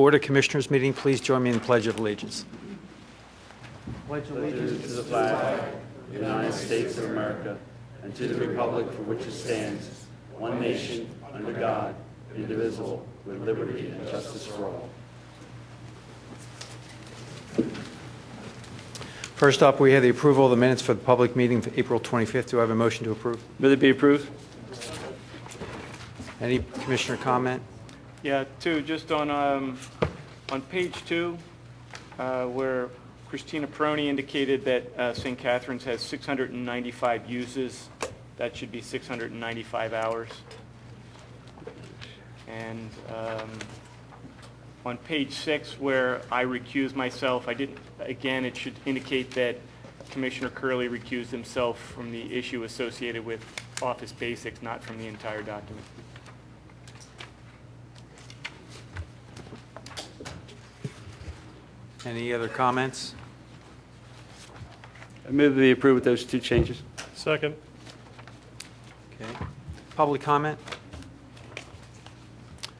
Board of Commissioners meeting. Please join me in the Pledge of Allegiance. Pledge allegiance to the flag of the United States of America and to the republic for which it stands, one nation, under God, indivisible, with liberty and justice for all. First up, we have the approval of the minutes for the public meeting for April 25th. Do I have a motion to approve? Will it be approved? Any commissioner comment? Yeah, just on page 2, where Christina Peroni indicated that St. Catherine's has 695 uses, that should be 695 hours. And on page 6, where I recused myself, again, it should indicate that Commissioner Curley recused himself from the issue associated with Office Basics, not from the entire document. Any other comments? I move that we approve with those 2 changes. Second. Okay. Public comment?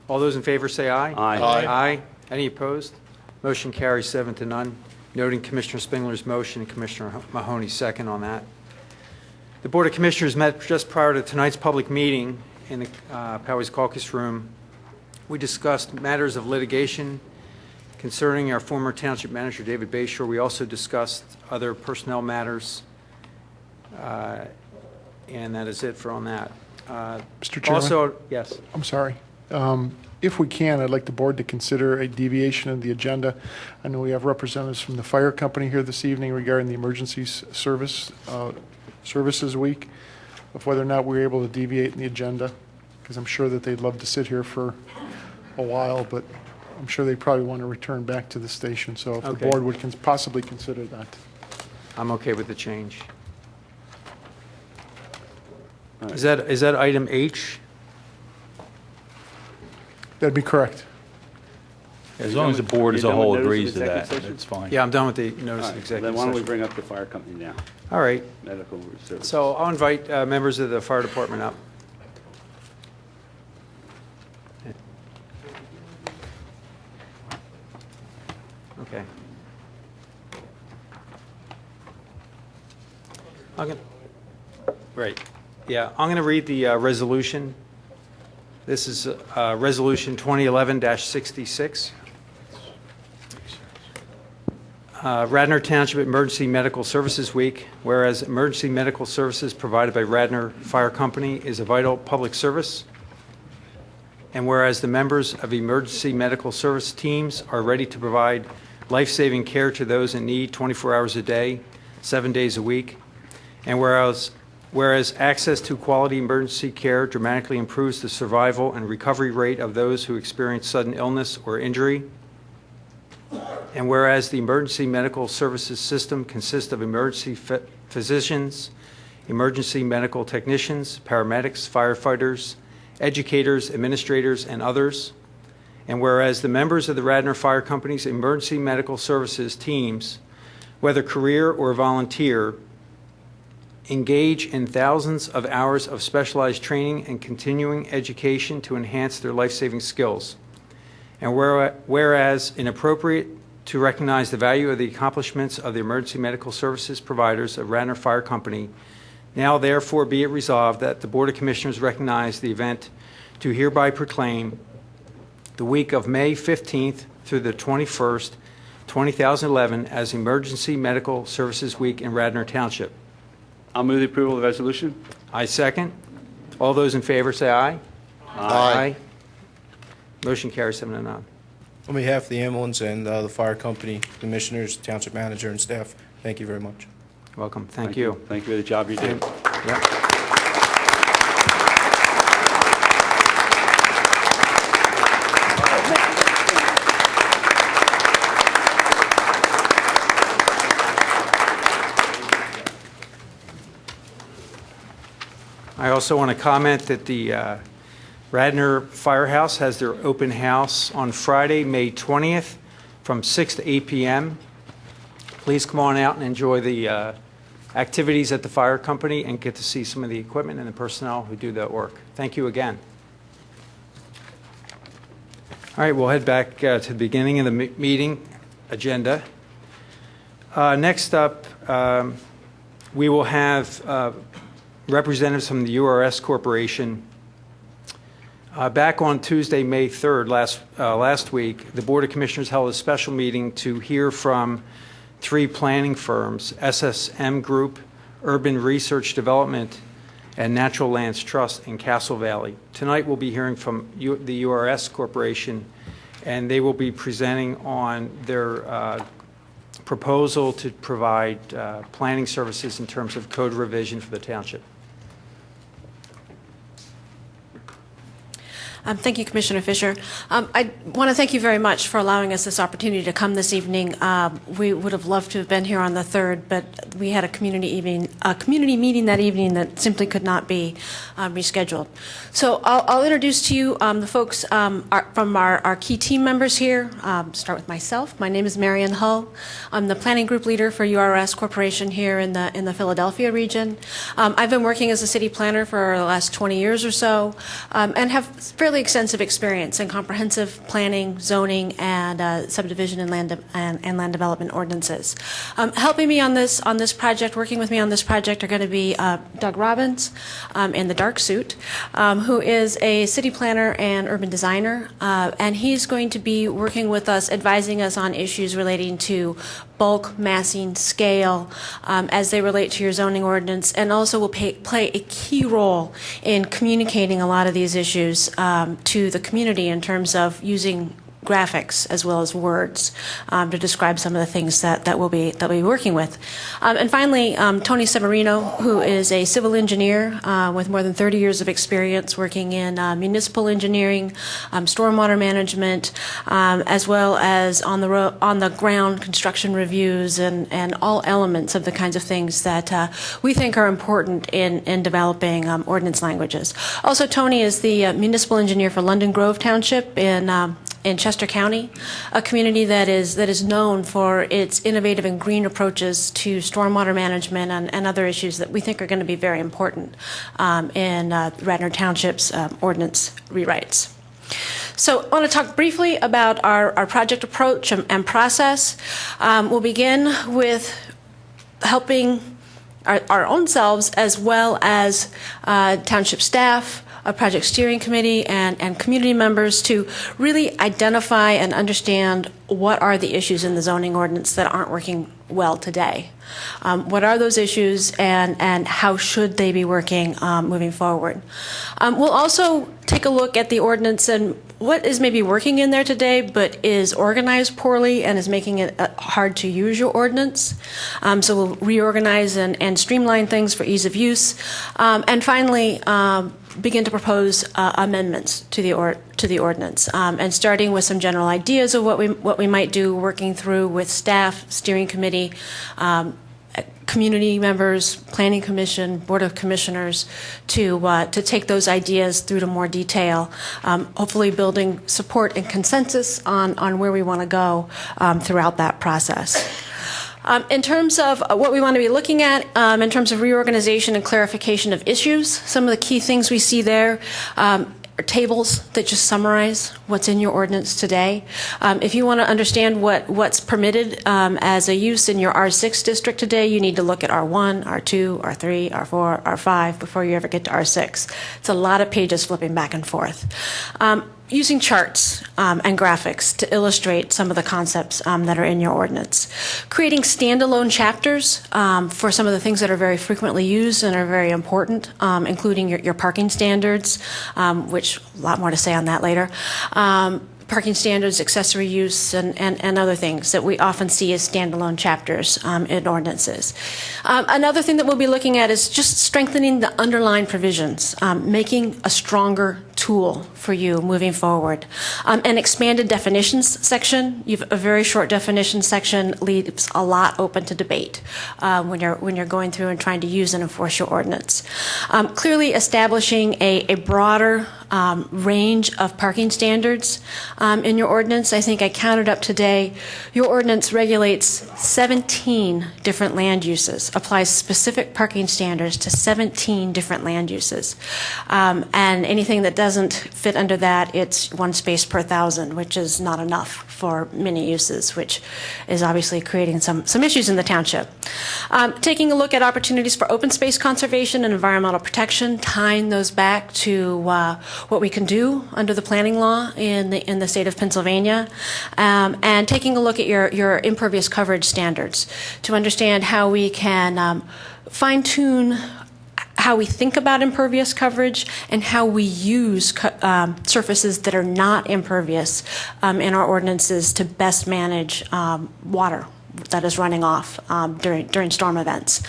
All those in favor say aye. Aye. Aye. Any opposed? Motion carries 7-0. Noting Commissioner Spengler's motion and Commissioner Mahoney's second on that. The Board of Commissioners met just prior to tonight's public meeting in the Powys Caucus Room. We discussed matters of litigation concerning our former Township Manager, David Bayshore. We also discussed other personnel matters, and that is it for on that. Mr. Chairman? Also, yes. I'm sorry. If we can, I'd like the board to consider a deviation of the agenda. I know we have representatives from the fire company here this evening regarding the emergency services week, of whether or not we're able to deviate in the agenda, because I'm sure that they'd love to sit here for a while, but I'm sure they probably want to return back to the station. So if the board would possibly consider that. I'm okay with the change. Right. Is that item H? That'd be correct. As long as the board as a whole agrees to that, executive session? that's fine. Yeah, I'm done with the notice of Then executive why don't we session. bring up the fire company now, All right. medical services. So I'll invite members of the fire department up. Okay. Right. Yeah, I'm going to read the resolution. This is Resolution 2011-66. Radnor Township Emergency Medical Services Week, whereas emergency medical services provided by Radnor Fire Company is a vital public service, and whereas the members of emergency medical service teams are ready to provide life-saving care to those in need 24 hours a day, 7 days a week, and whereas access to quality emergency care dramatically improves the survival and recovery rate of those who experience sudden illness or injury, and whereas the emergency medical services system consists of emergency physicians, emergency medical technicians, paramedics, firefighters, educators, administrators, and others, and whereas the members of the Radnor Fire Company's emergency medical services teams, whether career or volunteer, engage in thousands of hours of specialized training and continuing education to enhance their life-saving skills. And whereas inappropriate to recognize the value of the accomplishments of the emergency medical services providers of Radnor Fire Company, now therefore be it resolved that the Board of Commissioners recognize the event to hereby proclaim the week of May 15th through the 21st, 2011 as Emergency Medical Services Week in Radnor Township. I'll move the approval of the resolution. I second. All those in favor say aye. Aye. Motion carries 7-0. On behalf of the ambulance and the fire company, commissioners, township manager, and staff, thank you very much. Welcome. Thank you. Thank you for the job you do. Yep. I also want to comment that the Radnor Firehouse has their open house on Friday, May 20th from 6 to 8 p.m. Please come on out and enjoy the activities at the fire company and get to see some of the equipment and the personnel who do that work. Thank you again. All right, we'll head back to the beginning of the meeting agenda. Next up, we will have representatives from the URS Corporation. Back on Tuesday, May 3rd, last week, the Board of Commissioners held a special meeting to hear from 3 planning firms, SSM Group, Urban Research Development, and Natural Lands Trust in Castle Valley. Tonight we'll be hearing from the URS Corporation, and they will be presenting on their proposal to provide planning services in terms of code revision for the township. Thank you, Commissioner Fisher. I want to thank you very much for allowing us this opportunity to come this evening. We would have loved to have been here on the 3rd, but we had a community meeting that evening that simply could not be rescheduled. So I'll introduce to you the folks from our key team members here. Start with myself. My name is Marion Hull. I'm the planning group leader for URS Corporation here in the Philadelphia region. I've been working as a city planner for the last 20 years or so, and have fairly extensive experience in comprehensive planning, zoning, and subdivision and land development ordinances. Helping me on this project, working with me on this project, are going to be Doug Robbins in the dark suit, who is a city planner and urban designer, and he's going to be working with us, advising us on issues relating to bulk, massing, scale, as they relate to your zoning ordinance, and also will play a key role in communicating a lot of these issues to the community in terms of using graphics as well as words to describe some of the things that we'll be working with. And finally, Tony Severino, who is a civil engineer with more than 30 years of experience working in municipal engineering, stormwater management, as well as on the ground construction reviews and all elements of the kinds of things that we think are important in developing ordinance languages. Also, Tony is the municipal engineer for London Grove Township in Chester County, a community that is known for its innovative and green approaches to stormwater management and other issues that we think are going to be very important in Radnor Township's ordinance rewrites. So I want to talk briefly about our project approach and process. We'll begin with helping our own selves as well as township staff, a project steering committee, and community members to really identify and understand what are the issues in the zoning ordinance that aren't working well today. What are those issues, and how should they be working moving forward? We'll also take a look at the ordinance and what is maybe working in there today but is organized poorly and is making it hard to use your ordinance. So we'll reorganize and streamline things for ease of use. And finally, begin to propose amendments to the ordinance, and starting with some general ideas of what we might do, working through with staff, steering committee, community members, planning commission, board of commissioners, to take those ideas through to more detail, hopefully building support and consensus on where we want to go throughout that process. In terms of what we want to be looking at, in terms of reorganization and clarification of issues, some of the key things we see there are tables that just summarize what's in your ordinance today. If you want to understand what's permitted as a use in your R6 district today, you need to look at R1, R2, R3, R4, R5 before you ever get to R6. It's a lot of pages flipping back and forth. Using charts and graphics to illustrate some of the concepts that are in your ordinance. Creating standalone chapters for some of the things that are very frequently used and are very important, including your parking standards, which a lot more to say on that later. Parking standards, accessory use, and other things that we often see as standalone chapters in ordinances. Another thing that we'll be looking at is just strengthening the underlying provisions, making a stronger tool for you moving forward. An expanded definitions section. A very short definition section leaves a lot open to debate when you're going through and trying to use and enforce your ordinance. Clearly establishing a broader range of parking standards in your ordinance. I think I counted up today. Your ordinance regulates 17 different land uses, applies specific parking standards to 17 different land uses. And anything that doesn't fit under that, it's 1 space per 1,000, which is not enough for many uses, which is obviously creating some issues in the township. Taking a look at opportunities for open space conservation and environmental protection, tying those back to what we can do under the planning law in the state of Pennsylvania, and taking a look at your impervious coverage standards to understand how we can fine-tune how we think about impervious coverage and how we use surfaces that are not impervious in our ordinances to best manage water that is running off during storm events.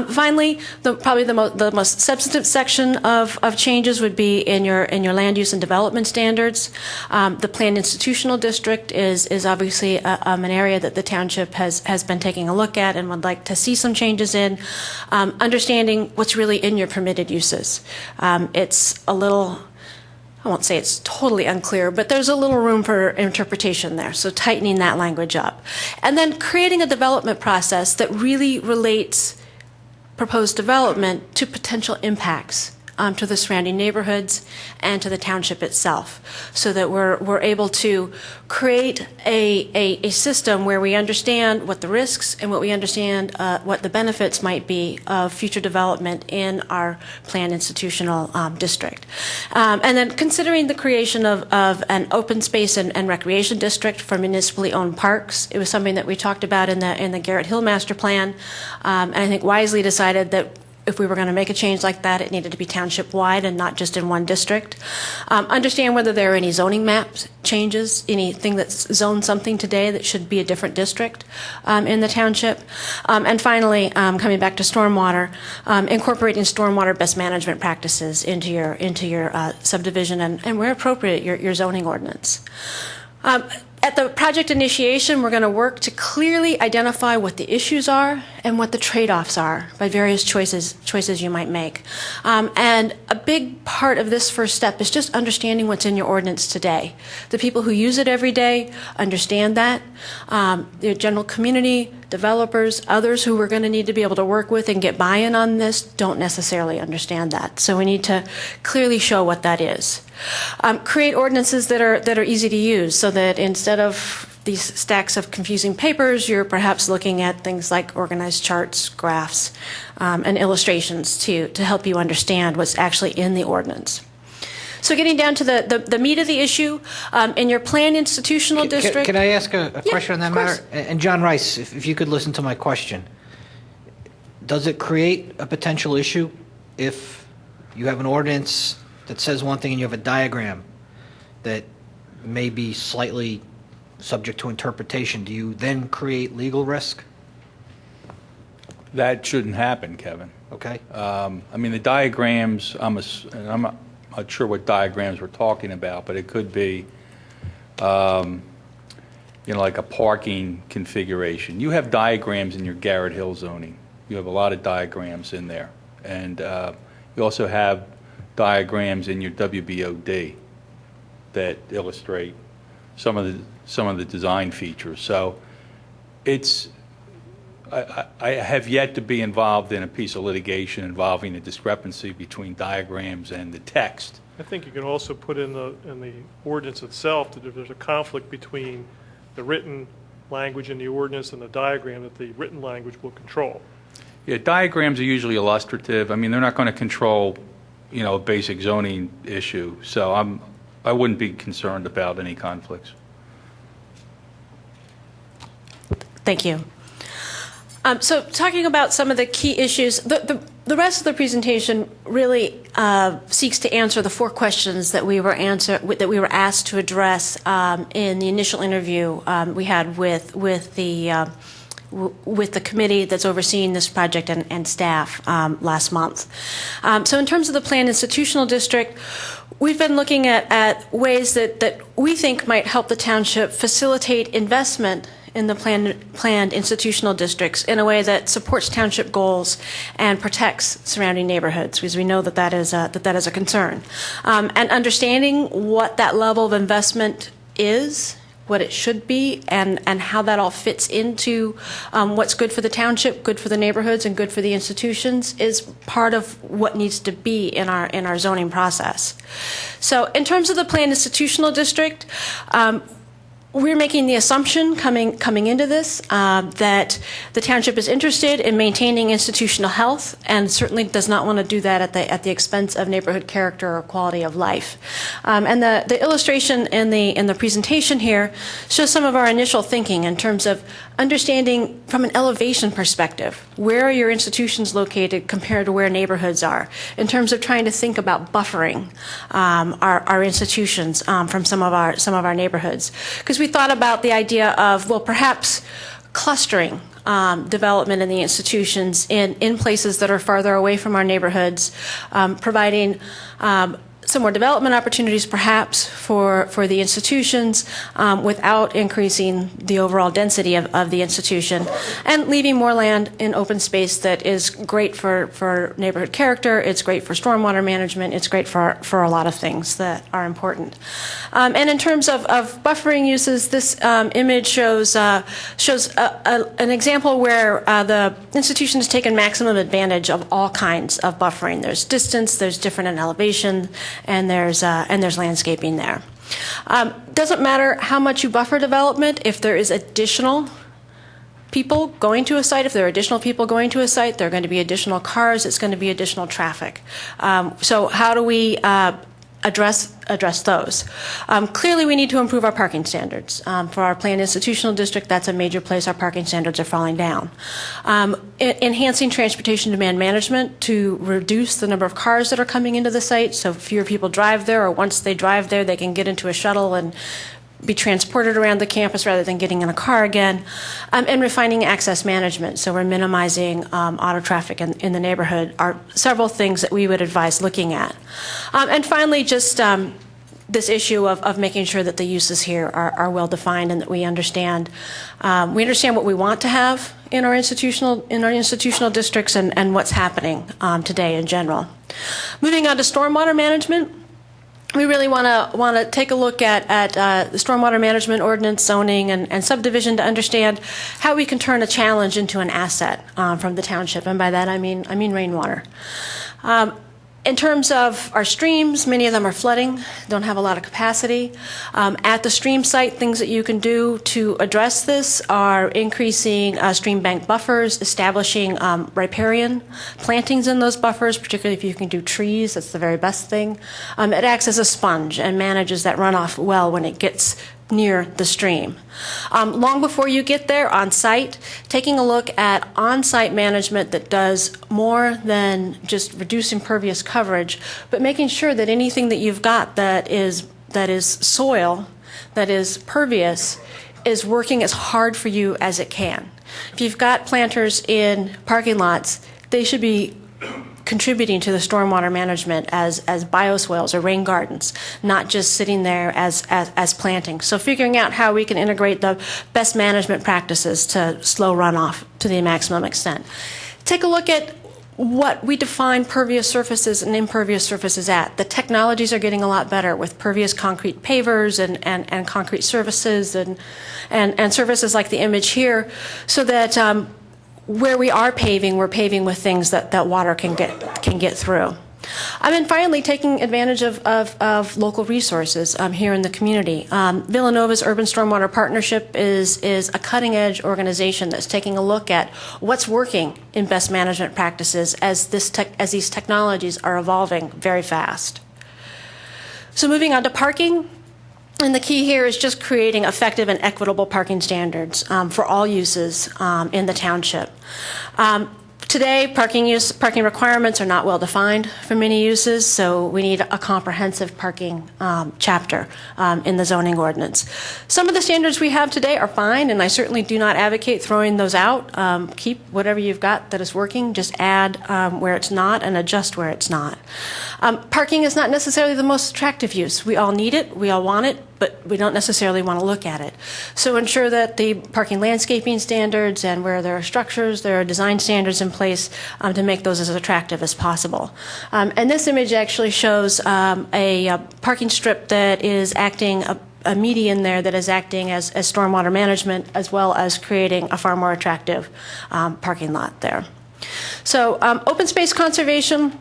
Finally, probably the most substantive section of changes would be in your land use and development standards. The planned institutional district is obviously an area that the township has been taking a look at and would like to see some changes in. Understanding what's really in your permitted uses. It's a little, I won't say it's totally unclear, but there's a little room for interpretation there, so tightening that language up. And then creating a development process that really relates proposed development to potential impacts to the surrounding neighborhoods and to the township itself, so that we're able to create a system where we understand what the risks and what we understand what the benefits might be of future development in our planned institutional district. And then considering the creation of an open space and recreation district for municipally owned parks. It was something that we talked about in the Garrett Hill Master Plan, and I think wisely decided that if we were going to make a change like that, it needed to be township-wide and not just in one district. Understand whether there are any zoning map changes, anything that's zoned something today that should be a different district in the township. And finally, coming back to stormwater, incorporating stormwater best management practices into your subdivision and where appropriate, your zoning ordinance. At the project initiation, we're going to work to clearly identify what the issues are and what the trade-offs are by various choices you might make. And a big part of this first step is just understanding what's in your ordinance today. The people who use it every day understand that. The general community, developers, others who we're going to need to be able to work with and get buy-in on this don't necessarily understand that. So we need to clearly show what that is. Create ordinances that are easy to use, so that instead of these stacks of confusing papers, you're perhaps looking at things like organized charts, graphs, and illustrations to help you understand what's actually in the ordinance. So getting down to the meat of the issue, in your planned institutional district... Can I ask a question on that of course. matter? And John Rice, if you could listen to my question. Does it create a potential issue if you have an ordinance that says one thing and you have a diagram that may be slightly subject to interpretation? Do you then create legal risk? That shouldn't happen, Kevin. Okay. I mean, the diagrams, I'm not sure what diagrams we're talking about, but it could be, like a parking configuration. You have diagrams in your Garrett Hill zoning. You have a lot of diagrams in there. And you also have diagrams in your WBOD that illustrate some of the design features. So I have yet to be involved in a piece of litigation involving a discrepancy between diagrams and the text. I think you can also put in the ordinance itself that if there's a conflict between the written language in the ordinance and the diagram, that the written language will control. Yeah, diagrams are usually illustrative. I mean, they're not going to control, a basic zoning issue. So I wouldn't be concerned about any conflicts. Thank you. So talking about some of the key issues, the rest of the presentation really seeks to answer the 4 questions that we were asked to address in the initial interview we had with the committee that's overseeing this project and staff last month. So in terms of the planned institutional district, we've been looking at ways that we think might help the township facilitate investment in the planned institutional districts in a way that supports township goals and protects surrounding neighborhoods, because we know that that is a concern. And understanding what that level of investment is, what it should be, and how that all fits into what's good for the township, good for the neighborhoods, and good for the institutions is part of what needs to be in our zoning process. So in terms of the planned institutional district, we're making the assumption coming into this that the township is interested in maintaining institutional health and certainly does not want to do that at the expense of neighborhood character or quality of life. And the illustration in the presentation here shows some of our initial thinking in terms of understanding from an elevation perspective, where are your institutions located compared to where neighborhoods are, in terms of trying to think about buffering our institutions from some of our neighborhoods. Because we thought about the idea of, well, perhaps clustering development in the institutions in places that are farther away from our neighborhoods, providing some more development opportunities perhaps for the institutions without increasing the overall density of the institution, and leaving more land in open space that is great for neighborhood character, it's great for stormwater management, it's great for a lot of things that are important. And in terms of buffering uses, this image shows an example where the institution has taken maximum advantage of all kinds of buffering. There's distance, there's different in elevation, and there's landscaping there. Doesn't matter how much you buffer development, if there is additional people going to a site, if there are additional people going to a site, there are going to be additional cars, it's going to be additional traffic. So how do we address those? Clearly, we need to improve our parking standards. For our planned institutional district, that's a major place our parking standards are falling down. Enhancing transportation demand management to reduce the number of cars that are coming into the site, so fewer people drive there, or once they drive there, they can get into a shuttle and be transported around the campus rather than getting in a car again, and refining access management. So we're minimizing auto traffic in the neighborhood are several things that we would advise looking at. And finally, just this issue of making sure that the uses here are well defined and that we understand what we want to have in our institutional districts and what's happening today in general. Moving on to stormwater management. We really want to take a look at the stormwater management ordinance, zoning, and subdivision to understand how we can turn a challenge into an asset from the township, and by that I mean rainwater. In terms of our streams, many of them are flooding, don't have a lot of capacity. At the stream site, things that you can do to address this are increasing stream bank buffers, establishing riparian plantings in those buffers, particularly if you can do trees, that's the very best thing. It acts as a sponge and manages that runoff well when it gets near the stream. Long before you get there on site, taking a look at on-site management that does more than just reduce impervious coverage, but making sure that anything that you've got that is soil, that is pervious, is working as hard for you as it can. If you've got planters in parking lots, they should be contributing to the stormwater management as bioswales or rain gardens, not just sitting there as planting. So figuring out how we can integrate the best management practices to slow runoff to the maximum extent. Take a look at what we define pervious surfaces and impervious surfaces at. The technologies are getting a lot better with pervious concrete pavers and concrete surfaces and surfaces like the image here, so that where we are paving, we're paving with things that water can get through. And then finally, taking advantage of local resources here in the community. Villanova's Urban Stormwater Partnership is a cutting-edge organization that's taking a look at what's working in best management practices as these technologies are evolving very fast. So moving on to parking. And the key here is just creating effective and equitable parking standards for all uses in the township. Today, parking requirements are not well defined for many uses, so we need a comprehensive parking chapter in the zoning ordinance. Some of the standards we have today are fine, and I certainly do not advocate throwing those out. Keep whatever you've got that is working, just add where it's not and adjust where it's not. Parking is not necessarily the most attractive use. We all need it, we all want it. but we don't necessarily want to look at it. So ensure that the parking landscaping standards and where there are structures, there are design standards in place to make those as attractive as possible. And this image actually shows a parking strip that is acting, a median there that is acting as stormwater management, as well as creating a far more attractive parking lot there. So open space conservation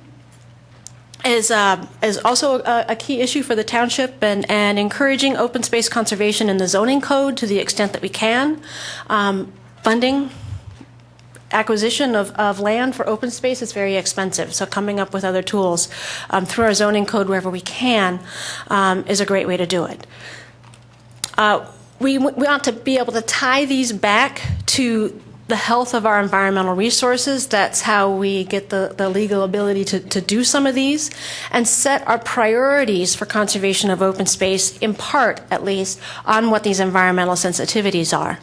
is also a key issue for the township, and encouraging open space conservation in the zoning code to the extent that we can. Funding acquisition of land for open space is very expensive, so coming up with other tools through our zoning code wherever we can is a great way to do it. We want to be able to tie these back to the health of our environmental resources. That's how we get the legal ability to do some of these, and set our priorities for conservation of open space, in part at least, on what these environmental sensitivities are.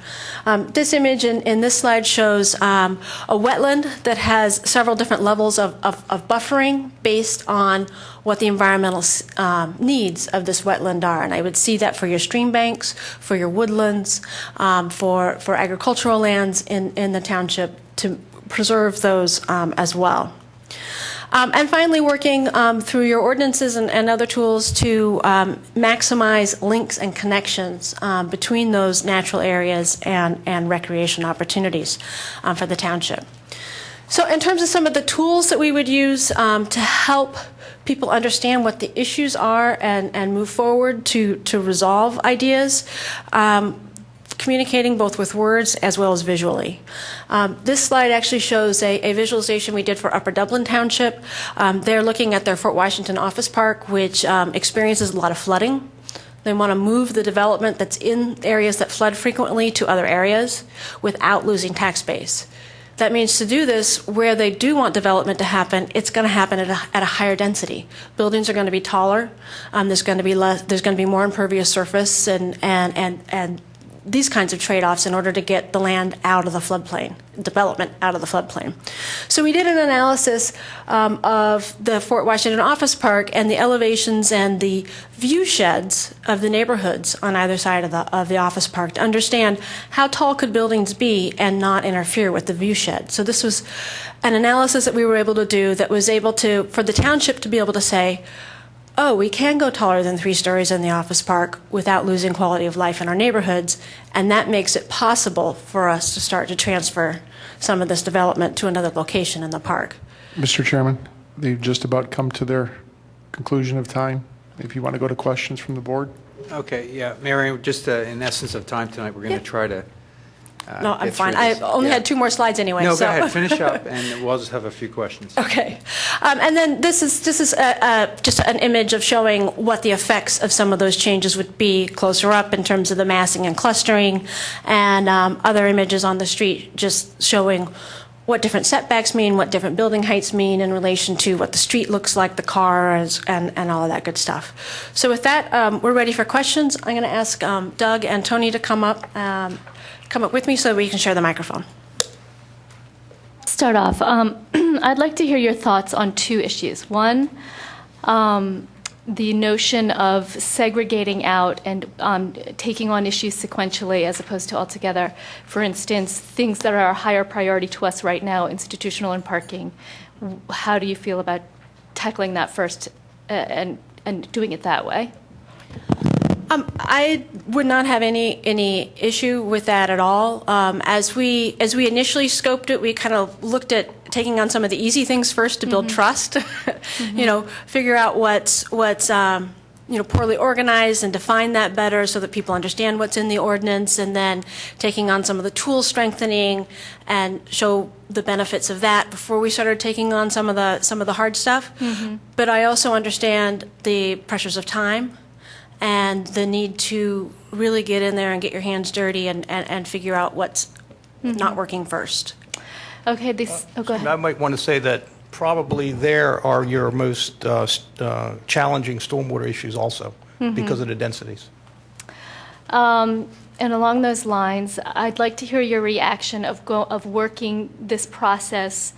This image in this slide shows a wetland that has several different levels of buffering based on what the environmental needs of this wetland are. And I would see that for your stream banks, for your woodlands, for agricultural lands in the township, to preserve those as well. And finally, working through your ordinances and other tools to maximize links and connections between those natural areas and recreation opportunities for the township. So in terms of some of the tools that we would use to help people understand what the issues are and move forward to resolve ideas, communicating both with words as well as visually. This slide actually shows a visualization we did for Upper Dublin Township. They're looking at their Fort Washington Office Park, which experiences a lot of flooding. They want to move the development that's in areas that flood frequently to other areas without losing tax base. That means to do this, where they do want development to happen, it's going to happen at a higher density. Buildings are going to be taller. There's going to be less. There's going to be more impervious surface and these kinds of trade-offs in order to get the land out of the floodplain, development out of the floodplain. So we did an analysis of the Fort Washington Office Park and the elevations and the view sheds of the neighborhoods on either side of the office park to understand how tall could buildings be and not interfere with the view shed. So this was an analysis that we were able to do that was able to, for the township to be able to say, oh, we can go taller than 3 stories in the office park without losing quality of life in our neighborhoods, and that makes it possible for us to start to transfer some of this development to another location in the park. Mr. Chairman, they've just about come to their conclusion of time. If you want to go to questions from the board. Okay, yeah, Mary, just in essence of time tonight, we're going to try to No, I'm get fine. through this. I only Yeah. had 2 more slides anyway. No, so. go ahead, finish up, and we'll just have a few questions. Okay. And then this is just an image of showing what the effects of some of those changes would be closer up in terms of the massing and clustering, and other images on the street just showing what different setbacks mean, what different building heights mean in relation to what the street looks like, the cars, and all of that good stuff. So with that, we're ready for questions. I'm going to ask Doug and Tony to come up with me so we can share the microphone. Start off. I'd like to hear your thoughts on 2 issues. One, the notion of segregating out and taking on issues sequentially as opposed to altogether. For instance, things that are a higher priority to us right now, institutional and parking. How do you feel about tackling that first and doing it that way? I would not have any issue with that at all. As we initially scoped it, we kind of looked at taking on some of the easy things first to build trust. Figure out what's poorly organized and define that better so that people understand what's in the ordinance, and then taking on some of the tool strengthening and show the benefits of that before we started taking on some of the hard stuff. But I also understand the pressures of time and the need to really get in there and get your hands dirty and figure out what's not working first. Okay, go ahead. I might want to say that probably there are your most challenging stormwater issues also because of the densities. And along those lines, I'd like to hear your reaction of working this process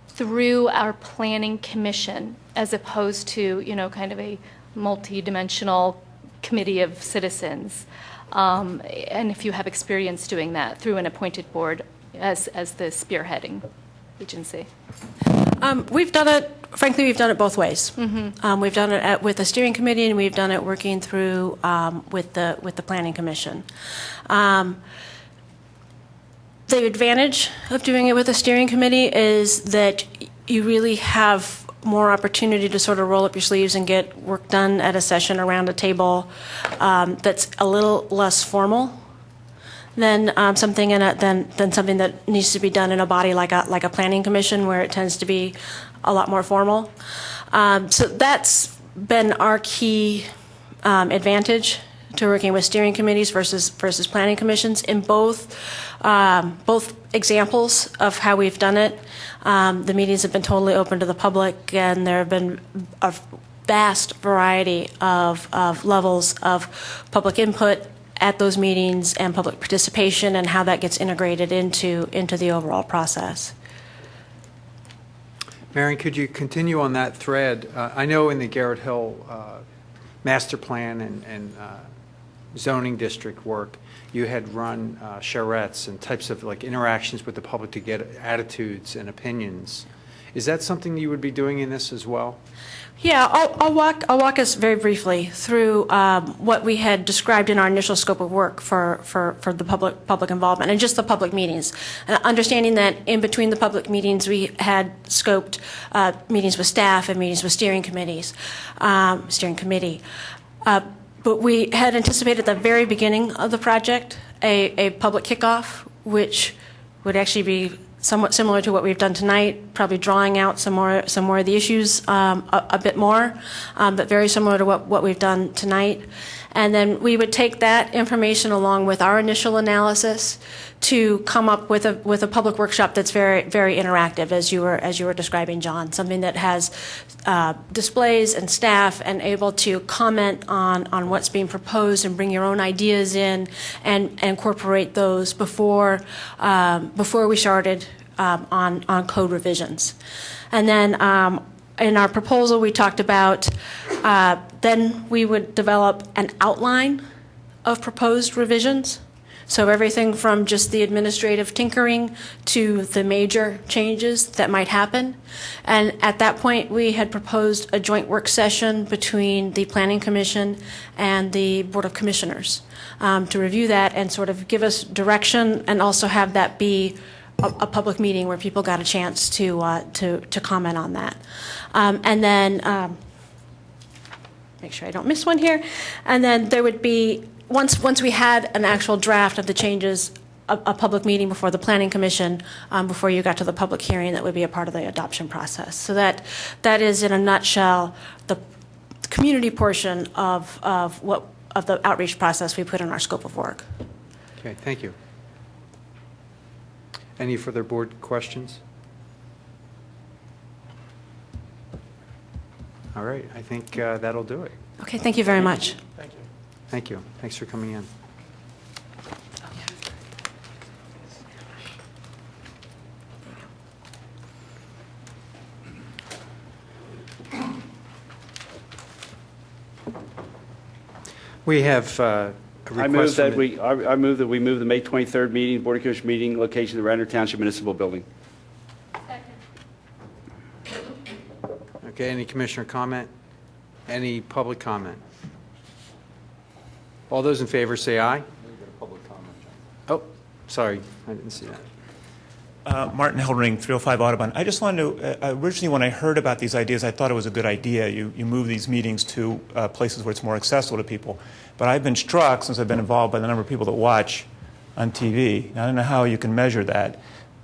through our planning commission as opposed to, kind of a multi-dimensional committee of citizens, and if you have experience doing that through an appointed board as the spearheading agency. We've done it both ways. We've done it with the steering committee, and we've done it working through with the planning commission. The advantage of doing it with a steering committee is that you really have more opportunity to sort of roll up your sleeves and get work done at a session around a table that's a little less formal than something that needs to be done in a body like a planning commission, where it tends to be a lot more formal. So that's been our key advantage to working with steering committees versus planning commissions. In both examples of how we've done it, the meetings have been totally open to the public, and there have been a vast variety of levels of public input at those meetings and public participation, and how that gets integrated into the overall process. Marion, could you continue on that thread? I know in the Garrett Hill master plan and zoning district work, you had run charrettes and types of like interactions with the public to get attitudes and opinions. Is that something you would be doing in this as well? Yeah, I'll walk us very briefly through what we had described in our initial scope of work for the public involvement and just the public meetings. Understanding that in between the public meetings, we had scoped meetings with staff and meetings with steering committee. But we had anticipated at the very beginning of the project a public kickoff, which would actually be somewhat similar to what we've done tonight, probably drawing out some more of the issues a bit more, but very similar to what we've done tonight. And then we would take that information along with our initial analysis to come up with a public workshop that's very, very interactive, as you were describing, John. Something that has displays and staff and able to comment on what's being proposed and bring your own ideas in and incorporate those before we started on code revisions. And then in our proposal, we talked about then we would develop an outline of proposed revisions. So everything from just the administrative tinkering to the major changes that might happen. And at that point, we had proposed a joint work session between the Planning Commission and the Board of Commissioners to review that and sort of give us direction, and also have that be a public meeting where people got a chance to comment on that. And then, make sure I don't miss one here. And then there would be, once we had an actual draft of the changes, a public meeting before the Planning Commission, before you got to the public hearing, that would be a part of the adoption process. So that is, in a nutshell, the community portion of the outreach process we put in our scope of work. Okay, thank you. Any further board questions? All right, I think that'll do it. Okay, thank you very much. Thank you. Thank you. Thanks for coming in. We have a I request move from that I move that we move the May 23rd meeting, Board of Commissioners meeting, location of the Radnor Township Municipal Building. Okay, any commissioner comment? Any public comment? All those in favor say aye. Oh, sorry, I didn't see that. Martin Heldring, 305 Audubon. I just wanted to, originally when I heard about these ideas, I thought it was a good idea. You move these meetings to places where it's more accessible to people. But I've been struck, since I've been involved, by the number of people that watch on TV. Now, I don't know how you can measure that.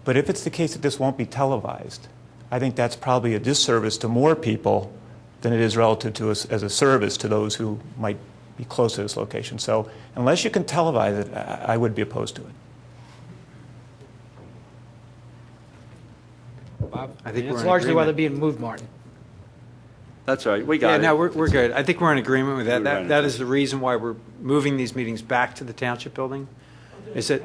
But if it's the case that this won't be televised, I think that's probably a disservice to more people than it is relative to us as a service to those who might be close to this location. So unless you can televise it, I would be opposed to it. Bob? I think It's we're in largely why they're agreement. being moved, Martin. That's right, we got Yeah, it. no, we're good. I think we're in agreement with that. We're right. That is the reason why we're moving these meetings back to the Township Building. Is it?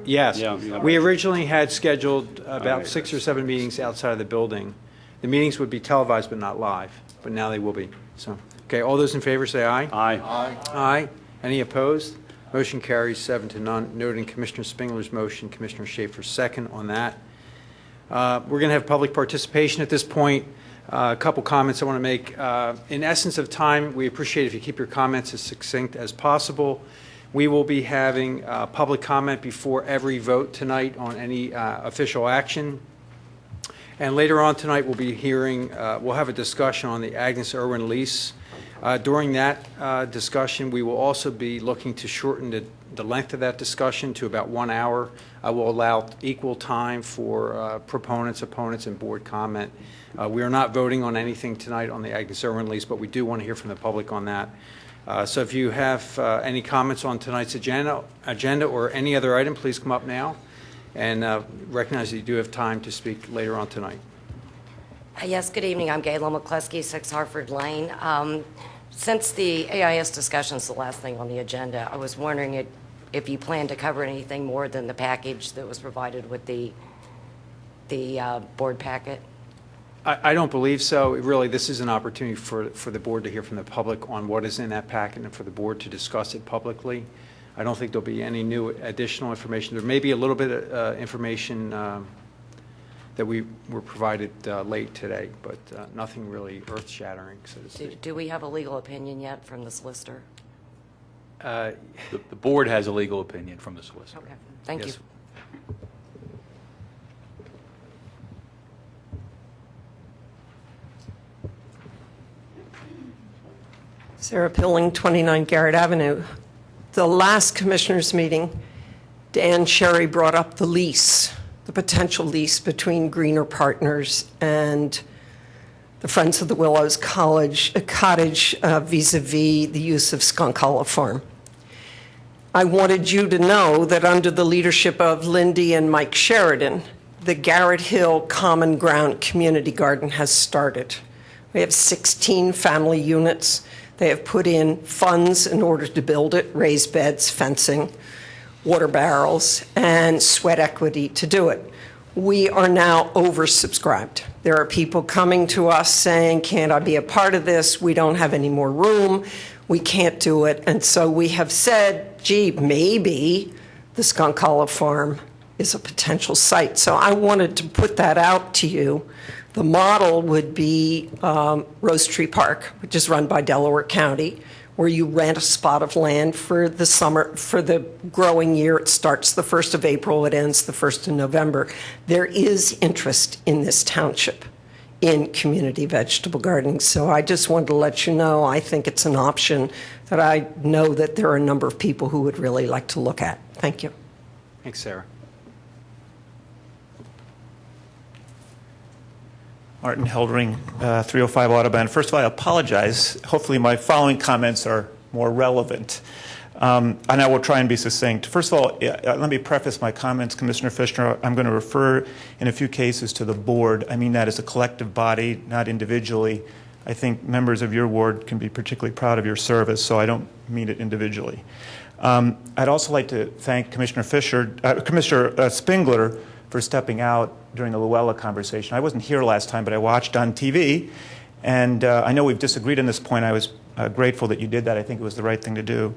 Yes. Yeah. We originally had scheduled All about right. 6 or 7 meetings outside of the building. The meetings would be televised but not live, but now they will be. So Okay, all those in favor say aye. Aye. Aye. Any opposed? Motion carries 7-0. Noting Commissioner Spengler's motion, Commissioner Schaefer's second on that. We're going to have public participation at this point. A couple comments I want to make. In essence of time, we appreciate if you keep your comments as succinct as possible. We will be having public comment before every vote tonight on any official action. And later on tonight, we'll be hearing, we'll have a discussion on the Agnes Irwin lease. During that discussion, we will also be looking to shorten the length of that discussion to about 1 hour. I will allow equal time for proponents, opponents, and board comment. We are not voting on anything tonight on the Agnes Irwin lease, but we do want to hear from the public on that. So if you have any comments on tonight's agenda or any other item, please come up now and recognize that you do have time to speak later on tonight. Yes, good evening. I'm Gayla McCluskey, 6 Harford Lane. Since the AIS discussion is the last thing on the agenda, I was wondering if you plan to cover anything more than the package that was provided with the board packet. I don't believe so. Really, this is an opportunity for the board to hear from the public on what is in that packet and for the board to discuss it publicly. I don't think there'll be any new additional information. There may be a little bit of information that we were provided late today, but nothing really earth-shattering, so to speak. Do we have a legal opinion yet from the solicitor? The board has a legal opinion from the solicitor. Okay, thank you. Sarah Pilling, 29 Garrett Avenue. The last commissioners' meeting, Dan Sherry brought up the lease, the potential lease between Greener Partners and the Friends of the Willows Cottage vis-a-vis the use of Skunk Hollow Farm. I wanted you to know that under the leadership of Lindy and Mike Sheridan, the Garrett Hill Common Ground Community Garden has started. We have 16 family units. They have put in funds in order to build it, raised beds, fencing, water barrels, and sweat equity to do it. We are now oversubscribed. There are people coming to us saying, can't I be a part of this? We don't have any more room. We can't do it. And so we have said, gee, maybe the Skunk Hollow Farm is a potential site. So I wanted to put that out to you. The model would be Rose Tree Park, which is run by Delaware County, where you rent a spot of land for the summer, for the growing year. It starts the 1st of April, it ends the 1st of November. There is interest in this township in community vegetable gardening. So I just wanted to let you know, I think it's an option that I know that there are a number of people who would really like to look at. Thank you. Thanks, Sarah. Martin Heldring, 305 Audubon. First of all, I apologize. Hopefully my following comments are more relevant. And I will try and be succinct. First of all, let me preface my comments, Commissioner Fisher. I'm going to refer in a few cases to the board. I mean that as a collective body, not individually. I think members of your ward can be particularly proud of your service, so I don't mean it individually. I'd also like to thank Commissioner Spengler for stepping out during the Luella conversation. I wasn't here last time, but I watched on TV, and I know we've disagreed on this point. I was grateful that you did that. I think it was the right thing to do.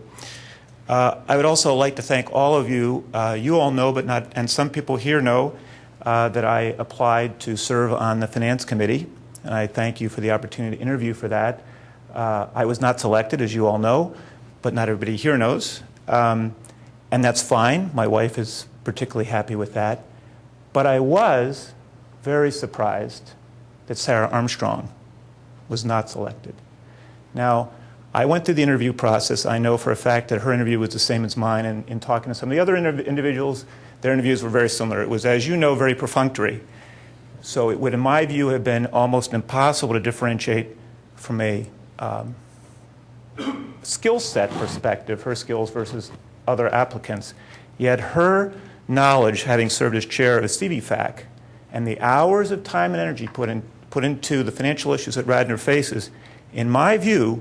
I would also like to thank all of you. You all know, but not, and some people here know, that I applied to serve on the Finance Committee, and I thank you for the opportunity to interview for that. I was not selected, as you all know, but not everybody here knows, and that's fine. My wife is particularly happy with that. But I was very surprised that Sarah Armstrong was not selected. Now, I went through the interview process. I know for a fact that her interview was the same as mine, and in talking to some of the other individuals, their interviews were very similar. It was, as you know, very perfunctory. So it would, in my view, have been almost impossible to differentiate from a skill set perspective, her skills versus other applicants. Yet her knowledge, having served as chair of CVFAC, and the hours of time and energy put into the financial issues that Radnor faces, in my view,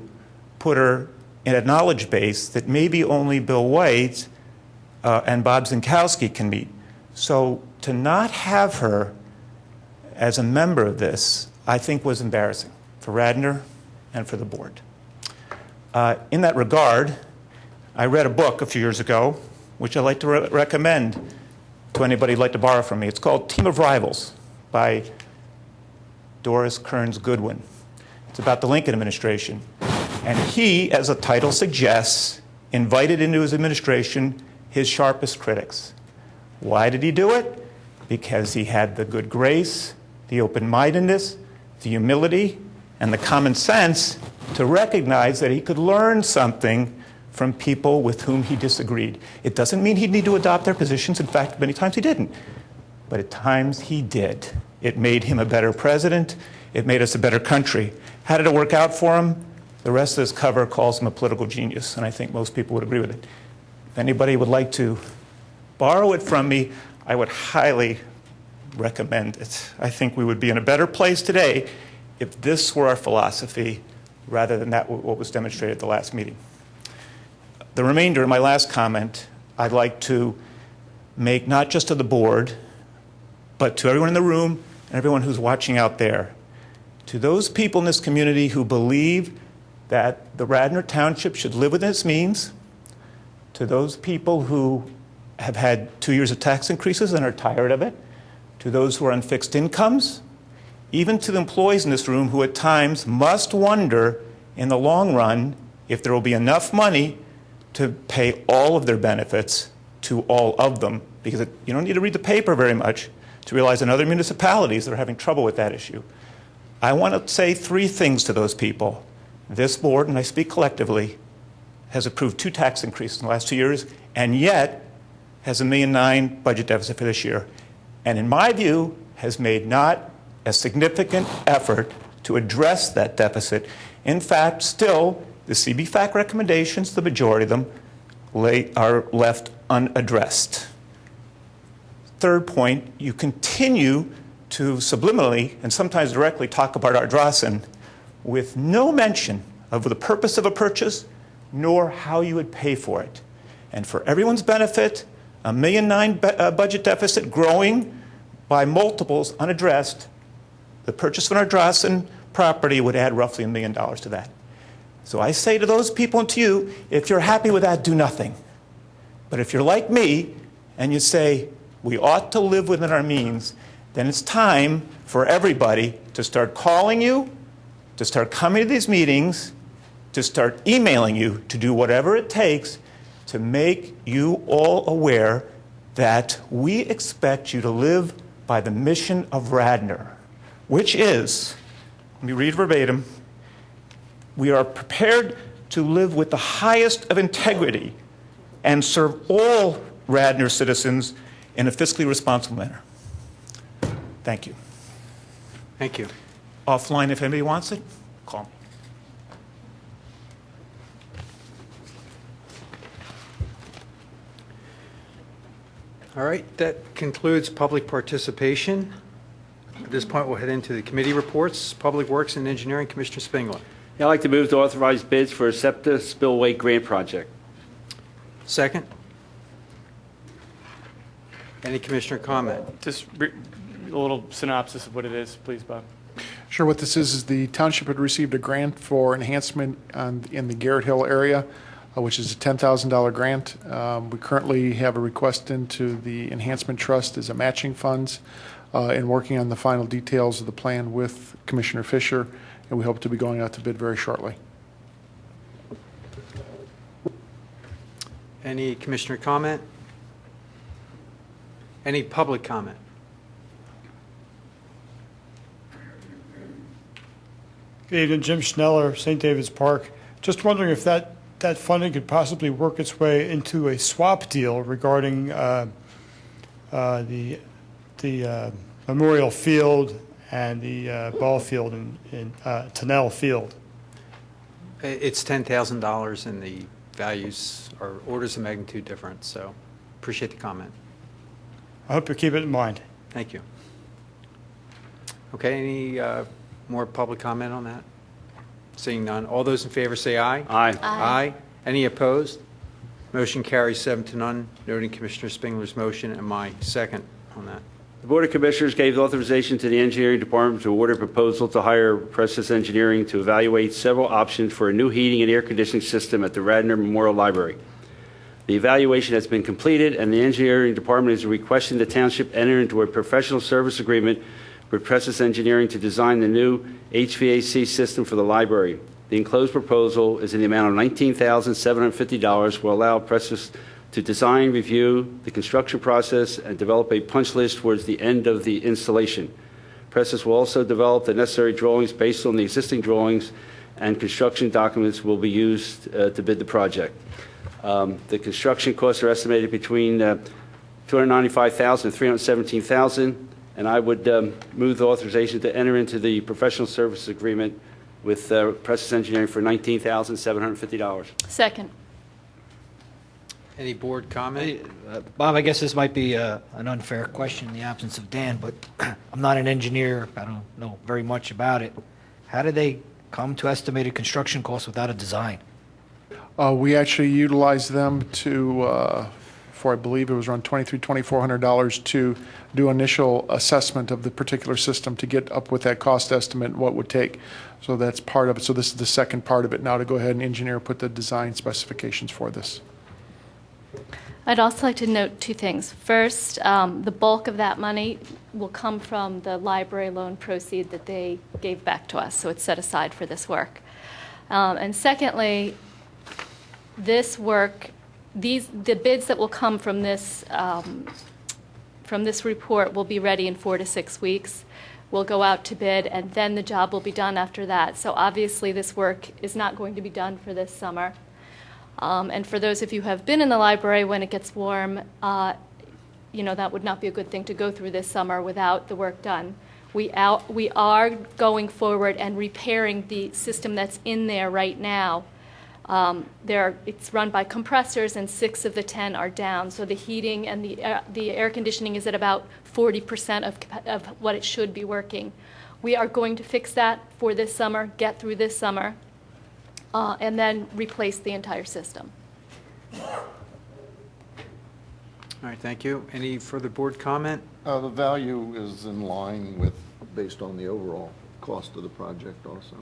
put her in a knowledge base that maybe only Bill White and Bob Zinkowski can meet. So to not have her as a member of this, I think was embarrassing for Radnor and for the board. In that regard, I read a book a few years ago, which I'd like to recommend to anybody who'd like to borrow from me. It's called Team of Rivals by Doris Kearns Goodwin. It's about the Lincoln administration. And he, as the title suggests, invited into his administration his sharpest critics. Why did he do it? Because he had the good grace, the open-mindedness, the humility, and the common sense to recognize that he could learn something from people with whom he disagreed. It doesn't mean he'd need to adopt their positions. In fact, many times he didn't. But at times he did. It made him a better president. It made us a better country. How did it work out for him? The rest of this cover calls him a political genius, and I think most people would agree with it. If anybody would like to borrow it from me, I would highly recommend it. I think we would be in a better place today if this were our philosophy rather than that what was demonstrated at the last meeting. The remainder, my last comment, I'd like to make not just to the board, but to everyone in the room and everyone who's watching out there. To those people in this community who believe that the Radnor Township should live within its means, to those people who have had 2 years of tax increases and are tired of it, to those who are on fixed incomes, even to the employees in this room who at times must wonder in the long run if there will be enough money to pay all of their benefits to all of them, because you don't need to read the paper very much to realize in other municipalities that are having trouble with that issue. I want to say 3 things to those people. This board, and I speak collectively, has approved 2 tax increases in the last 2 years, and yet has a $1.9 million budget deficit for this year. And in my view, has made not a significant effort to address that deficit. In fact, still, the CBFAC recommendations, the majority of them, are left unaddressed. Third point, you continue to subliminally and sometimes directly talk about Ardrossan with no mention of the purpose of a purchase nor how you would pay for it. And for everyone's benefit, a $1.9 million budget deficit growing by multiples unaddressed, the purchase of an Ardrossan property would add roughly $1 million to that. So I say to those people and to you, if you're happy with that, do nothing. But if you're like me and you say, we ought to live within our means, then it's time for everybody to start calling you, to start coming to these meetings, to start emailing you, to do whatever it takes to make you all aware that we expect you to live by the mission of Radnor, which is, let me read verbatim, we are prepared to live with the highest of integrity and serve all Radnor citizens in a fiscally responsible manner. Thank you. Thank you. Offline, if anybody wants it, call me. All right, that concludes public participation. At this point, we'll head into the committee reports. Public Works and Engineering, Commissioner Spengler. I'd like to move to authorize bids for a SEPTA spillway grant project. Second. Any commissioner comment? Just a little synopsis of what it is, please, Bob. Sure. What this is the township had received a grant for enhancement in the Garrett Hill area, which is a $10,000 grant. We currently have a request into the Enhancement Trust as a matching funds and working on the final details of the plan with Commissioner Fisher, and we hope to be going out to bid very shortly. Any commissioner comment? Any public comment? Good evening, Jim Schneller, St. David's Park. Just wondering if that funding could possibly work its way into a swap deal regarding the Memorial Field and the ball field in Tennell Field. It's $10,000 and the values are orders of magnitude different, so appreciate the comment. I hope you keep it in mind. Thank you. Okay, any more public comment on that? Seeing none. All those in favor say aye. Aye. Aye. Any opposed? Motion carries 7-0, noting Commissioner Spengler's motion and my second on that. The Board of Commissioners gave authorization to the Engineering Department to award a proposal to hire Prestis Engineering to evaluate several options for a new heating and air conditioning system at the Radnor Memorial Library. The evaluation has been completed, and the Engineering Department is requesting the Township enter into a professional service agreement with Prestis Engineering to design the new HVAC system for the library. The enclosed proposal is in the amount of $19,750, will allow Prestis to design, review the construction process, and develop a punch list towards the end of the installation. Prestis will also develop the necessary drawings based on the existing drawings, and construction documents will be used to bid the project. The construction costs are estimated between $295,000 and $317,000, and I would move the authorization to enter into the professional services agreement with Prestis Engineering for $19,750. Second. Any board comment? Bob, I guess this might be an unfair question in the absence of Dan, but I'm not an engineer. I don't know very much about it. How do they come to estimated construction costs without a design? We actually utilized them for I believe it was around $2,300–2,400 to do initial assessment of the particular system to get up with that cost estimate, what it would take. So that's part of it. So this is the second part of it now, to go ahead and engineer, put the design specifications for this. I'd also like to note two things. First, the bulk of that money will come from the library loan proceed that they gave back to us, so it's set aside for this work. And secondly, this work, the bids that will come from this report will be ready in 4 to 6 weeks. We'll go out to bid, and then the job will be done after that. So obviously, this work is not going to be done for this summer. And for those of you who have been in the library when it gets warm, that would not be a good thing to go through this summer without the work done. We are going forward and repairing the system that's in there right now. It's run by compressors, and 6 of the 10 are down. So the heating and the air conditioning is at about 40% of what it should be working. We are going to fix that for this summer, get through this summer, and then replace the entire system. All right, thank you. Any further board comment? The value is in line with, based on the overall cost of the project also.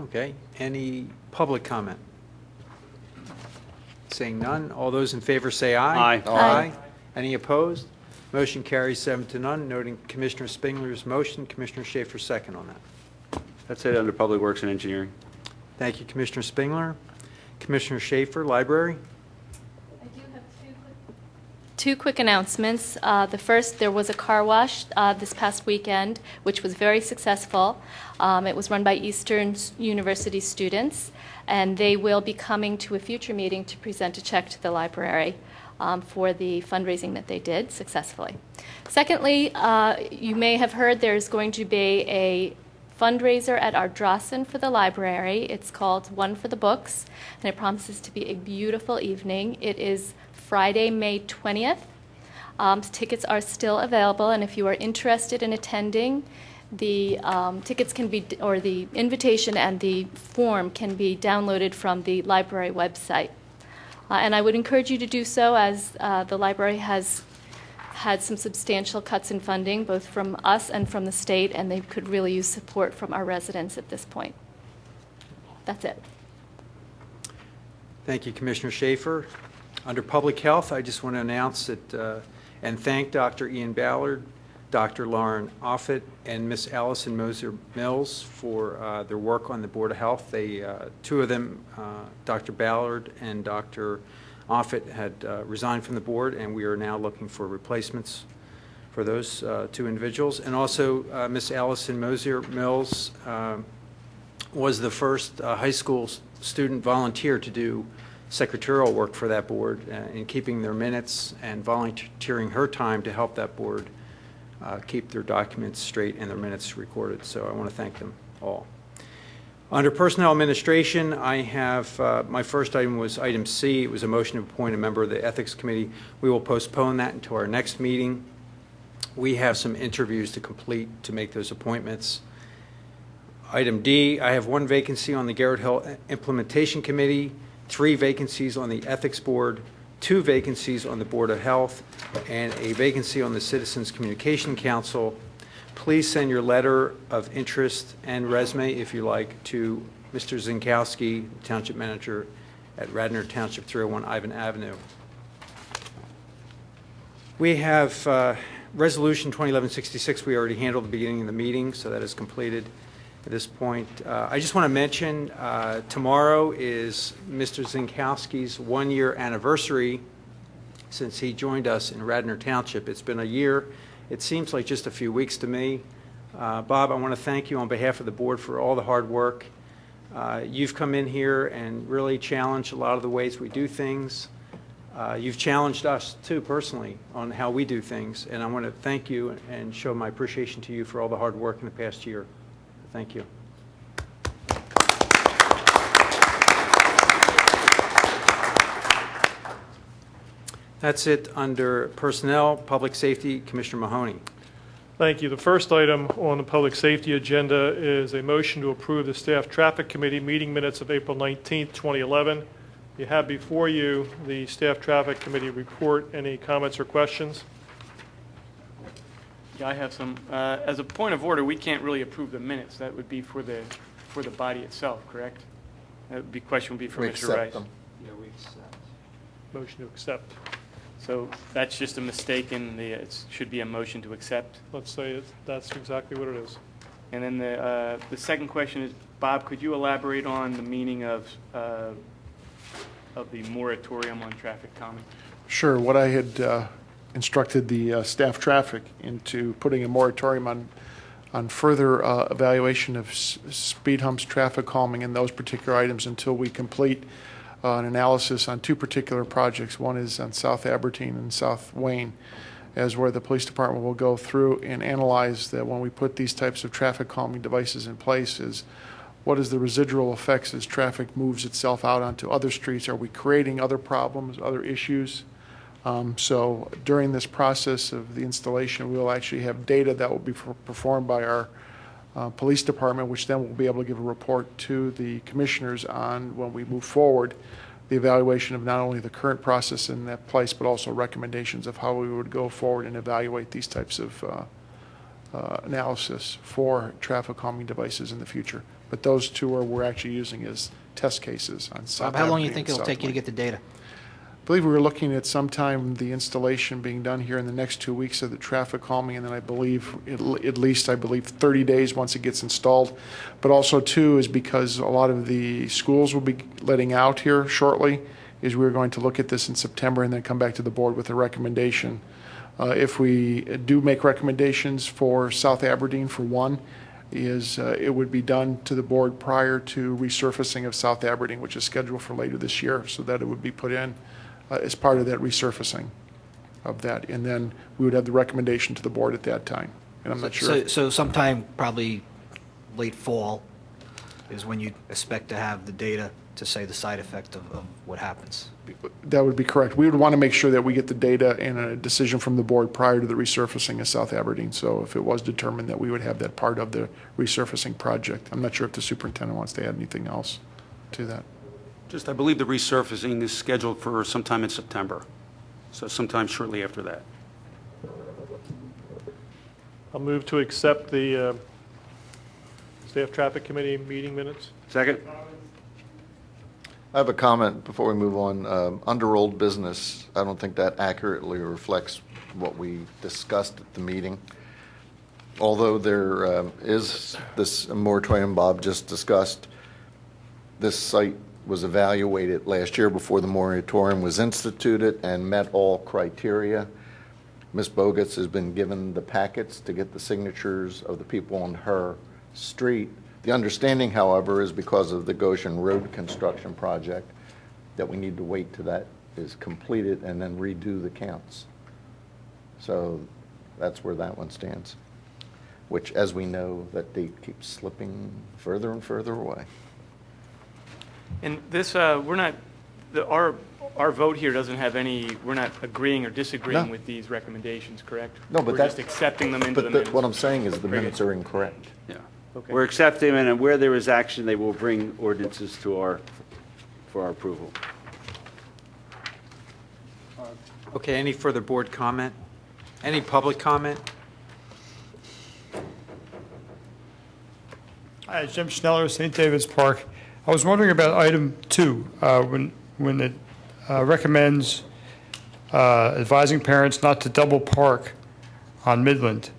Okay, any public comment? Seeing none, all those in favor say aye. Aye. Aye. Any opposed? Motion carries 7-0. Noting Commissioner Spingler's motion, Commissioner Schaefer second on that. That's it under Public Works and Engineering. Thank you, Commissioner Spingler. Commissioner Schaefer, Library. I do have two quick announcements. The first, there was a car wash this past weekend, which was very successful. It was run by Eastern University students, and they will be coming to a future meeting to present a check to the library for the fundraising that they did successfully. Secondly, you may have heard there's going to be a fundraiser at our Drossen for the library. It's called One for the Books, and it promises to be a beautiful evening. It is Friday, May 20th. Tickets are still available, and if you are interested in attending, the tickets can be, or the invitation and the form can be downloaded from the library website. And I would encourage you to do so, as the library has had some substantial cuts in funding, both from us and from the state, and they could really use support from our residents at this point. That's it. Thank you, Commissioner Schaefer. Under Public Health, I just want to announce that and thank Dr. Ian Ballard, Dr. Lauren Offit, and Ms. Allison Moser-Mills for their work on the Board of Health. They, two of them, Dr. Ballard and Dr. Offit, had resigned from the board, and we are now looking for replacements for those two individuals. And also, Ms. Allison Moser-Mills was the first high school student volunteer to do secretarial work for that board in keeping their minutes and volunteering her time to help that board keep their documents straight and their minutes recorded. So I want to thank them all. Under Personnel Administration, I have, my first item was item C. It was a motion to appoint a member of the Ethics Committee. We will postpone that until our next meeting. We have some interviews to complete to make those appointments. Item D, I have 1 vacancy on the Garrett Hill Implementation Committee, 3 vacancies on the Ethics Board, 2 vacancies on the Board of Health, and a vacancy on the Citizens Communication Council. Please send your letter of interest and resume, if you like, to Mr. Zinkowski, Township Manager at Radnor Township, 301 Ivan Avenue. We have Resolution 2011-66. We already handled at the beginning of the meeting, so that is completed at this point. I just want to mention tomorrow is Mr. Zinkowski's 1-year anniversary since he joined us in Radnor Township. It's been a year. It seems like just a few weeks to me. Bob, I want to thank you on behalf of the board for all the hard work. You've come in here and really challenged a lot of the ways we do things. You've challenged us, too, personally, on how we do things, and I want to thank you and show my appreciation to you for all the hard work in the past year. Thank you. That's it under Personnel, Public Safety, Commissioner Mahoney. Thank you. The first item on the public safety agenda is a motion to approve the Staff Traffic Committee meeting minutes of April 19th, 2011. You have before you the Staff Traffic Committee report. Any comments or questions? Yeah, I have some. As a point of order, we can't really approve the minutes. That would be for the body itself, correct? That would be question would be for We Mr. accept Rice. them. Yeah, we accept. Motion to accept. So that's just a mistake in the. It should be a motion to accept. Let's say that's exactly what it is. And then the second question is, Bob, could you elaborate on the meaning of the moratorium on traffic calming? Sure. What I had instructed the staff traffic into putting a moratorium on further evaluation of speed humps, traffic calming, and those particular items until we complete an analysis on 2 particular projects. One is on South Aberdeen and South Wayne, as where the police department will go through and analyze that when we put these types of traffic calming devices in place is what is the residual effects as traffic moves itself out onto other streets? Are we creating other problems, other issues? So during this process of the installation, we'll actually have data that will be performed by our police department, which then will be able to give a report to the commissioners on, when we move forward, the evaluation of not only the current process in that place, but also recommendations of how we would go forward and evaluate these types of analysis for traffic calming devices in the future. But those 2 we're actually using as test cases on South Bob, how long do you Aberdeen think and it'll South take you to Wayne. get the data? I believe we were looking at sometime the installation being done here in the next 2 weeks of the traffic calming, and then I believe, at least 30 days once it gets installed. But also, too, is because a lot of the schools will be letting out here shortly, is we're going to look at this in September and then come back to the board with a recommendation. If we do make recommendations for South Aberdeen, for one, it would be done to the board prior to resurfacing of South Aberdeen, which is scheduled for later this year, so that it would be put in as part of that resurfacing of that. And then we would have the recommendation to the board at that time. And I'm not sure. So sometime probably late fall is when you expect to have the data to say the side effect of what happens. That would be correct. We would want to make sure that we get the data and a decision from the board prior to the resurfacing of South Aberdeen. So if it was determined that we would have that part of the resurfacing project. I'm not sure if the superintendent wants to add anything else to that. I believe the resurfacing is scheduled for sometime in September, so sometime shortly after that. I'll move to accept the Staff Traffic Committee meeting minutes. Second? I have a comment before we move on. Under old business, I don't think that accurately reflects what we discussed at the meeting. Although there is this moratorium Bob just discussed, this site was evaluated last year before the moratorium was instituted and met all criteria. Ms. Bogus has been given the packets to get the signatures of the people on her street. The understanding, however, is because of the Goshen Road construction project that we need to wait till that is completed and then redo the counts. So that's where that one stands, which, as we know, that date keeps slipping further and further away. And this, we're not, our vote here doesn't have any, we're not agreeing or disagreeing No. with these recommendations, correct? No, but we're just accepting them into the minutes. What I'm saying is the minutes are incorrect. Yeah. Okay. We're accepting them, and where there is action, they will bring ordinances to for our approval. Okay, any further board comment? Any public comment? Hi, Jim Schneller, St. David's Park. I was wondering about item 2, when it recommends advising parents not to double park on Midland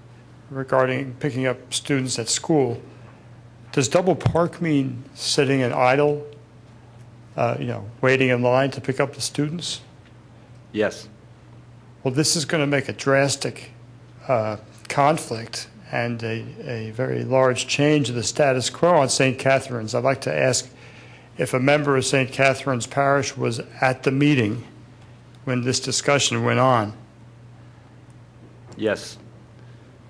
regarding picking up students at school. Does double park mean sitting and idle, waiting in line to pick up the students? Yes. Well, this is going to make a drastic conflict and a very large change in the status quo on St. Catherine's. I'd like to ask if a member of St. Catherine's Parish was at the meeting when this discussion went on. Yes.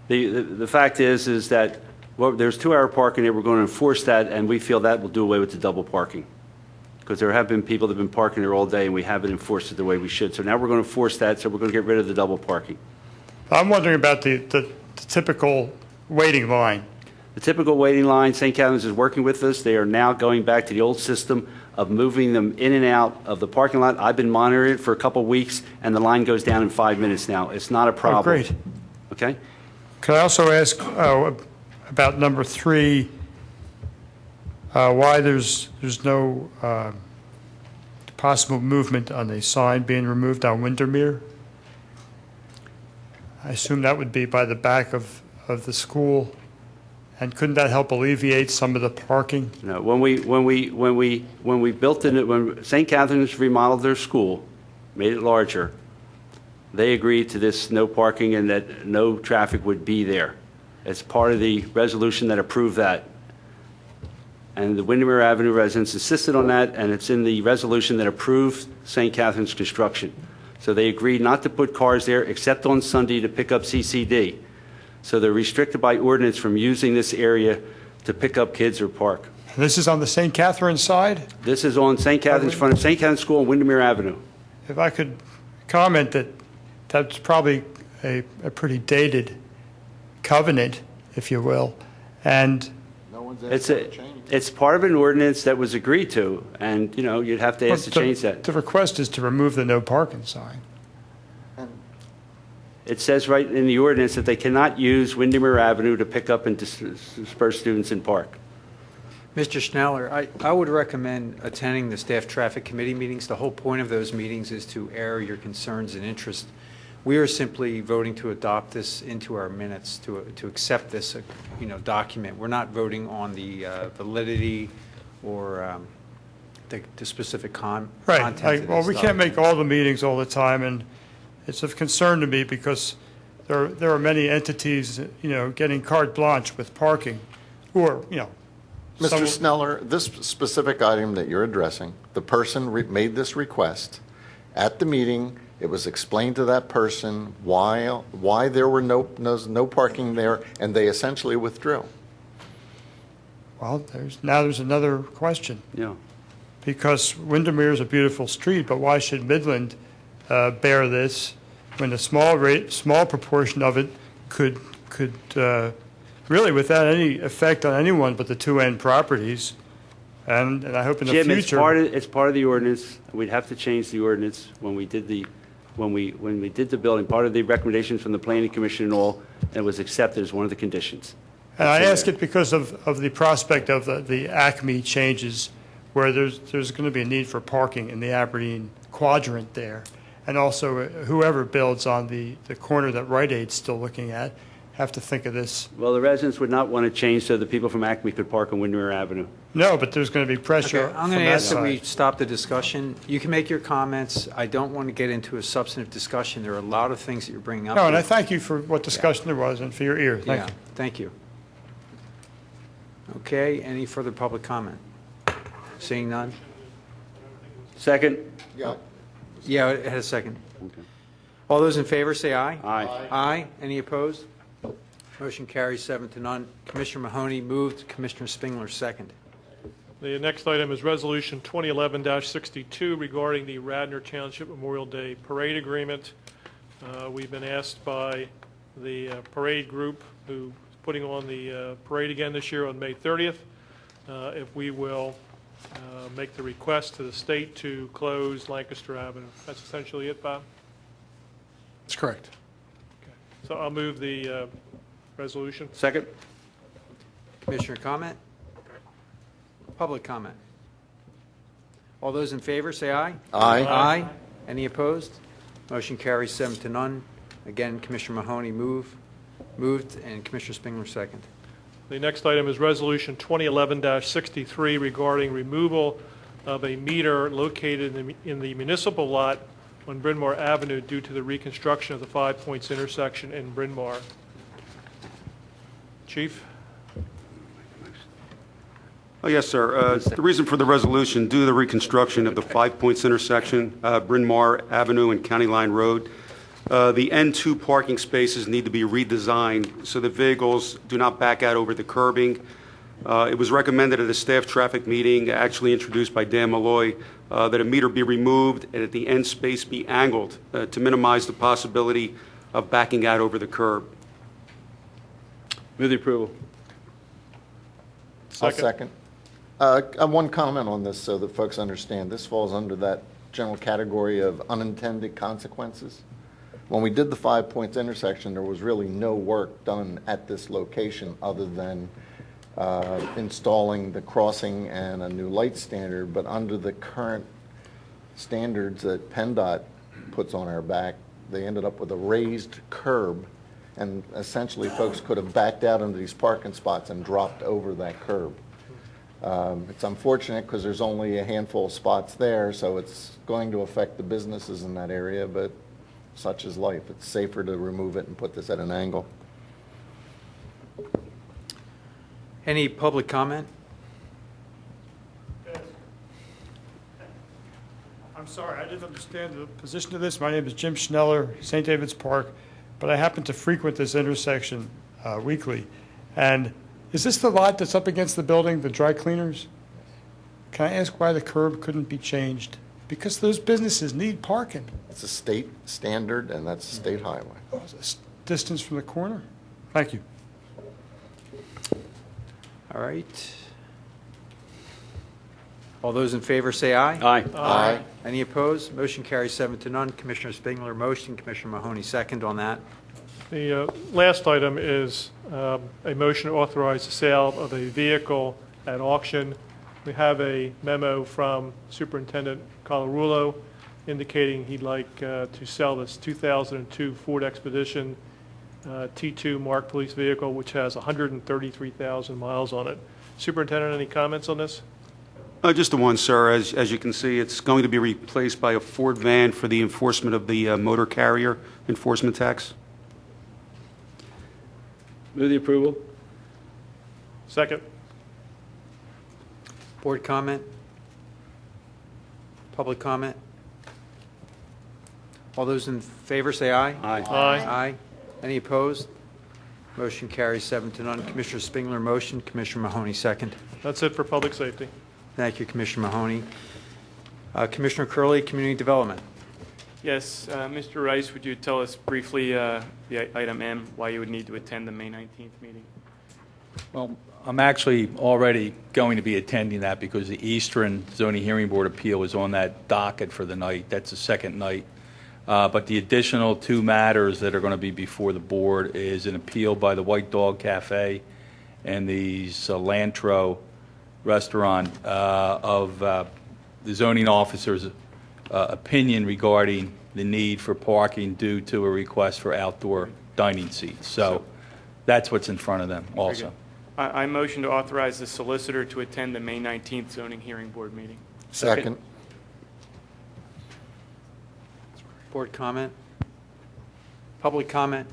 The fact is that there's 2-hour parking there. We're going to enforce that, and we feel that will do away with the double parking. Because there have been people that have been parking there all day, and we haven't enforced it the way we should. So now we're going to enforce that, so we're going to get rid of the double parking. I'm wondering about the typical waiting line. The typical waiting line, St. Catherine's is working with us. They are now going back to the old system of moving them in and out of the parking lot. I've been monitoring it for a couple of weeks, and the line goes down in 5 minutes now. It's not a problem. Oh, great. Okay? Could I also ask about number 3, why there's no possible movement on the sign being removed on Windermere? I assume that would be by the back of the school. And couldn't that help alleviate some of the parking? No, when we built it, when St. Catherine's remodeled their school, made it larger, they agreed to this no parking and that no traffic would be there. It's part of the resolution that approved that. And the Windermere Avenue residents insisted on that, and it's in the resolution that approved St. Catherine's construction. So they agreed not to put cars there except on Sunday to pick up CCD. So they're restricted by ordinance from using this area to pick up kids or park. This is on the St. Catherine's side? This is on St. Catherine's, front of St. Catherine's School on Windermere Avenue. If I could comment that that's probably a pretty dated covenant, if you will, and It's part of an ordinance that was agreed to, and, you'd have to ask to change that. The request is to remove the no parking sign. It says right in the ordinance that they cannot use Windermere Avenue to pick up and disperse students in park. Mr. Schneller, I would recommend attending the Staff Traffic Committee meetings. The whole point of those meetings is to air your concerns and interests. We are simply voting to adopt this into our minutes, to accept this document. We're not voting on the validity or the specific content of this Well, we can't document. make all the meetings all the time, and it's of concern to me because there are many entities, getting carte blanche with parking, or, Mr. Sneller, this specific item that you're addressing, the person made this request at the meeting. It was explained to that person why there were no parking there, and they essentially withdrew. Well, there's another question. Yeah. Because Windermere is a beautiful street, but why should Midland bear this when a small proportion of it could really, without any effect on anyone but the two end properties, and I hope in the Jim, future. it's part of the ordinance. We'd have to change the ordinance when we did the building. Part of the recommendations from the Planning Commission and all, and it was accepted as one of the conditions. And I ask it because of the prospect of the Acme changes, where there's going to be a need for parking in the Aberdeen quadrant there. And also, whoever builds on the corner that Rite Aid's still looking at, have to think of this. Well, the residents would not want to change so the people from Acme could park on Windermere Avenue. No, but there's going to be pressure Okay, I'm going to ask that we stop the discussion. You can make your comments. I don't want to get into a substantive discussion. There are a lot of things that you're bringing up. No, and here. I thank you for what discussion there was and for your ear. Thank you. Thank you. Okay, any further public comment? Seeing none? Second? Yeah, it had a second. Okay. All those in favor say aye. Aye. Aye. Any opposed? Motion carries 7-0. Commissioner Mahoney moved. Commissioner Spingler second. The next item is Resolution 2011-62 regarding the Radnor Township Memorial Day Parade Agreement. We've been asked by the parade group who's putting on the parade again this year on May 30th if we will make the request to the state to close Lancaster Avenue. That's essentially it, Bob? That's correct. So I'll move the resolution. Second? Commissioner comment? Public comment? All those in favor, say aye. Aye. Aye. Any opposed? Motion carries 7-0. Again, Commissioner Mahoney moved, and Commissioner Spengler second. The next item is Resolution 2011-63 regarding removal of a meter located in the municipal lot on Bryn Mawr Avenue due to the reconstruction of the 5 Points intersection in Bryn Mawr. Chief? Oh, yes, sir. The reason for the resolution, due to the reconstruction of the 5 Points intersection, Bryn Mawr Avenue and County Line Road, the N2 parking spaces need to be redesigned so that vehicles do not back out over the curbing. It was recommended at a staff traffic meeting, actually introduced by Dan Malloy, that a meter be removed and at the end space be angled to minimize the possibility of backing out over the curb. Move the approval. I'll second. I have one comment on this so that folks understand. This falls under that general category of unintended consequences. When we did the 5 Points intersection, there was really no work done at this location other than installing the crossing and a new light standard, but under the current standards that PennDOT puts on our back, they ended up with a raised curb, and essentially folks could have backed out into these parking spots and dropped over that curb. It's unfortunate because there's only a handful of spots there, so it's going to affect the businesses in that area, but such is life. It's safer to remove it and put this at an angle. Any public comment? I'm sorry, I didn't understand the position of this. My name is Jim Schneller, St. David's Park, but I happen to frequent this intersection weekly. And is this the lot that's up against the building, the dry cleaners? Can I ask why the curb couldn't be changed? Because those businesses need parking. It's a state standard, and that's a state highway. Oh, it's a distance from the corner? Thank you. All right. All those in favor say aye. Aye. Aye. Any opposed? Motion carries 7-0. Commissioner Spengler motion, Commissioner Mahoney second on that. The last item is a motion to authorize the sale of a vehicle at auction. We have a memo from Superintendent Colarulo indicating he'd like to sell this 2002 Ford Expedition T2 marked police vehicle, which has 133,000 miles on it. Superintendent, any comments on this? Just the one, sir. As you can see, it's going to be replaced by a Ford van for the enforcement of the motor carrier enforcement tax. Move the approval. Second. Board comment? Public comment? All those in favor say aye. Aye. Aye. Aye. Any opposed? Motion carries 7-0. Commissioner Spengler motion, Commissioner Mahoney second. That's it for public safety. Thank you, Commissioner Mahoney. Commissioner Curley, Community Development. Yes, Mr. Rice, would you tell us briefly the item M, why you would need to attend the May 19th meeting? Well, I'm actually already going to be attending that because the Eastern Zoning Hearing Board appeal is on that docket for the night. That's the second night. But the additional two matters that are going to be before the board is an appeal by the White Dog Cafe and the Cilantro Restaurant of the zoning officer's opinion regarding the need for parking due to a request for outdoor dining seats. So that's what's in front of them also. I motion to authorize the solicitor to attend the May 19th zoning hearing board meeting. Second. Board comment? Public comment?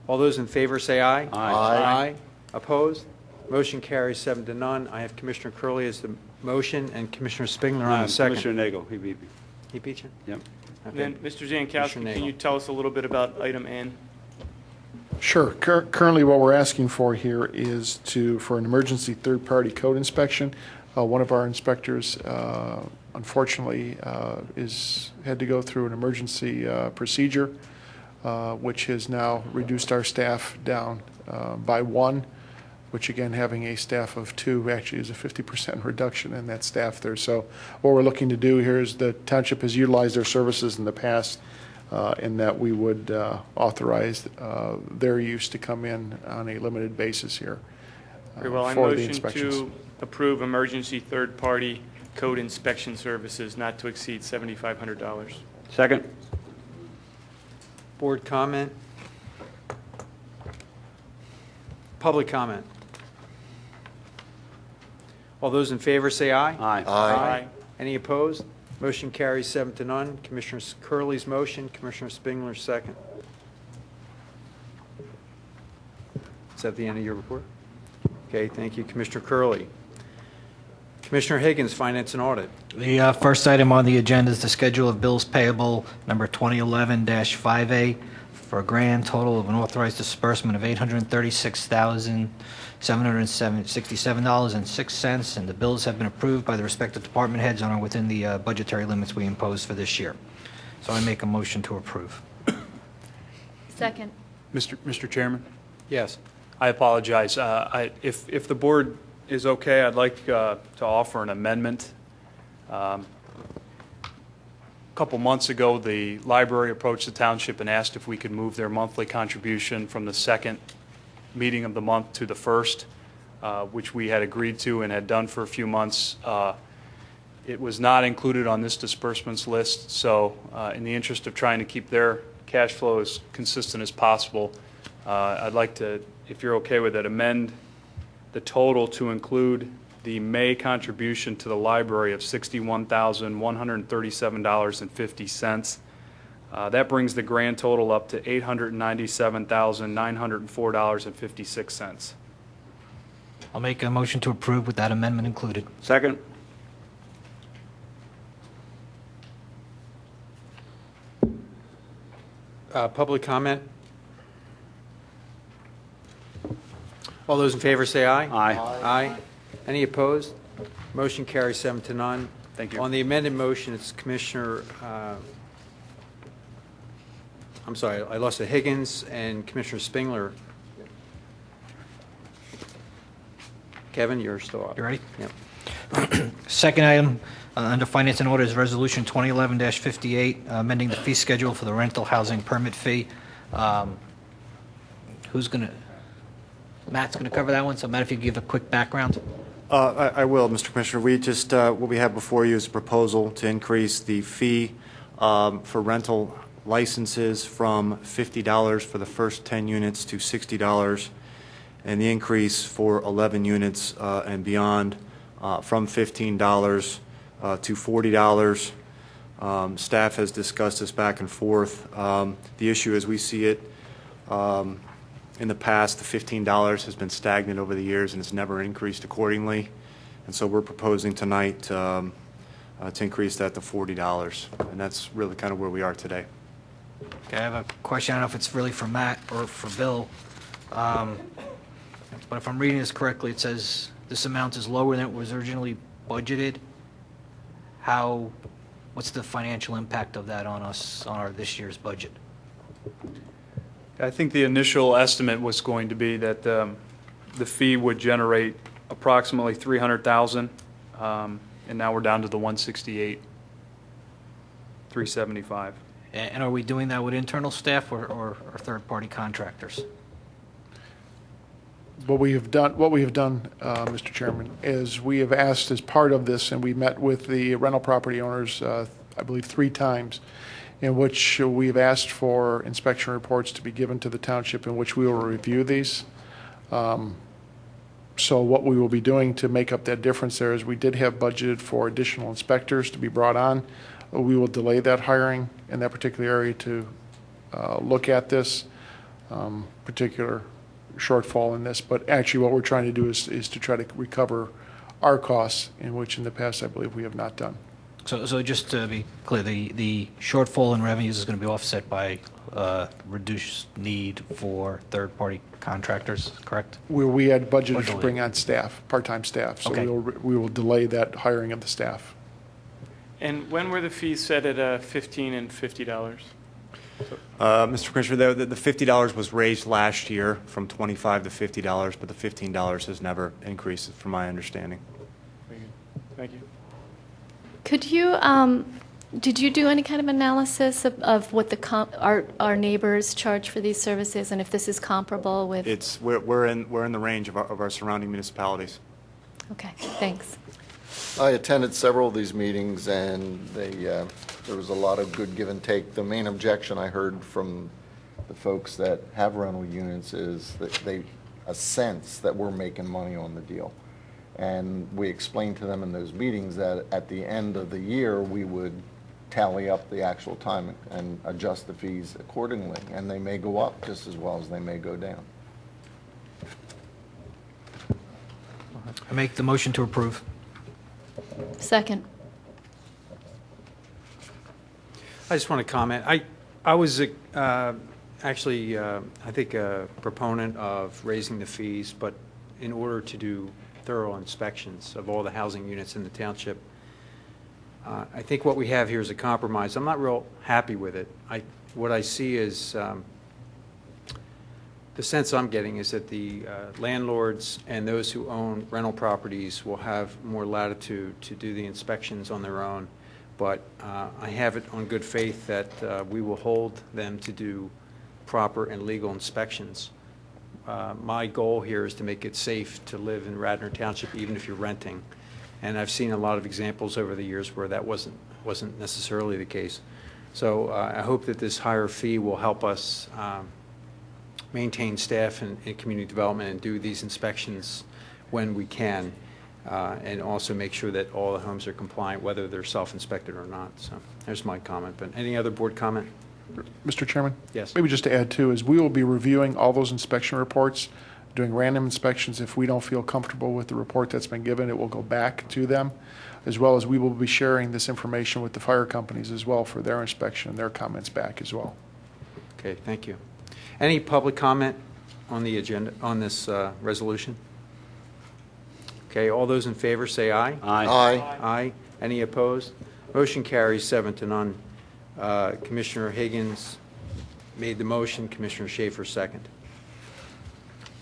All those in favor say aye. Aye. Opposed? Motion carries 7-0. I have Commissioner Curley as the motion and Commissioner Spengler on the second. Commissioner Nagel, he beat me. He beat you? Yep. And then, Mr. Zankowski, Commissioner can Nagel. you tell us a little bit about item N? Sure. Currently, what we're asking for here is for an emergency third-party code inspection. One of our inspectors, unfortunately, had to go through an emergency procedure, which has now reduced our staff down by one, which again, having a staff of two actually is a 50% reduction in that staff there. So what we're looking to do here is the township has utilized their services in the past and that we would authorize their use to come in on a limited basis here Very well. I for the motion inspections. to approve emergency third-party code inspection services not to exceed $7,500. Second. Board comment? Public comment? All those in favor say aye. Aye. Aye. Any opposed? Motion carries 7-0. Commissioner Curley's motion, Commissioner Spengler's second. Is that the end of your report? Okay, thank you, Commissioner Curley. Commissioner Higgins, Finance and Audit. The first item on the agenda is the schedule of bills payable number 2011-5A for a grand total of an authorized disbursement of $836,767.06, and the bills have been approved by the respective department heads and are within the budgetary limits we imposed for this year. So I make a motion to approve. Second. Mr. Chairman? Yes. I apologize. If the board is okay, I'd like to offer an amendment. A couple months ago, the library approached the township and asked if we could move their monthly contribution from the second meeting of the month to the first, which we had agreed to and had done for a few months. It was not included on this disbursements list, so in the interest of trying to keep their cash flow as consistent as possible, I'd like to, if you're okay with it, amend the total to include the May contribution to the library of $61,137.50. That brings the grand total up to $897,904.56. I'll make a motion to approve with that amendment included. Second. Public comment? All those in favor say aye. Aye. Aye. Any opposed? Motion carries 7-0. Thank you. On the amended motion, it's Commissioner, I'm sorry, I lost it, Higgins and Commissioner Spengler. Kevin, you're still up. You ready? Yep. Second item under Finance and Audit is Resolution 2011-58, amending the fee schedule for the rental housing permit fee. Who's going to, Matt's going to cover that one, so Matt, if you give a quick background. I will, Mr. Commissioner. We just, what we have before you is a proposal to increase the fee for rental licenses from $50 for the first 10 units to $60, and the increase for 11 units and beyond from $15 to $40. Staff has discussed this back and forth. The issue as we see it, in the past, the $15 has been stagnant over the years and it's never increased accordingly. And so we're proposing tonight to increase that to $40. And that's really kind of where we are today. Okay, I have a question. I don't know if it's really for Matt or for Bill. But if I'm reading this correctly, it says this amount is lower than it was originally budgeted. What's the financial impact of that on us, on our this year's budget? I think the initial estimate was going to be that the fee would generate approximately $300,000, and now we're down to the $168,375. And are we doing that with internal staff or third-party contractors? What we have done, Mr. Chairman, is we have asked as part of this, and we met with the rental property owners, I believe 3 times, in which we've asked for inspection reports to be given to the township, in which we will review these. So what we will be doing to make up that difference there is we did have budgeted for additional inspectors to be brought on. We will delay that hiring in that particular area to look at this particular shortfall in this. But actually what we're trying to do is to try to recover our costs, in which in the past I believe we have not done. So just to be clear, the shortfall in revenues is going to be offset by reduced need for third-party contractors, correct? Where we had budgeted to bring on staff, part-time staff. So Okay. we will delay that hiring of the staff. And when were the fees set at $15 and $50? Mr. Commissioner, the $50 was raised last year from $25 to $50, but the $15 has never increased, from my understanding. Thank you. Could you Did you do any kind of analysis of what our neighbors charge for these services, and if this is comparable with? We're in the range of our surrounding municipalities. Okay, thanks. I attended several of these meetings, and there was a lot of good give and take. The main objection I heard from the folks that have rental units is that a sense that we're making money on the deal. And we explained to them in those meetings that at the end of the year, we would tally up the actual time and adjust the fees accordingly. And they may go up just as well as they may go down. I make the motion to approve. Second. I just want to comment. I was actually, I think, a proponent of raising the fees, but in order to do thorough inspections of all the housing units in the township, I think what we have here is a compromise. I'm not real happy with it. What I see is, the sense I'm getting is that the landlords and those who own rental properties will have more latitude to do the inspections on their own. But I have it on good faith that we will hold them to do proper and legal inspections. My goal here is to make it safe to live in Radnor Township, even if you're renting. And I've seen a lot of examples over the years where that wasn't necessarily the case. So I hope that this higher fee will help us maintain staff in community development and do these inspections when we can, and also make sure that all the homes are compliant, whether they're self-inspected or not. So there's my comment. But any other board comment? Mr. Chairman? Yes. Maybe just to add, too, is we will be reviewing all those inspection reports, doing random inspections. If we don't feel comfortable with the report that's been given, it will go back to them, as well as we will be sharing this information with the fire companies as well for their inspection and their comments back as well. Okay, thank you. Any public comment on the agenda, on this resolution? Okay, all those in favor say aye. Aye. Aye. Any opposed? Motion carries 7-0. Commissioner Higgins made the motion. Commissioner Schaefer second.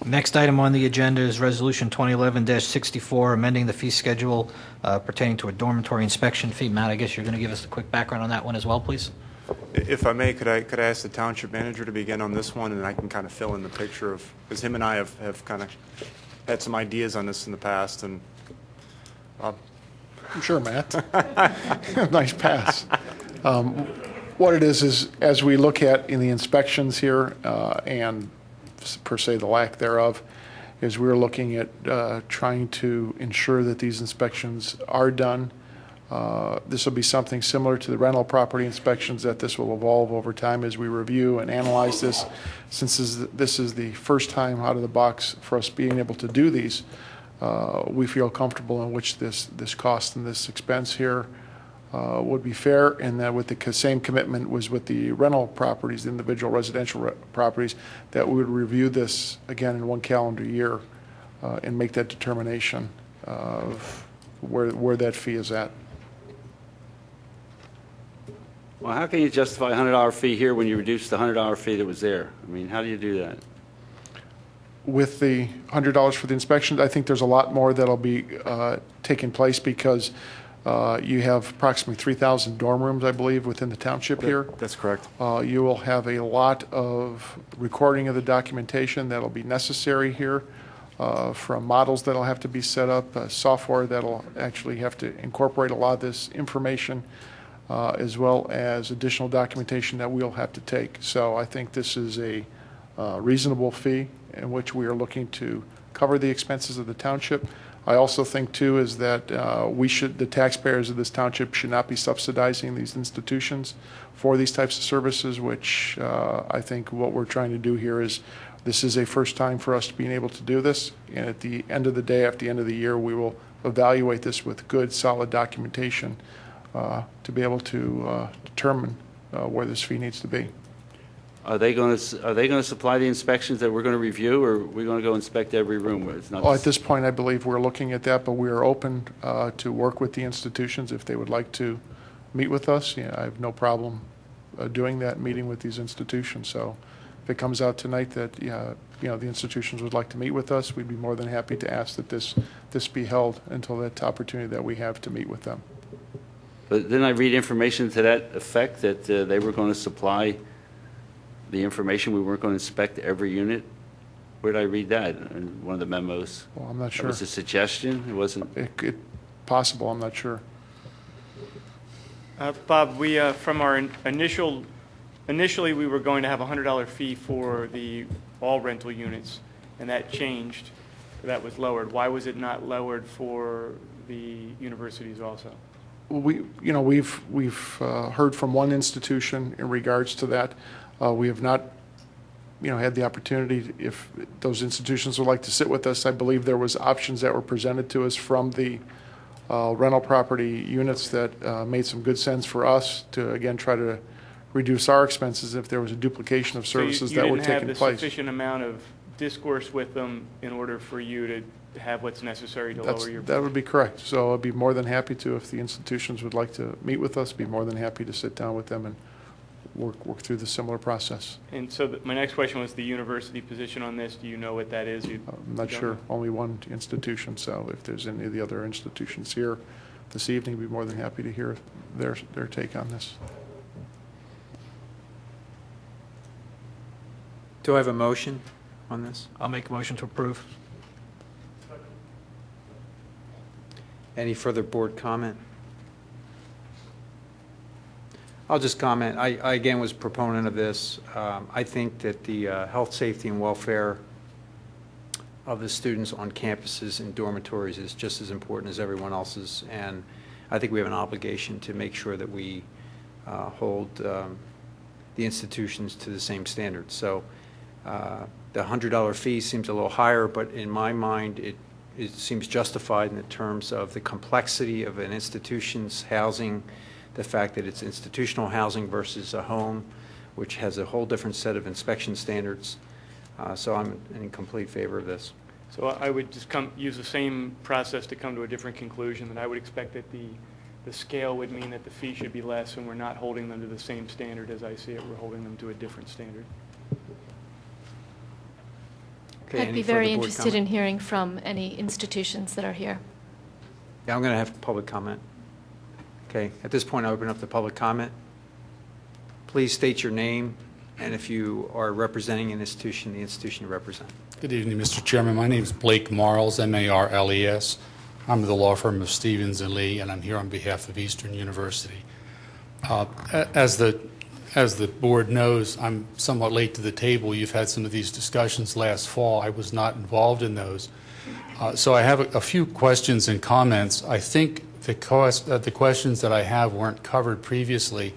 Next item on the agenda is Resolution 2011-64, amending the fee schedule pertaining to a dormitory inspection fee. Matt, I guess you're going to give us a quick background on that one as well, please? If I may, could I ask the township manager to begin on this one, and I can kind of fill in the picture of, because him and I have kind of had some ideas on this in the past, and Sure, Matt. Nice pass. What it is as we look at in the inspections here, and per se the lack thereof, is we're looking at trying to ensure that these inspections are done. This will be something similar to the rental property inspections, that this will evolve over time as we review and analyze this. Since this is the first time out of the box for us being able to do these, we feel comfortable in which this cost and this expense here would be fair, and that with the same commitment was with the rental properties, the individual residential properties, that we would review this again in one calendar year and make that determination of where that fee is at. Well, how can you justify a $100 fee here when you reduce the $100 fee that was there? I mean, how do you do that? With the $100 for the inspections, I think there's a lot more that'll be taking place, because you have approximately 3,000 dorm rooms, I believe, within the township here. That's correct. You will have a lot of recording of the documentation that'll be necessary here, from models that'll have to be set up, software that'll actually have to incorporate a lot of this information, as well as additional documentation that we'll have to take. So I think this is a reasonable fee in which we are looking to cover the expenses of the township. I also think, too, is that the taxpayers of this township should not be subsidizing these institutions for these types of services, which I think what we're trying to do here is, this is a first time for us being able to do this, and at the end of the day, at the end of the year, we will evaluate this with good, solid documentation to be able to determine where this fee needs to be. Are they going to supply the inspections that we're going to review, or are we going to go inspect every room where it's not? At this point, I believe we're looking at that, but we are open to work with the institutions if they would like to meet with us. I have no problem doing that, meeting with these institutions. So if it comes out tonight that the institutions would like to meet with us, we'd be more than happy to ask that this be held until that opportunity that we have to meet with them. But didn't I read information to that effect, that they were going to supply the information, we weren't going to inspect every unit? Where did I read that? In one of the memos? Well, I'm not sure. That was a suggestion? It wasn't? Possible, I'm not sure. Bob, we, from our initially we were going to have a $100 fee for all rental units, and that changed. That was lowered. Why was it not lowered for the universities also? We've heard from one institution in regards to that. We have not, had the opportunity, if those institutions would like to sit with us. I believe there was options that were presented to us from the rental property units that made some good sense for us to, again, try to reduce our expenses if there was a duplication of services that were taking So you didn't have the place. sufficient amount of discourse with them in order for you to have what's necessary to lower your... That would be correct. So I'd be more than happy to, if the institutions would like to meet with us, be more than happy to sit down with them and work through the similar process. And so my next question was the university position on this. Do you know what that is? I'm not sure. Only one institution, so if there's any of the other institutions here this evening, I'd be more than happy to hear their take on this. Do I have a motion on this? I'll make a motion to approve. Any further board comment? I'll just comment. I again was a proponent of this. I think that the health, safety, and welfare of the students on campuses and dormitories is just as important as everyone else's, and I think we have an obligation to make sure that we hold the institutions to the same standards. So the $100 fee seems a little higher, but in my mind it seems justified in the terms of the complexity of an institution's housing, the fact that it's institutional housing versus a home, which has a whole different set of inspection standards. So I'm in complete favor of this. So I would just use the same process to come to a different conclusion, and I would expect that the scale would mean that the fee should be less, and we're not holding them to the same standard as I see it. We're holding them to a different standard. Okay, I'd be very interested in hearing from any institutions that are here. Yeah, I'm going to have public comment. Okay, at this point I open up the public comment. Please state your name, and if you are representing an institution, the institution you represent. Good evening, Mr. Chairman. My name is Blake Marles, M-A-R-L-E-S. I'm the law firm of Stevens and Lee, and I'm here on behalf of Eastern University. As the board knows, I'm somewhat late to the table. You've had some of these discussions last fall. I was not involved in those. So I have a few questions and comments. I think the questions that I have weren't covered previously.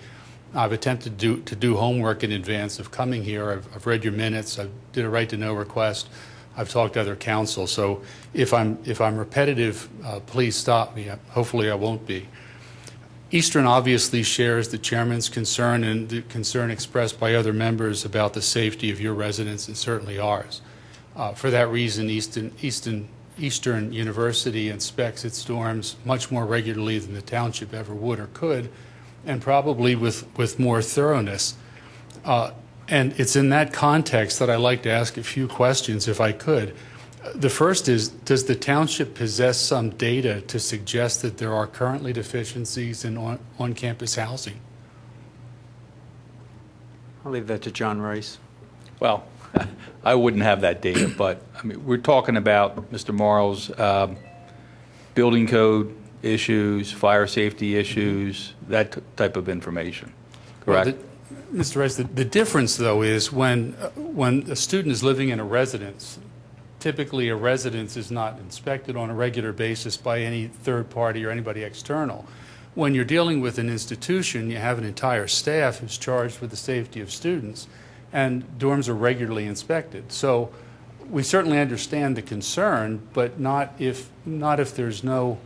I've attempted to do homework in advance of coming here. I've read your minutes. I did a right-to-know request. I've talked to other counsel. So if I'm repetitive, please stop me. Hopefully I won't be. Eastern obviously shares the chairman's concern and the concern expressed by other members about the safety of your residents and certainly ours. For that reason, Eastern University inspects its dorms much more regularly than the township ever would or could, and probably with more thoroughness. And it's in that context that I'd like to ask a few questions, if I could. The first is, does the township possess some data to suggest that there are currently deficiencies in on-campus housing? I'll leave that to John Rice. Well, I wouldn't have that data, but I mean, we're talking about, Mr. Marles, building code issues, fire safety issues, that type of information, correct? Well, Mr. Rice, the difference, though, is when a student is living in a residence, typically a residence is not inspected on a regular basis by any third party or anybody external. When you're dealing with an institution, you have an entire staff who's charged with the safety of students, and dorms are regularly inspected. So we certainly understand the concern, but not if there's no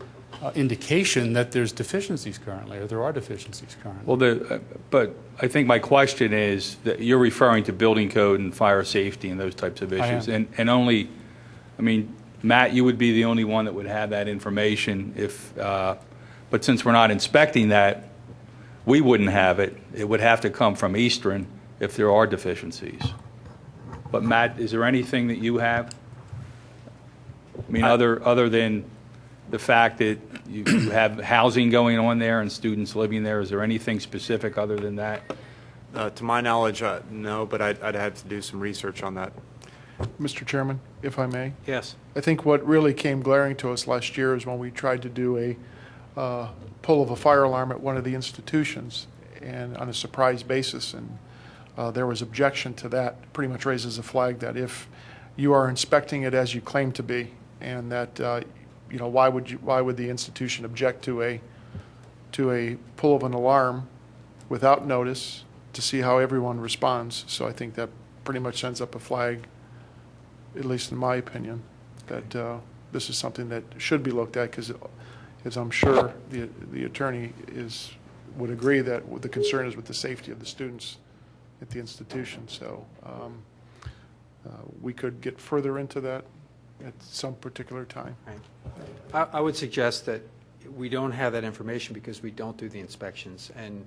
indication that there's deficiencies currently, or there are deficiencies currently. Well, but I think my question is that you're referring to building code and fire safety and those types of issues. I am. And only, I mean, Matt, you would be the only one that would have that information if, but since we're not inspecting that, we wouldn't have it. It would have to come from Eastern if there are deficiencies. But Matt, is there anything that you have? I mean, other than the fact that you have housing going on there and students living there? Is there anything specific other than that? To my knowledge, no, but I'd have to do some research on that. Mr. Chairman, if I may? Yes. I think what really came glaring to us last year is when we tried to do a pull of a fire alarm at one of the institutions, and on a surprise basis, and there was objection to that. Pretty much raises a flag that if you are inspecting it as you claim to be, and that why would the institution object to a pull of an alarm without notice to see how everyone responds? So I think that pretty much sends up a flag, at least in my opinion, that this is something that should be looked at, because as I'm sure the attorney would agree that the concern is with the safety of the students at the institution. So we could get further into that at some particular time. Right. I would suggest that we don't have that information because we don't do the inspections, and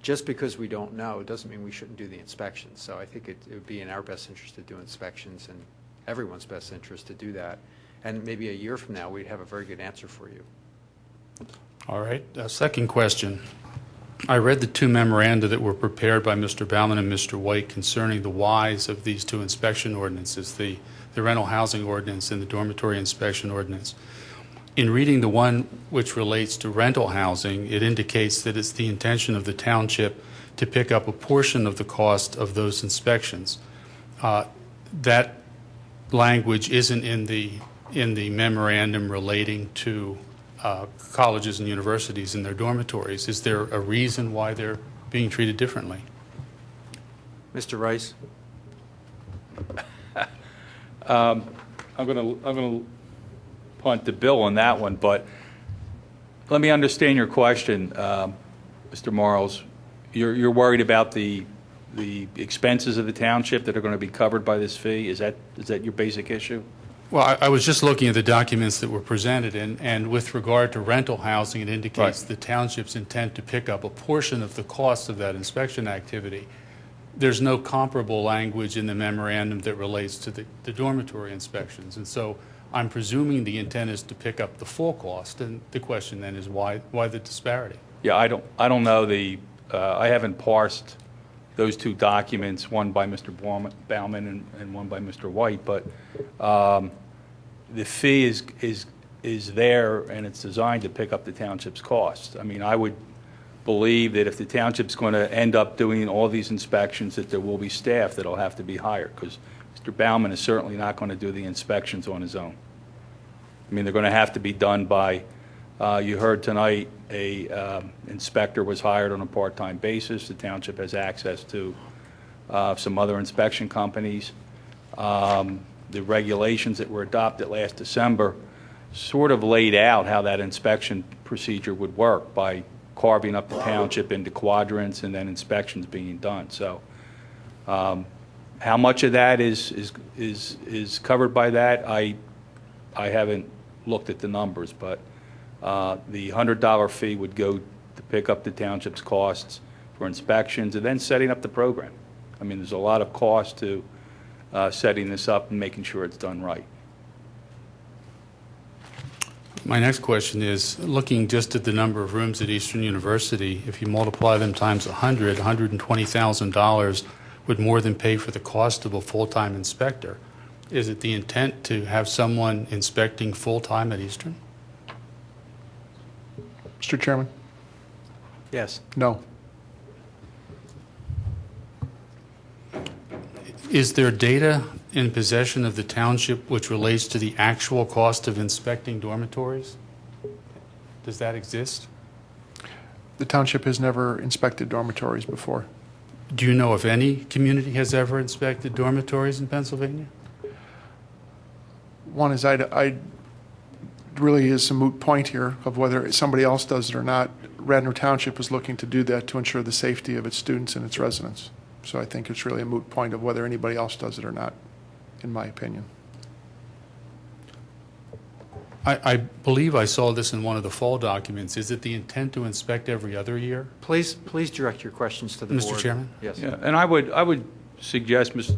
just because we don't know doesn't mean we shouldn't do the inspections. So I think it would be in our best interest to do inspections, and everyone's best interest to do that. And maybe a year from now, we'd have a very good answer for you. All right. Second question. I read the two memoranda that were prepared by Mr. Baumann and Mr. White concerning the whys of these two inspection ordinances, the rental housing ordinance and the dormitory inspection ordinance. In reading the one which relates to rental housing, it indicates that it's the intention of the township to pick up a portion of the cost of those inspections. That language isn't in the memorandum relating to colleges and universities and their dormitories. Is there a reason why they're being treated differently? Mr. Rice? I'm going to punt the bill on that one, but let me understand your question, Mr. Marles. You're worried about the expenses of the township that are going to be covered by this fee? Is that your basic issue? Well, I was just looking at the documents that were presented, and with regard to rental housing, it indicates the township's intent to pick up a portion of the cost of that inspection activity. There's no comparable language in the memorandum that relates to the dormitory inspections, and so I'm presuming the intent is to pick up the full cost, and the question then is why the disparity? Yeah, I don't know I haven't parsed those two documents, one by Mr. Baumann and one by Mr. White, but the fee is there, and it's designed to pick up the township's costs. I mean, I would believe that if the township's going to end up doing all these inspections, that there will be staff that will have to be hired, because Mr. Baumann is certainly not going to do the inspections on his own. I mean, they're going to have to be done by, you heard tonight, a inspector was hired on a part-time basis. The township has access to some other inspection companies. The regulations that were adopted last December sort of laid out how that inspection procedure would work by carving up the township into quadrants and then inspections being done. So how much of that is covered by that, I haven't looked at the numbers, but the $100 fee would go to pick up the township's costs for inspections and then setting up the program. I mean, there's a lot of cost to setting this up and making sure it's done right. My next question is, looking just at the number of rooms at Eastern University, if you multiply them times 100, $120,000 would more than pay for the cost of a full-time inspector. Is it the intent to have someone inspecting full-time at Eastern? Mr. Chairman? Yes. No. Is there data in possession of the township which relates to the actual cost of inspecting dormitories? Does that exist? The township has never inspected dormitories before. Do you know if any community has ever inspected dormitories in Pennsylvania? One is I really is a moot point here of whether somebody else does it or not. Radnor Township is looking to do that to ensure the safety of its students and its residents. So I think it's really a moot point of whether anybody else does it or not, in my opinion. I believe I saw this in one of the fall documents. Is it the intent to inspect every other year? Please direct your questions to the board. Mr. Chairman? Yes. Yeah, and I would suggest, Mr.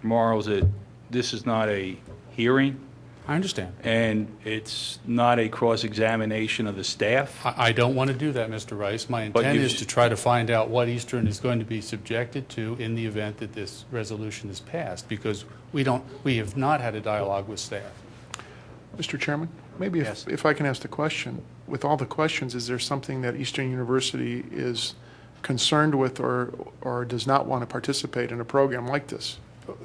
Marles, that this is not a hearing. I understand. And it's not a cross-examination of the staff. I don't want to do that, Mr. Rice. My But intent you is sh- to try to find out what Eastern is going to be subjected to in the event that this resolution is passed, because we have not had a dialogue with staff. Mr. Chairman, maybe if I can ask the question, with all the questions, is there something that Eastern University is concerned with or does not want to participate in a program like this?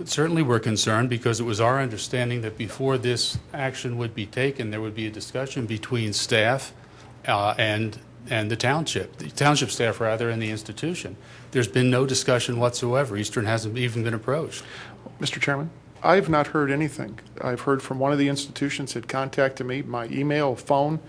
Certainly we're concerned, because it was our understanding that before this action would be taken, there would be a discussion between staff and the township staff rather, and the institution. There's been no discussion whatsoever. Eastern hasn't even been approached. Mr. Chairman, I've not heard anything. I've heard from one of the institutions that contacted me, my email, phone.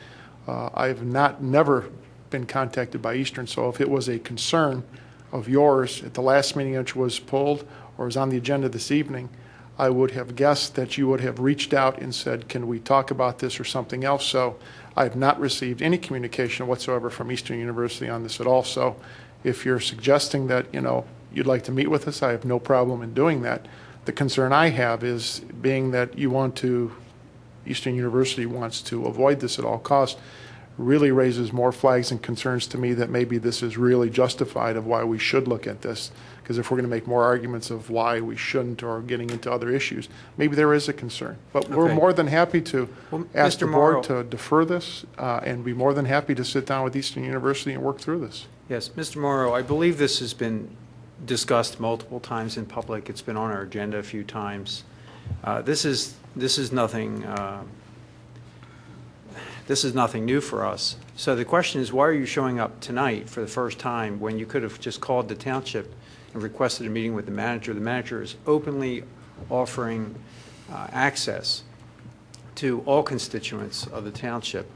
I've never been contacted by Eastern, so if it was a concern of yours at the last meeting which was pulled or is on the agenda this evening, I would have guessed that you would have reached out and said, can we talk about this or something else? So I have not received any communication whatsoever from Eastern University on this at all. So if you're suggesting that, you'd like to meet with us, I have no problem in doing that. The concern I have is being that Eastern University wants to avoid this at all costs, really raises more flags and concerns to me that maybe this is really justified of why we should look at this. Because if we're going to make more arguments of why we shouldn't or getting into other issues, maybe there is a concern. But we're Okay. more than happy to ask Mr. the Morrow. board to defer this and be more than happy to sit down with Eastern University and work through this. Yes, Mr. Morrow, I believe this has been discussed multiple times in public. It's been on our agenda a few times. This is nothing. This is nothing new for us. So the question is, why are you showing up tonight for the first time when you could have just called the township and requested a meeting with the manager? The manager is openly offering access to all constituents of the township.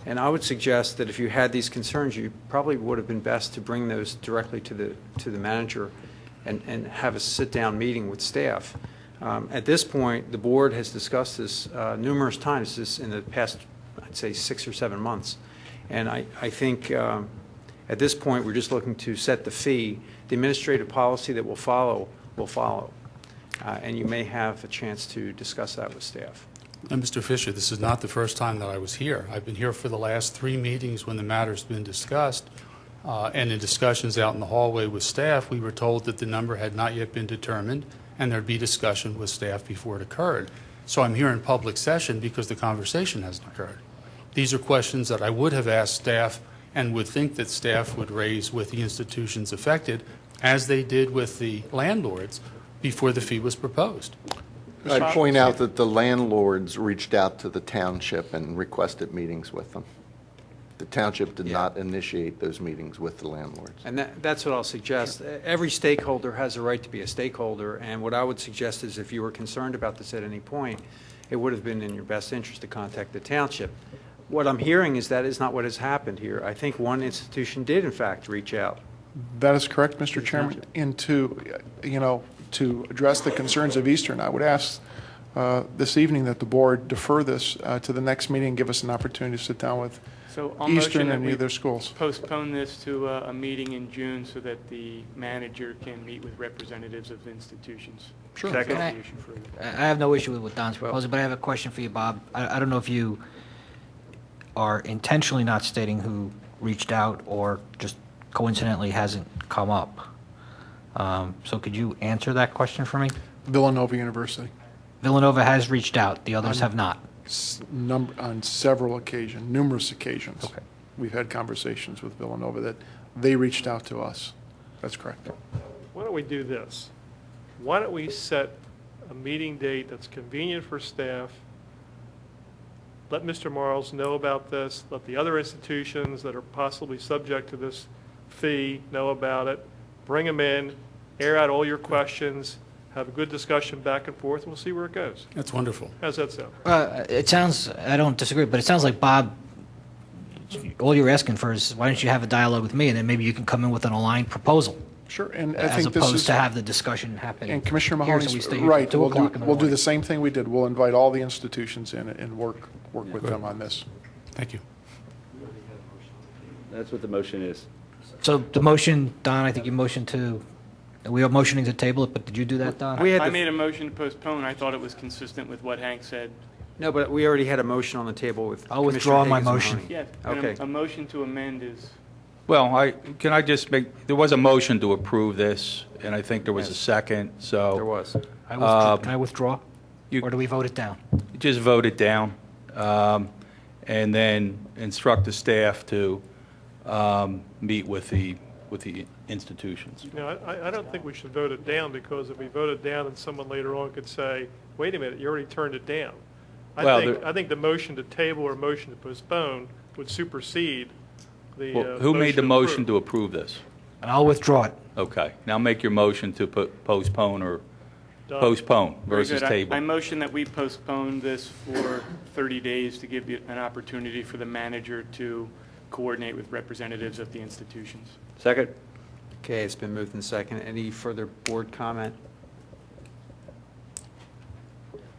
And I would suggest that if you had these concerns, you probably would have been best to bring those directly to the manager and have a sit-down meeting with staff. At this point, the board has discussed this numerous times in the past, I'd say, 6 or 7 months. And I think at this point, we're just looking to set the fee. The administrative policy that will follow will follow. And you may have a chance to discuss that with staff. And Mr. Fisher, this is not the first time that I was here. I've been here for the last 3 meetings when the matter's been discussed. And in discussions out in the hallway with staff, we were told that the number had not yet been determined and there'd be discussion with staff before it occurred. So I'm here in public session because the conversation hasn't occurred. These are questions that I would have asked staff and would think that staff would raise with the institutions affected, as they did with the landlords before the fee was proposed. I'd point out that the landlords reached out to the township and requested meetings with them. The township did not initiate those meetings with the landlords. And that's what I'll suggest. Every stakeholder has a right to be a stakeholder, and what I would suggest is if you were concerned about this at any point, it would have been in your best interest to contact the township. What I'm hearing is that is not what has happened here. I think one institution did, in fact, reach out. That is correct, Mr. Chairman. And to address the concerns of Eastern, I would ask this evening that the board defer this to the next meeting and give us an opportunity to sit down with So I'll motion Eastern that and we their schools. postpone this to a meeting in June so that the manager can meet with representatives of institutions. Sure. Second. I have no issue with what Don's proposing, but I have a question for you, Bob. I don't know if you are intentionally not stating who reached out or just coincidentally hasn't come up. So could you answer that question for me? Villanova University. Villanova has reached out. The others have not. On several occasions, numerous occasions. Okay. We've had conversations with Villanova that they reached out to us. That's correct. Why don't we do this? Why don't we set a meeting date that's convenient for staff? Let Mr. Marles know about this. Let the other institutions that are possibly subject to this fee know about it. Bring them in, air out all your questions, have a good discussion back and forth, and we'll see where it goes. That's wonderful. How's that sound? It sounds, I don't disagree, but it sounds like, Bob, all you're asking for is, why don't you have a dialogue with me, and then maybe you can come in with an aligned proposal. Sure, and I As think this opposed is... to have the discussion happen. And Commissioner here, so we Mahoney's stay here till right. 2 o'clock in the We'll do morning. the same thing we did. We'll invite all the institutions in and work with them on this. Thank you. That's what the motion is. So the motion, Don, I think you motioned to, we are motioning to table it, but did you do that, Don? I made a motion to postpone. I thought it was consistent with what Hank said No, but we already had a motion on the table with I'll Commissioner withdraw my Higgins and motion. Mahoney. Yes, Okay. a motion to amend is, Well, can I just make, there was a motion to approve this, and I think there was a second, so. There was. Can I withdraw? Or do we vote it down? Just vote it down, and then instruct the staff to meet with the institutions. You know, I don't think we should vote it down, because if we vote it down, and someone later on could say, wait a minute, you already turned it down. I think the motion to table or motion to postpone would supersede the Well, who made the approve. motion to approve this? And I'll withdraw it. Okay, now make your motion to postpone or Done. postpone very versus good. table. I motion that we postpone this for 30 days to give you an opportunity for the manager to coordinate with representatives of the institutions. Second? Okay, it's been moved and second. Any further board comment?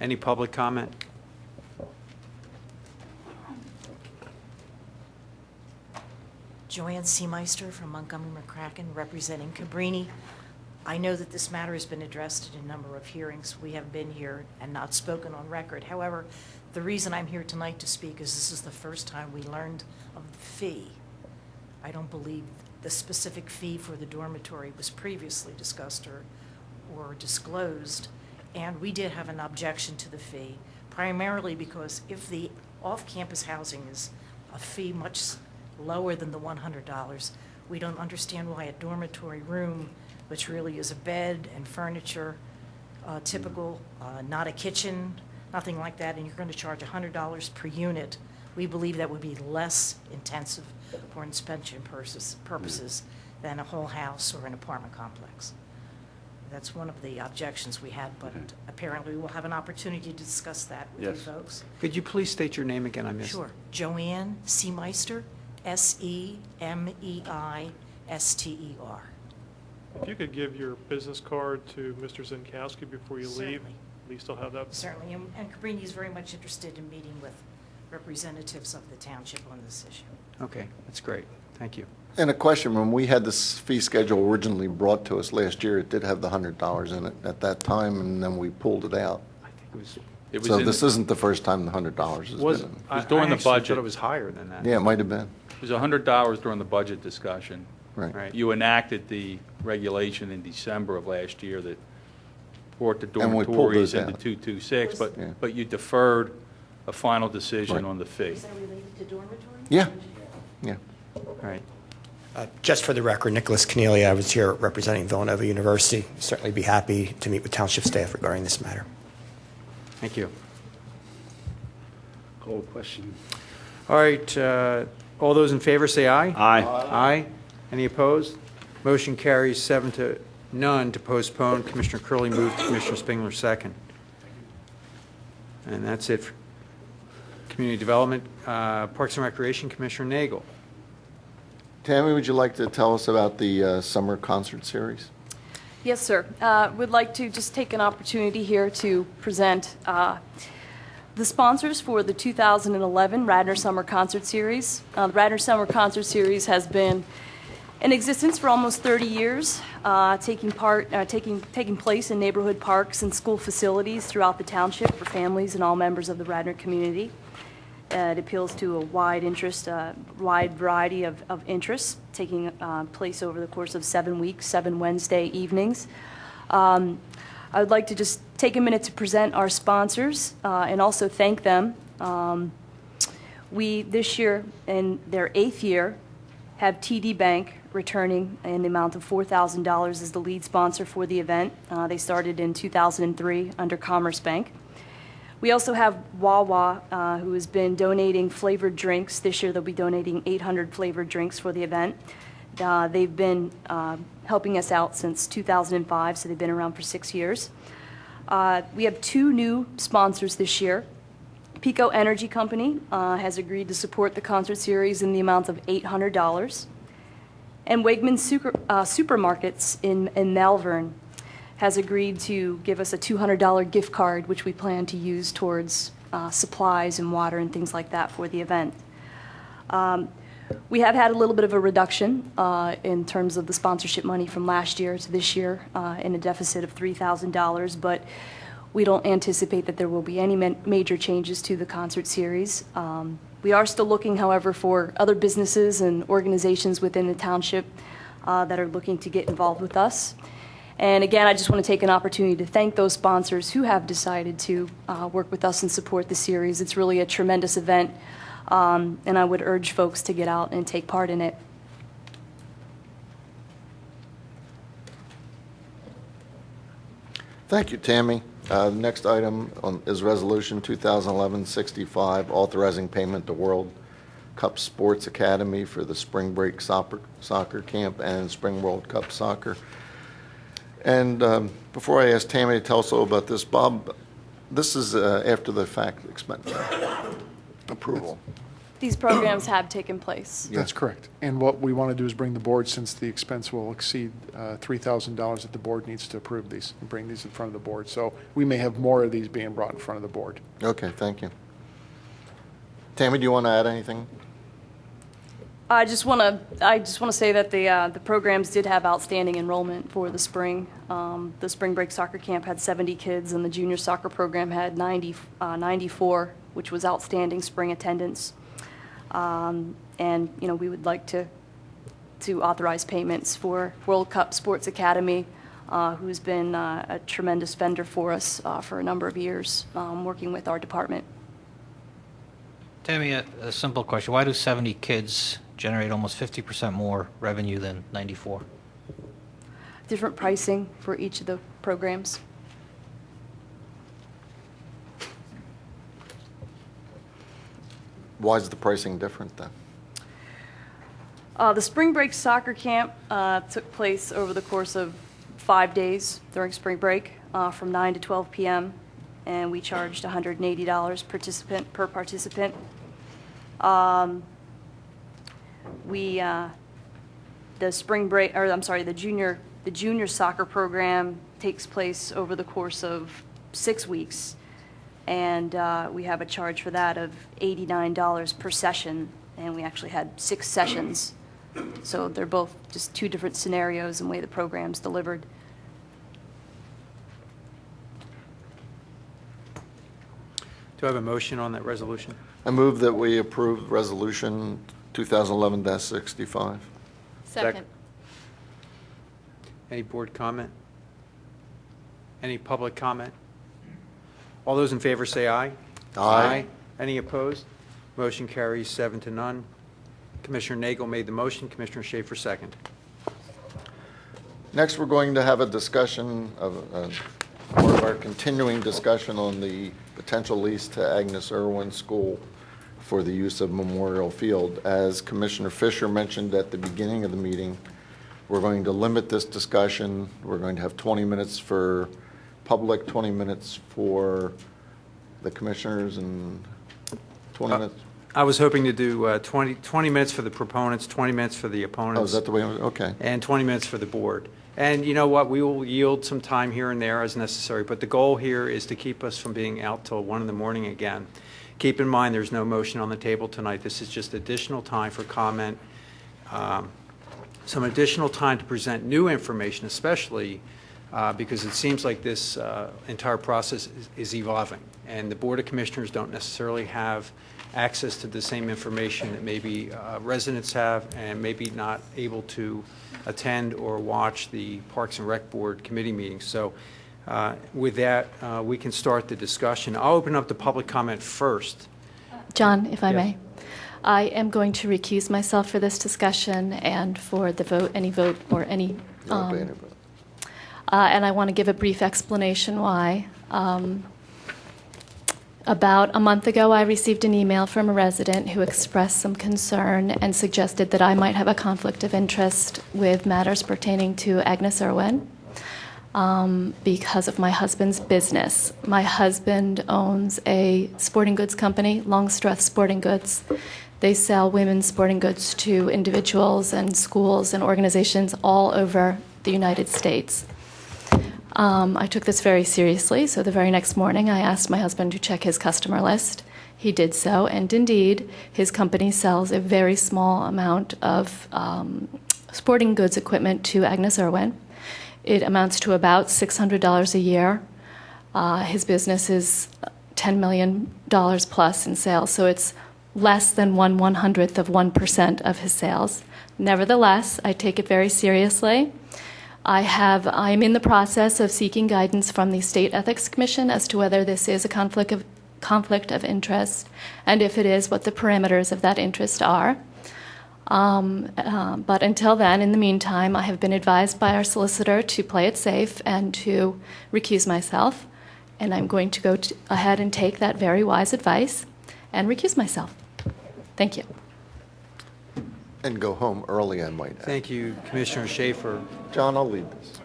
Any public comment? Joanne Seameister from Montgomery McCracken, representing Cabrini. I know that this matter has been addressed in a number of hearings. We have been here and not spoken on record. However, the reason I'm here tonight to speak is this is the first time we learned of the fee. I don't believe the specific fee for the dormitory was previously discussed or disclosed, and we did have an objection to the fee, primarily because if the off-campus housing is a fee much lower than the $100, we don't understand why a dormitory room, which really is a bed and furniture, typical, not a kitchen, nothing like that, and you're going to charge $100 per unit. We believe that would be less intensive for inspection purposes than a whole house or an apartment complex. That's one of the objections we had, but apparently we'll have an opportunity to discuss that with you folks. Could you please state your name again? I missed. Sure. Joanne Seameister, Semeister. If you could give your business card to Mr. Zinkowski before you leave, Certainly. at least he'll have that. Certainly, and Cabrini is very much interested in meeting with representatives of the township on this issue. Okay, that's great. Thank you. And a question, when we had this fee schedule originally brought to us last year, it did have the $100 in it at that time, and then we pulled it out. I think It was So in this the- isn't the first time the $100 has Was, been in. I during the actually budget. thought it was higher than that. Yeah, it might have been. It was $100 during the budget discussion. Right. Right. You enacted the regulation in December of last year that brought the And we pulled dormitories those into out. 226, Yeah. but you deferred a final decision Right. on the fee. Is that related to dormitory? Yeah, yeah. All right. Just for the record, Nicholas Keneally, I was here representing Villanova University. Certainly be happy to meet with township staff regarding this matter. Thank you. Call the question. All right, all those in favor say aye. Aye. Aye. Any opposed? Motion carries 7-0 to postpone. Commissioner Curley moved, Commissioner Spengler second. And that's it for Community Development. Parks and Recreation, Commissioner Nagel. Tammy, would you like to tell us about the summer concert series? Yes, sir. Would like to just take an opportunity here to present the sponsors for the 2011 Radnor Summer Concert Series. The Radnor Summer Concert Series has been in existence for almost 30 years, taking place in neighborhood parks and school facilities throughout the township for families and all members of the Radnor community. It appeals to a wide variety of interests, taking place over the course of 7 weeks, 7 Wednesday evenings. I would like to just take a minute to present our sponsors and also thank them. We, this year, in their 8th year, have TD Bank returning in the amount of $4,000 as the lead sponsor for the event. They started in 2003 under Commerce Bank. We also have Wawa, who has been donating flavored drinks. This year they'll be donating 800 flavored drinks for the event. They've been helping us out since 2005, so they've been around for 6 years. We have 2 new sponsors this year. Pico Energy Company has agreed to support the concert series in the amount of $800. And Wegmans Supermarkets in Malvern has agreed to give us a $200 gift card, which we plan to use towards supplies and water and things like that for the event. We have had a little bit of a reduction in terms of the sponsorship money from last year to this year in a deficit of $3,000, but We don't anticipate that there will be any major changes to the concert series. We are still looking, however, for other businesses and organizations within the township that are looking to get involved with us. And again, I just want to take an opportunity to thank those sponsors who have decided to work with us and support the series. It's really a tremendous event, and I would urge folks to get out and take part in it. Thank you, Tammy. The next item is Resolution 2011-65, authorizing payment to World Cup Sports Academy for the Spring Break Soccer Camp and Spring World Cup Soccer. And before I ask Tammy to tell us all about this, Bob, this is after the fact expense approval. These programs have taken place. That's correct. And what we want to do is bring the board, since the expense will exceed $3,000, that the board needs to approve these and bring these in front of the board. So we may have more of these being brought in front of the board. Okay, thank you. Tammy, do you want to add anything? I just want to say that the programs did have outstanding enrollment for the spring. The Spring Break Soccer Camp had 70 kids, and the junior soccer program had 94, which was outstanding spring attendance. And we would like to authorize payments for World Cup Sports Academy, who's been a tremendous vendor for us for a number of years, working with our department. Tammy, a simple question. Why do 70 kids generate almost 50% more revenue than 94? Different pricing for each of the programs. Why is the pricing different then? The Spring Break Soccer Camp took place over the course of 5 days during spring break from 9 to 12 p.m. and we charged $180 per participant. The junior soccer program takes place over the course of 6 weeks, and we have a charge for that of $89 per session, and we actually had 6 sessions. So they're both just 2 different scenarios and way the program's delivered. Do I have a motion on that resolution? I move that we approve Resolution 2011-65. Second. Any board comment? Any public comment? All those in favor say aye. Aye. Any opposed? Motion carries 7-0. Commissioner Nagel made the motion. Commissioner Schaefer second. Next, we're going to have a discussion of part of our continuing discussion on the potential lease to Agnes Irwin School for the use of Memorial Field. As Commissioner Fisher mentioned at the beginning of the meeting, we're going to limit this discussion. We're going to have 20 minutes for public, 20 minutes for the commissioners, and 20 minutes. I was hoping to do 20 minutes for the proponents, 20 minutes for the opponents. Oh, is that the way? Okay. And 20 minutes for the board. And you know what? We will yield some time here and there as necessary, but the goal here is to keep us from being out till 1 in the morning again. Keep in mind, there's no motion on the table tonight. This is just additional time for comment, some additional time to present new information, especially because it seems like this entire process is evolving, and the Board of Commissioners don't necessarily have access to the same information that maybe residents have and maybe not able to attend or watch the Parks and Rec Board committee meetings. So with that, we can start the discussion. I'll open up the public comment first. John, if I Yes. may. I am going to recuse myself for this discussion and for the vote, any vote or any... and I want to give a brief explanation why. About a month ago, I received an email from a resident who expressed some concern and suggested that I might have a conflict of interest with matters pertaining to Agnes Irwin because of my husband's business. My husband owns a sporting goods company, Longstreth Sporting Goods. They sell women's sporting goods to individuals and schools and organizations all over the United States. I took this very seriously, so the very next morning I asked my husband to check his customer list. He did so, and indeed, his company sells a very small amount of sporting goods equipment to Agnes Irwin. It amounts to about $600 a year. His business is $10 million plus in sales, so it's less than 1/100th of 1% of his sales. Nevertheless, I take it very seriously. I'm in the process of seeking guidance from the State Ethics Commission as to whether this is a conflict of interest, and if it is, what the parameters of that interest are. But until then, in the meantime, I have been advised by our solicitor to play it safe and to recuse myself, and I'm going to go ahead and take that very wise advice and recuse myself. Thank you. And go home early, I might add. Thank you, Commissioner Schaefer. John, I'll lead this.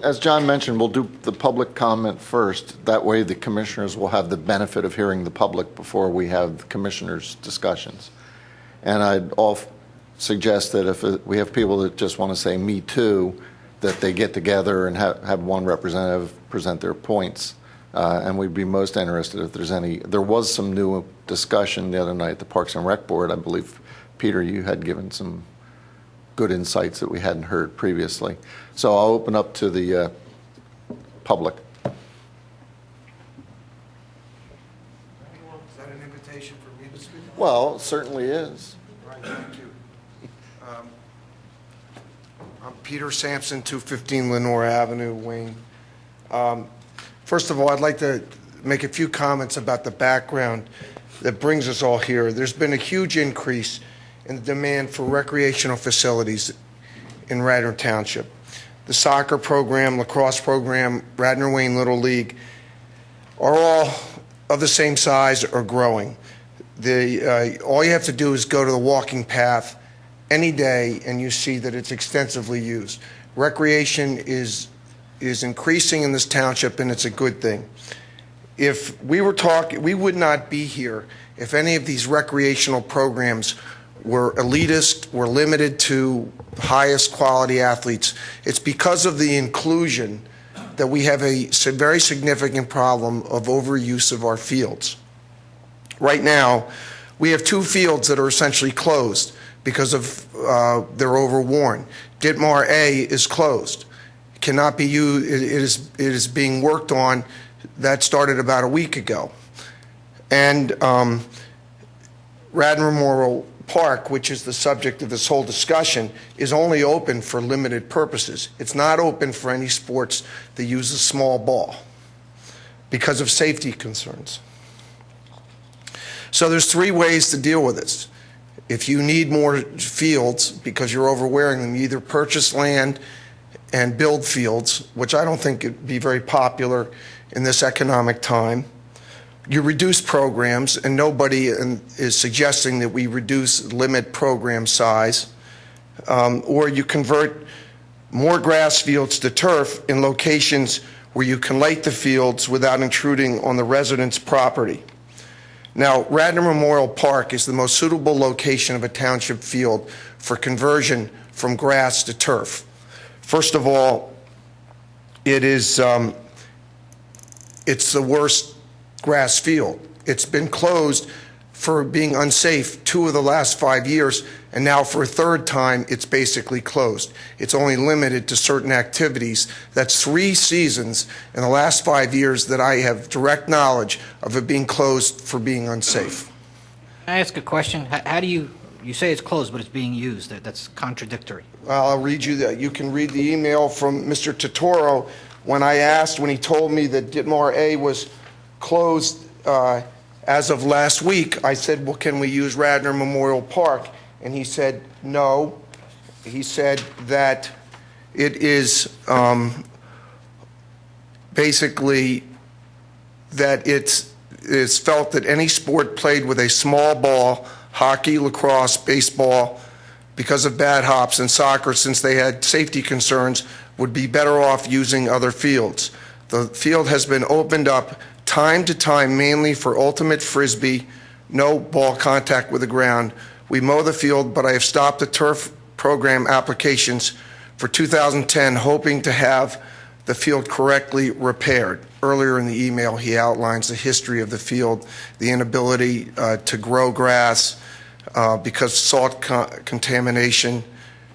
As John mentioned, we'll do the public comment first. That way the commissioners will have the benefit of hearing the public before we have the commissioners' discussions. And I'd suggest that if we have people that just want to say me too, that they get together and have one representative present their points. And we'd be most interested if there's any. There was some new discussion the other night at the Parks and Rec Board. I believe, Peter, you had given some good insights that we hadn't heard previously. So I'll open up to the public. Is that an invitation for me to speak? Well, it certainly is. Right, thank you. I'm Peter Sampson, 215 Lenore Avenue, Wayne. First of all, I'd like to make a few comments about the background that brings us all here. There's been a huge increase in the demand for recreational facilities in Radnor Township. The soccer program, lacrosse program, Radnor Wayne Little League are all of the same size or growing. All you have to do is go to the walking path any day and you see that it's extensively used. Recreation is increasing in this township, and it's a good thing. If we were talking, we would not be here if any of these recreational programs were elitist, were limited to highest quality athletes. It's because of the inclusion that we have a very significant problem of overuse of our fields. Right now, we have 2 fields that are essentially closed because of they're overworn. Ditmar A is closed. Cannot be used. It is being worked on. That started about a week ago. And Radnor Memorial Park, which is the subject of this whole discussion, is only open for limited purposes. It's not open for any sports that use a small ball because of safety concerns. So there's 3 ways to deal with this. If you need more fields because you're overwearing them, you either purchase land and build fields, which I don't think would be very popular in this economic time. You reduce programs, and nobody is suggesting that we limit program size. Or you convert more grass fields to turf in locations where you can light the fields without intruding on the residents' property. Now, Radnor Memorial Park is the most suitable location of a township field for conversion from grass to turf. First of all, it's the worst grass field. It's been closed for being unsafe 2 of the last 5 years, and now for a 3rd time, it's basically closed. It's only limited to certain activities. That's 3 seasons in the last 5 years that I have direct knowledge of it being closed for being unsafe. Can I ask a question? How do you say it's closed, but it's being used? That's contradictory. Well, I'll read you that. You can read the email from Mr. Totoro when he told me that Ditmar A was closed as of last week. I said, well, can we use Radnor Memorial Park? And he said, no. He said that it is basically that it's felt that any sport played with a small ball, hockey, lacrosse, baseball, because of bad hops, and soccer, since they had safety concerns, would be better off using other fields. The field has been opened up time to time, mainly for ultimate frisbee, no ball contact with the ground. We mow the field, but I have stopped the turf program applications for 2010, hoping to have the field correctly repaired. Earlier in the email, he outlines the history of the field, the inability to grow grass because salt contamination,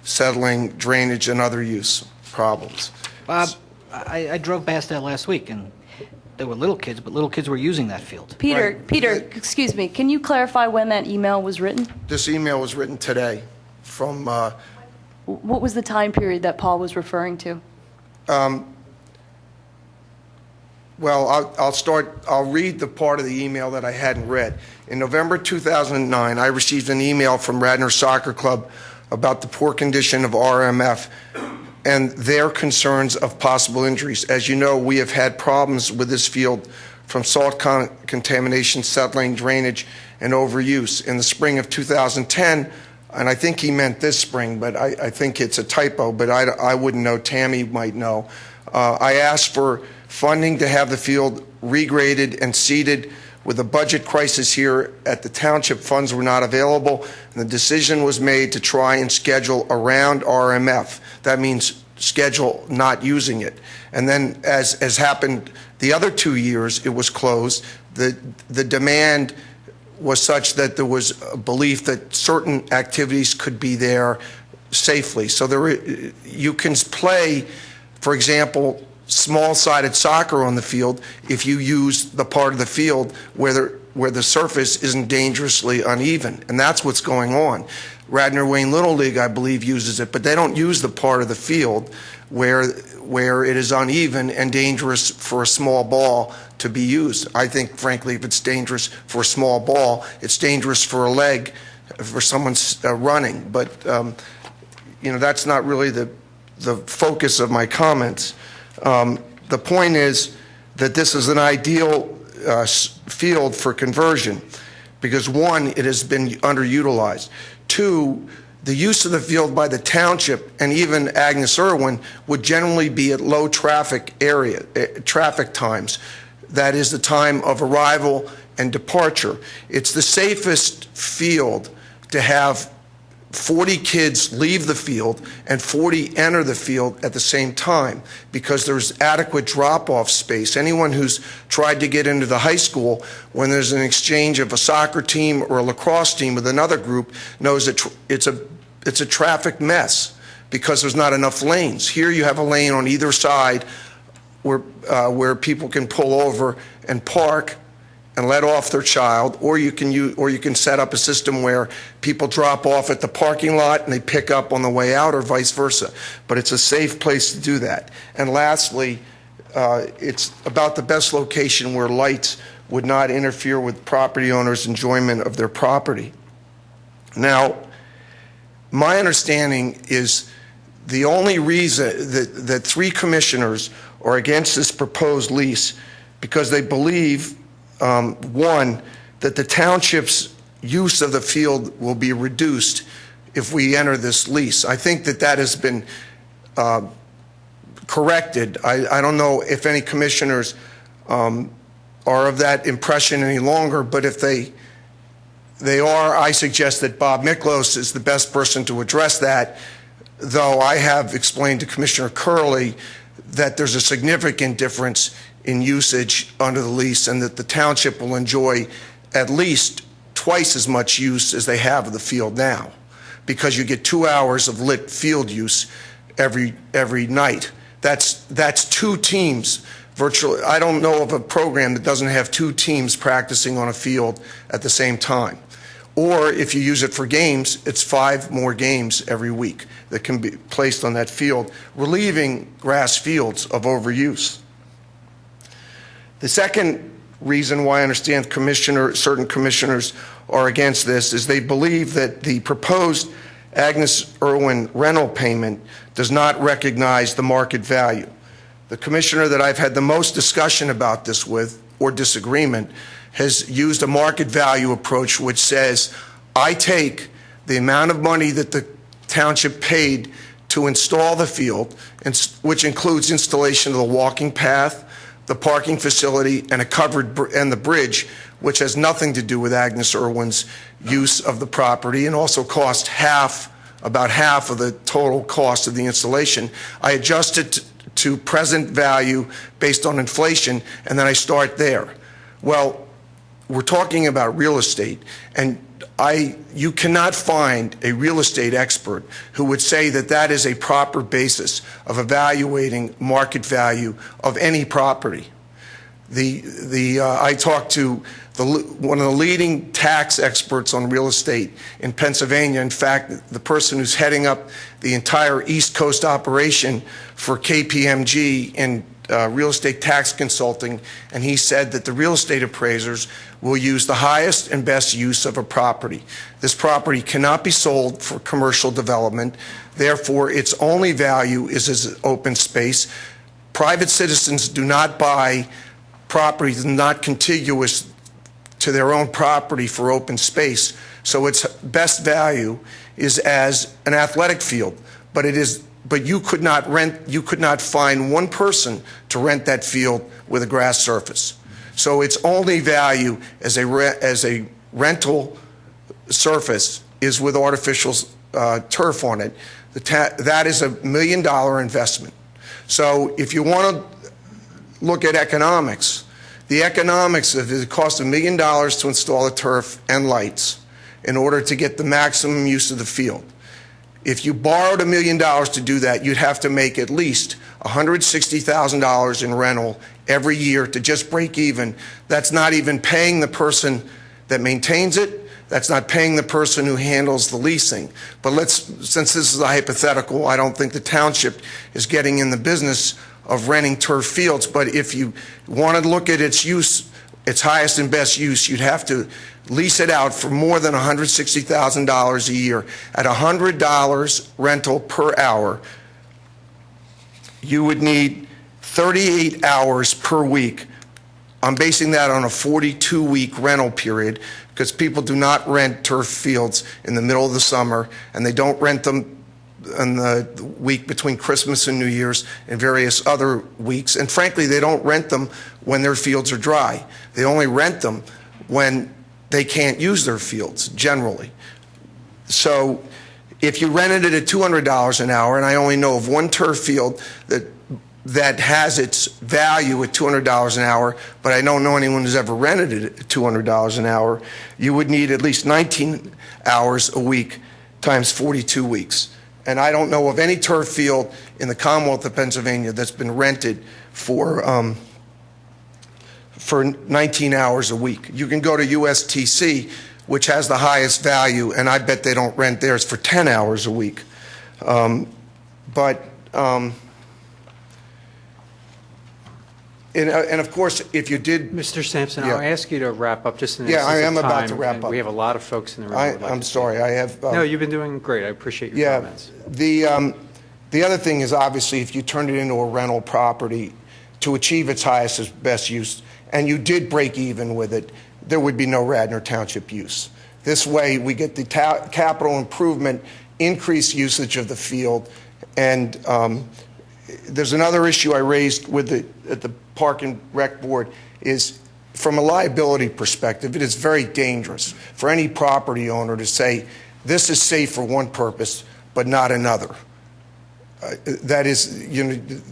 settling, drainage, and other use problems. Bob, I drove past that last week, and there were little kids, but little kids were using that field. Peter, excuse me, can you clarify when that email was written? This email was written today from, What was the time period that Paul was referring to? well, I'll read the part of the email that I hadn't read. In November 2009, I received an email from Radnor Soccer Club about the poor condition of RMF and their concerns of possible injuries. As you know, we have had problems with this field from salt contamination, settling, drainage, and overuse. In the spring of 2010, and I think he meant this spring, but I think it's a typo, but I wouldn't know. Tammy might know. I asked for funding to have the field regraded and seeded. With a budget crisis here at the township, funds were not available, and the decision was made to try and schedule around RMF. That means schedule not using it. And then, as happened the other 2 years, it was closed. The demand was such that there was a belief that certain activities could be there safely. So you can play, for example, small-sided soccer on the field if you use the part of the field where the surface isn't dangerously uneven, and that's what's going on. Radnor Wayne Little League, I believe, uses it, but they don't use the part of the field where it is uneven and dangerous for a small ball to be used. I think, frankly, if it's dangerous for a small ball, it's dangerous for a leg, for someone running. But that's not really the focus of my comments. The point is that this is an ideal field for conversion because, one, it has been underutilized. Two, the use of the field by the township and even Agnes Irwin would generally be at low traffic times. That is the time of arrival and departure. It's the safest field to have 40 kids leave the field and 40 enter the field at the same time because there's adequate drop-off space. Anyone who's tried to get into the high school when there's an exchange of a soccer team or a lacrosse team with another group knows that it's a traffic mess because there's not enough lanes. Here you have a lane on either side where people can pull over and park and let off their child, or you can set up a system where people drop off at the parking lot and they pick up on the way out, or vice versa. But it's a safe place to do that. And lastly, it's about the best location where lights would not interfere with property owners' enjoyment of their property. Now, my understanding is the only reason that 3 commissioners are against this proposed lease because they believe, one, that the township's use of the field will be reduced if we enter this lease. I think that has been corrected. I don't know if any commissioners are of that impression any longer, but if they are, I suggest that Bob Miklos is the best person to address that, though I have explained to Commissioner Curley that there's a significant difference in usage under the lease and that the township will enjoy at least twice as much use as they have of the field now because you get 2 hours of lit field use every night. That's 2 teams virtually. I don't know of a program that doesn't have 2 teams practicing on a field at the same time. Or if you use it for games, it's 5 more games every week that can be placed on that field, relieving grass fields of overuse. The second reason why I understand certain commissioners are against this is they believe that the proposed Agnes Irwin rental payment does not recognize the market value. The commissioner that I've had the most discussion about this with, or disagreement, has used a market value approach which says, I take the amount of money that the township paid to install the field, which includes installation of the walking path, the parking facility, and and the bridge, which has nothing to do with Agnes Irwin's use of the property and also cost about half of the total cost of the installation. I adjust it to present value based on inflation, and then I start there. Well, we're talking about real estate, and You cannot find a real estate expert who would say that that is a proper basis of evaluating market value of any property. I talked to one of the leading tax experts on real estate in Pennsylvania. In fact, the person who's heading up the entire East Coast operation for KPMG in real estate tax consulting, and he said that the real estate appraisers will use the highest and best use of a property. This property cannot be sold for commercial development. Therefore, its only value is as open space. Private citizens do not buy properties not contiguous to their own property for open space. So its best value is as an athletic field, but you could not find one person to rent that field with a grass surface. So its only value as a rental surface is with artificial turf on it. That is $1 million investment. So if you want to look at economics, the economics of it costs $1 million to install the turf and lights in order to get the maximum use of the field. If you borrowed $1 million to do that, you'd have to make at least $160,000 in rental every year to just break even. That's not even paying the person that maintains it. That's not paying the person who handles the leasing. But since this is a hypothetical, I don't think the township is getting in the business of renting turf fields. But if you want to look at its use, its highest and best use, you'd have to lease it out for more than $160,000 a year. At $100 rental per hour, you would need 38 hours per week. I'm basing that on a 42-week rental period because people do not rent turf fields in the middle of the summer, and they don't rent them in the week between Christmas and New Year's and various other weeks. And frankly, they don't rent them when their fields are dry. They only rent them when they can't use their fields, generally. So if you rented it at $200 an hour, and I only know of one turf field that has its value at $200 an hour, but I don't know anyone who's ever rented it at $200 an hour, you would need at least 19 hours a week times 42 weeks. And I don't know of any turf field in the Commonwealth of Pennsylvania that's been rented for 19 hours a week. You can go to USTC, which has the highest value, and I bet they don't rent theirs for 10 hours a week. And of course, if you did... Mr. Sampson, Yeah. I'll ask you to wrap up just in the Yeah, interest I of am about time, to wrap and up. we have a lot of folks in the room. who would like I'm to sorry, speak. I have... No, you've been doing great. I appreciate your comments. The other thing is, obviously, if you turned it into a rental property to achieve its highest and best use, and you did break even with it, there would be no Radnor Township use. This way, we get the capital improvement, increased usage of the field, and there's another issue I raised at the Park and Rec Board is, from a liability perspective, it is very dangerous for any property owner to say, this is safe for one purpose, but not another. That is,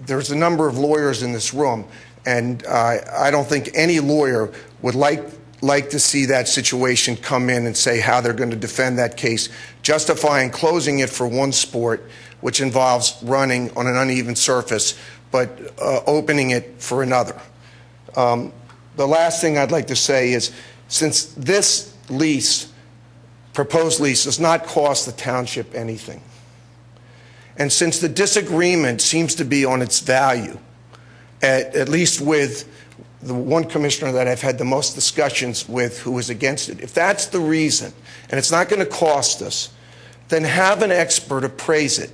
there's a number of lawyers in this room, and I don't think any lawyer would like to see that situation come in and say how they're going to defend that case, justifying closing it for one sport, which involves running on an uneven surface, but opening it for another. The last thing I'd like to say is, since this proposed lease, does not cost the township anything, and since the disagreement seems to be on its value, at least with the one commissioner that I've had the most discussions with who is against it, if that's the reason, and it's not going to cost us, then have an expert appraise it.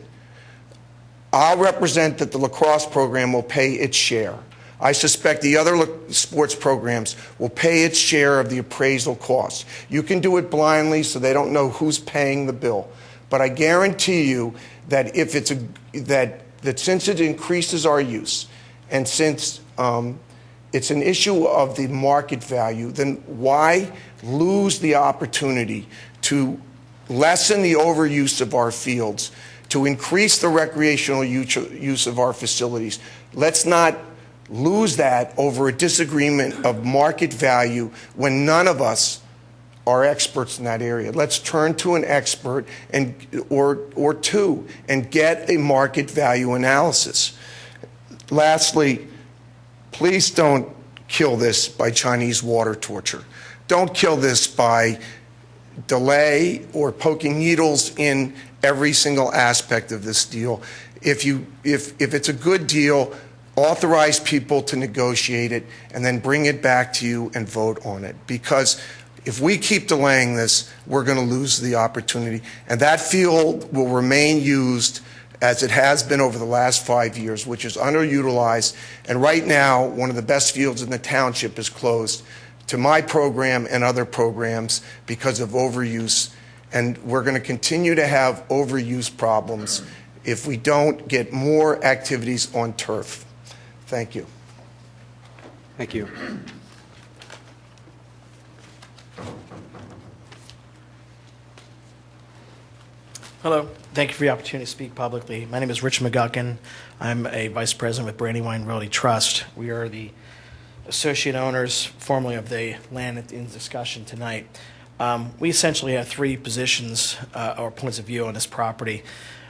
I'll represent that the lacrosse program will pay its share. I suspect the other sports programs will pay its share of the appraisal costs. You can do it blindly so they don't know who's paying the bill. But I guarantee you that if that since it increases our use, and since it's an issue of the market value, then why lose the opportunity to lessen the overuse of our fields, to increase the recreational use of our facilities? Let's not lose that over a disagreement of market value when none of us are experts in that area. Let's turn to an expert or two and get a market value analysis. Lastly, please don't kill this by Chinese water torture. Don't kill this by delay or poking needles in every single aspect of this deal. If it's a good deal, authorize people to negotiate it and then bring it back to you and vote on it. Because if we keep delaying this, we're going to lose the opportunity. And that field will remain used as it has been over the last 5 years, which is underutilized. And right now, one of the best fields in the township is closed to my program and other programs because of overuse. And we're going to continue to have overuse problems if we don't get more activities on turf. Thank you. Thank you. Hello. Thank you for the opportunity to speak publicly. My name is Rich McGuckin. I'm a vice president with Brandywine Realty Trust. We are the associate owners, formerly of the land in discussion tonight. We essentially have three positions or points of view on this property.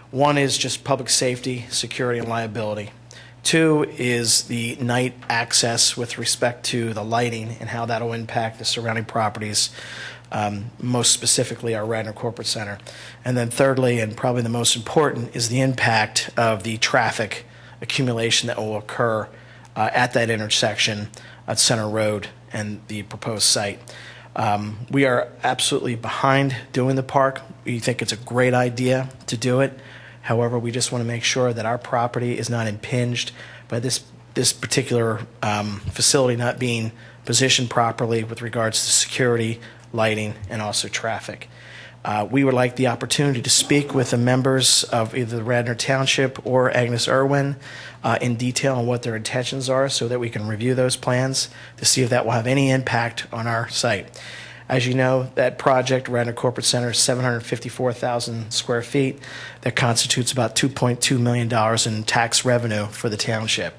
One is just public safety, security, and liability. Two is the night access with respect to the lighting and how that will impact the surrounding properties, most specifically our Radnor Corporate Center. And then thirdly, and probably the most important, is the impact of the traffic accumulation that will occur at that intersection at Center Road and the proposed site. We are absolutely behind doing the park. We think it's a great idea to do it. However, we just want to make sure that our property is not impinged by this particular facility not being positioned properly with regards to security, lighting, and also traffic. We would like the opportunity to speak with the members of either the Radnor Township or Agnes Irwin in detail on what their intentions are so that we can review those plans to see if that will have any impact on our site. As you know, that project, Radnor Corporate Center, is 754,000 square feet. That constitutes about $2.2 million in tax revenue for the township.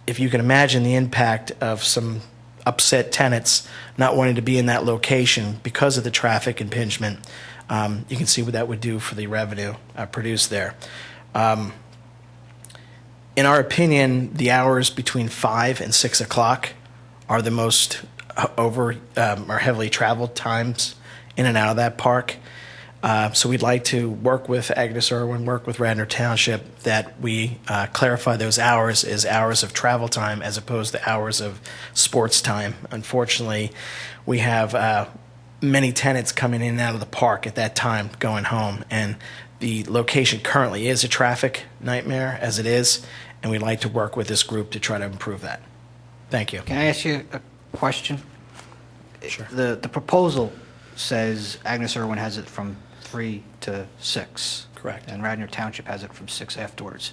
If you can imagine the impact of some upset tenants not wanting to be in that location because of the traffic impingement, you can see what that would do for the revenue produced there. In our opinion, the hours between 5 and 6 o'clock are the most or heavily traveled times in and out of that park. So we'd like to work with Agnes Irwin, work with Radnor Township, that we clarify those hours as hours of travel time as opposed to hours of sports time. Unfortunately, we have many tenants coming in and out of the park at that time going home, and the location currently is a traffic nightmare as it is, and we'd like to work with this group to try to improve that. Thank you. Can I ask you a question? Sure. The proposal says Agnes Irwin has it from 3 to 6. Correct. And Radnor Township has it from 6 afterwards.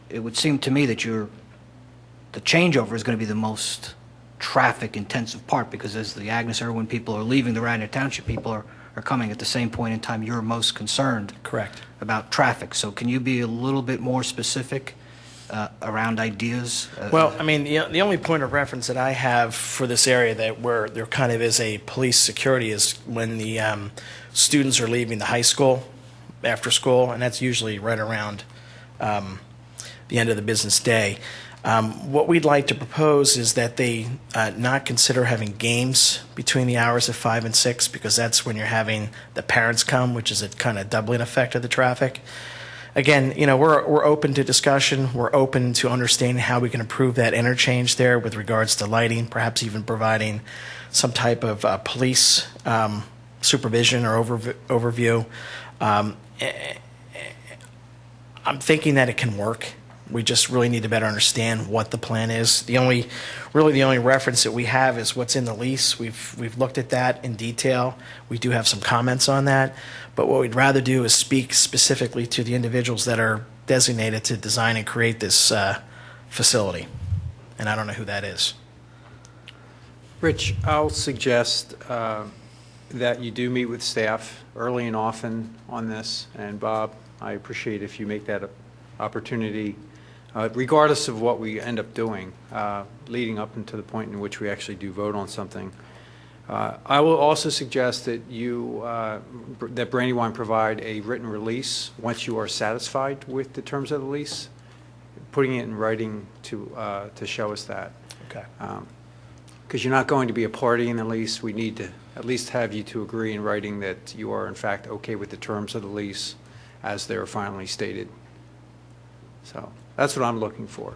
It would seem to me that the changeover is going to be the most traffic-intensive part, because as the Agnes Irwin people are leaving, the Radnor Township people are coming at the same point in time you're most concerned. Correct. About traffic. So can you be a little bit more specific around ideas? Well, I mean, the only point of reference that I have for this area that where there kind of is a police security is when the students are leaving the high school after school, and that's usually right around the end of the business day. What we'd like to propose is that they not consider having games between the hours of 5 and 6, because that's when you're having the parents come, which is a kind of doubling effect of the traffic. Again, we're open to discussion. We're open to understanding how we can improve that interchange there with regards to lighting, perhaps even providing some type of police supervision or overview. I'm thinking that it can work. We just really need to better understand what the plan is. The only reference that we have is what's in the lease. We've looked at that in detail. We do have some comments on that. But what we'd rather do is speak specifically to the individuals that are designated to design and create this facility. And I don't know who that is. Rich, I'll suggest that you do meet with staff early and often on this. And Bob, I appreciate if you make that opportunity, regardless of what we end up doing, leading up into the point in which we actually do vote on something. I will also suggest that that Brandywine provide a written release once you are satisfied with the terms of the lease, putting it in writing to show us that. Okay. Because you're not going to be a party in the lease, we need to at least have you to agree in writing that you are in fact okay with the terms of the lease as they are finally stated. So that's what I'm looking for.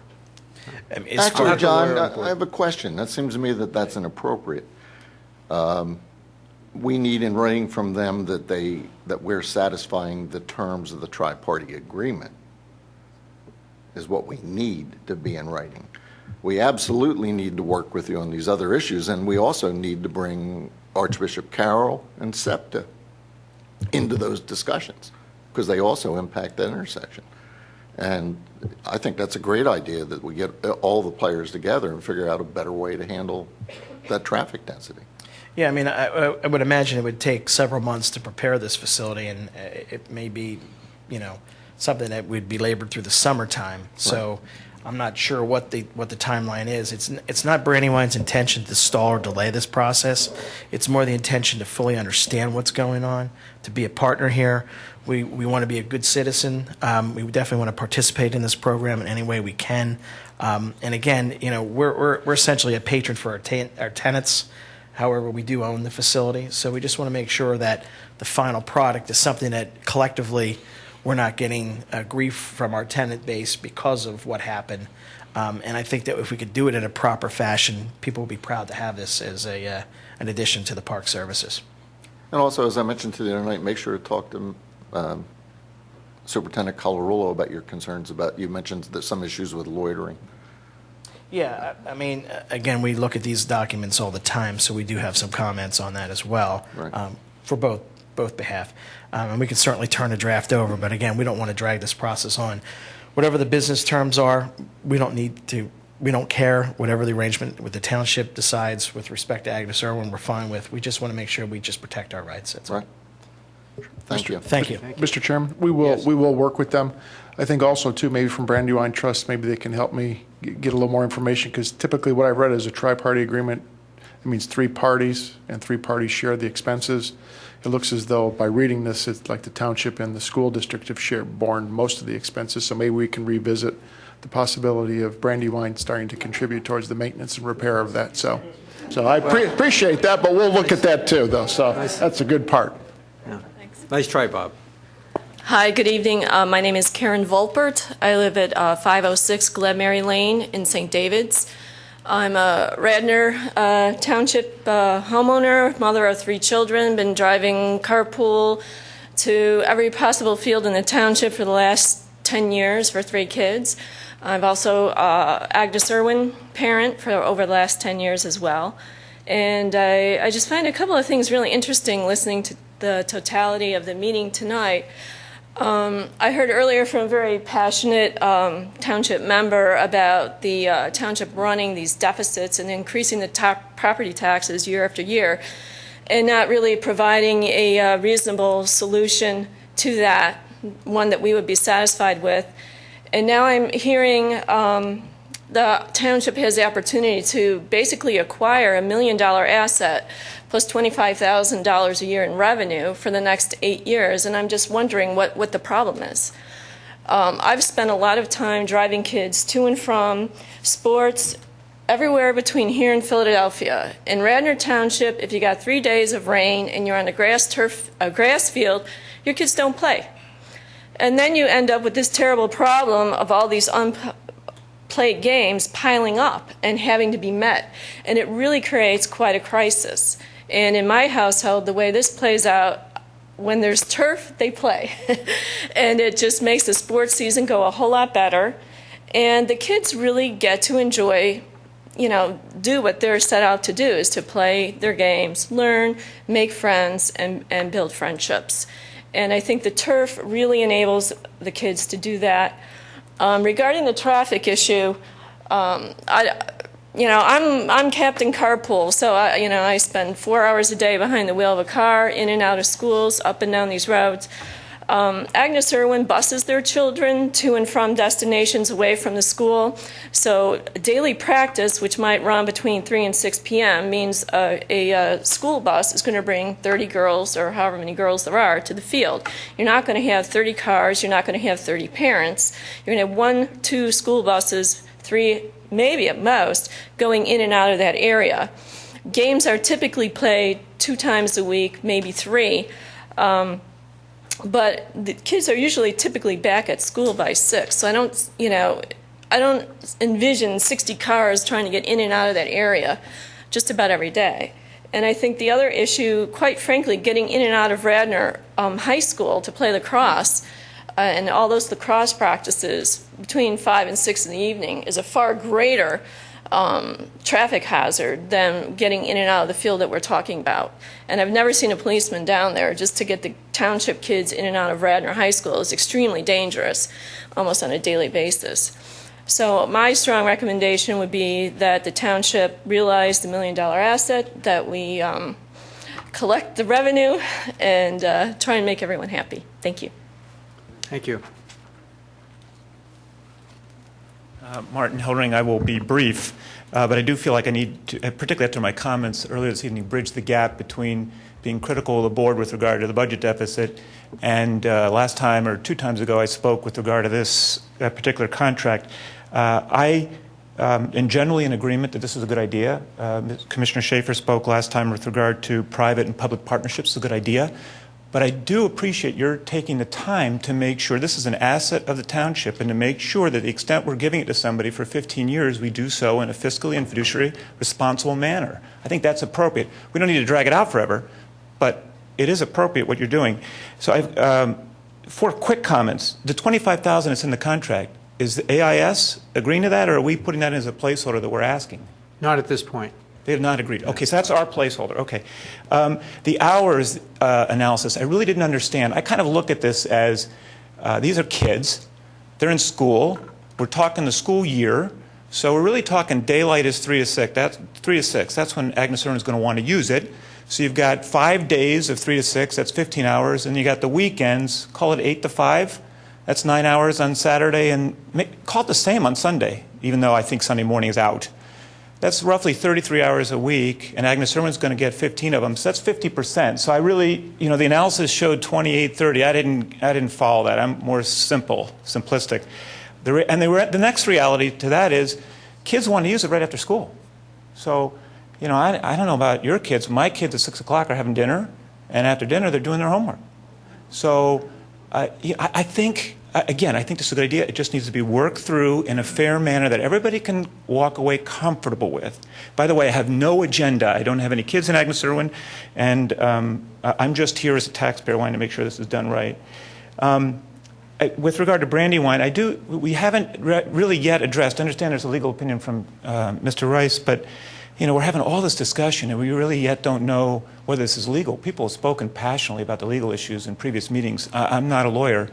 Actually, John, I have a question. That seems to me that that's inappropriate. We need in writing from them that we're satisfying the terms of the tri-party agreement is what we need to be in writing. We absolutely need to work with you on these other issues, and we also need to bring Archbishop Carroll and SEPTA into those discussions because they also impact that intersection. And I think that's a great idea that we get all the players together and figure out a better way to handle that traffic density. Yeah, I mean, I would imagine it would take several months to prepare this facility, and it may be, something that would be labored through the summertime. So I'm not sure what the timeline is. It's not Brandywine's intention to stall or delay this process. It's more the intention to fully understand what's going on, to be a partner here. We want to be a good citizen. We definitely want to participate in this program in any way we can. And again, we're essentially a patron for our tenants. However, we do own the facility, so we just want to make sure that the final product is something that collectively we're not getting grief from our tenant base because of what happened. And I think that if we could do it in a proper fashion, people will be proud to have this as an addition to the park services. And also, as I mentioned to the other night, make sure to talk to Superintendent Colarulo about your concerns about, you mentioned that some issues with loitering. Yeah, I mean, again, we look at these documents all the time, so we do have some comments on that as well, Right. For both behalf. And we can certainly turn a draft over, but again, we don't want to drag this process on. Whatever the business terms are, we don't care. Whatever the arrangement with the township decides with respect to Agnes Irwin, we're fine with. We just want to make sure we just protect our rights. That's all. Right. Thank you. Thank you. Mr. Chairman, we will work with them. I think also, too, maybe from Brandywine Trust, maybe they can help me get a little more information, because typically what I've read is a tri-party agreement. It means 3 parties, and 3 parties share the expenses. It looks as though, by reading this, it's like the township and the school district have borne most of the expenses, so maybe we can revisit the possibility of Brandywine starting to contribute towards the maintenance and repair of that. So I appreciate that, but we'll look at that, too, though, so that's a good part. Yeah. Nice try, Bob. Hi, good evening. My name is Karen Volpert. I live at 506 Glenmary Lane in St. David's. I'm a Radnor Township homeowner, mother of 3 children, been driving carpool to every possible field in the township for the last 10 years for 3 kids. I've also Agnes Irwin parent for over the last 10 years as well. And I just find a couple of things really interesting listening to the totality of the meeting tonight. I heard earlier from a very passionate township member about the township running these deficits and increasing the property taxes year after year and not really providing a reasonable solution to that, one that we would be satisfied with. And now I'm hearing the township has the opportunity to basically acquire $1 million asset plus $25,000 a year in revenue for the next 8 years, and I'm just wondering what the problem is. I've spent a lot of time driving kids to and from sports everywhere between here and Philadelphia. In Radnor Township, if you got 3 days of rain and you're on a grass field, your kids don't play. And then you end up with this terrible problem of all these unplayed games piling up and having to be met. And it really creates quite a crisis. And in my household, the way this plays out, when there's turf, they play. And it just makes the sports season go a whole lot better. And the kids really get to enjoy, do what they're set out to do, is to play their games, learn, make friends, and build friendships. And I think the turf really enables the kids to do that. Regarding the traffic issue, I'm Captain Carpool, so I spend 4 hours a day behind the wheel of a car, in and out of schools, up and down these roads. Agnes Irwin buses their children to and from destinations away from the school. So daily practice, which might run between 3 and 6 p.m., means a school bus is going to bring 30 girls, or however many girls there are, to the field. You're not going to have 30 cars. You're not going to have 30 parents. You're going to have 1, 2 school buses, 3, maybe at most, going in and out of that area. Games are typically played 2 times a week, maybe 3. But the kids are usually typically back at school by 6. So I don't envision 60 cars trying to get in and out of that area just about every day. And I think the other issue, quite frankly, getting in and out of Radnor High School to play lacrosse and all those lacrosse practices between 5 and 6 in the evening is a far greater traffic hazard than getting in and out of the field that we're talking about. And I've never seen a policeman down there. Just to get the township kids in and out of Radnor High School is extremely dangerous, almost on a daily basis. So my strong recommendation would be that the township realize the $1 million asset, that we collect the revenue, and try and make everyone happy. Thank you. Thank you. Martin Hildring, I will be brief, but I do feel like I need to, particularly after my comments earlier this evening, bridge the gap between being critical of the board with regard to the budget deficit and last time or 2 times ago I spoke with regard to this particular contract. I am generally in agreement that this is a good idea. Commissioner Schaefer spoke last time with regard to private and public partnerships. It's a good idea. But I do appreciate your taking the time to make sure this is an asset of the township and to make sure that the extent we're giving it to somebody for 15 years, we do so in a fiscally and fiduciary responsible manner. I think that's appropriate. We don't need to drag it out forever, but it is appropriate what you're doing. So I've 4 quick comments. The $25,000 that's in the contract, is the AIS agreeing to that, or are we putting that in as a placeholder that we're asking? Not at this point. They have not agreed. Okay, so that's our placeholder. Okay. The hours analysis, I really didn't understand. I kind of look at this as these are kids. They're in school. We're talking the school year. So we're really talking daylight is 3 to 6. That's 3 to 6. That's when Agnes Irwin is going to want to use it. So you've got 5 days of 3 to 6. That's 15 hours. And you got the weekends. Call it 8 to 5. That's 9 hours on Saturday. And call it the same on Sunday, even though I think Sunday morning is out. That's roughly 33 hours a week, and Agnes Irwin's going to get 15 of them, so that's 50%. So I really, the analysis showed 28, 30. I didn't follow that. I'm more simplistic. The next reality to that is kids want to use it right after school. So, I don't know about your kids. My kids at 6 o'clock are having dinner, and after dinner they're doing their homework. So I think... Again, I think this is a good idea. It just needs to be worked through in a fair manner that everybody can walk away comfortable with. By the way, I have no agenda. I don't have any kids in Agnes Irwin, and I'm just here as a taxpayer wanting to make sure this is done right. With regard to Brandywine, we haven't really yet addressed, I understand there's a legal opinion from Mr. Rice, but we're having all this discussion, and we really yet don't know whether this is legal. People have spoken passionately about the legal issues in previous meetings. I'm not a lawyer.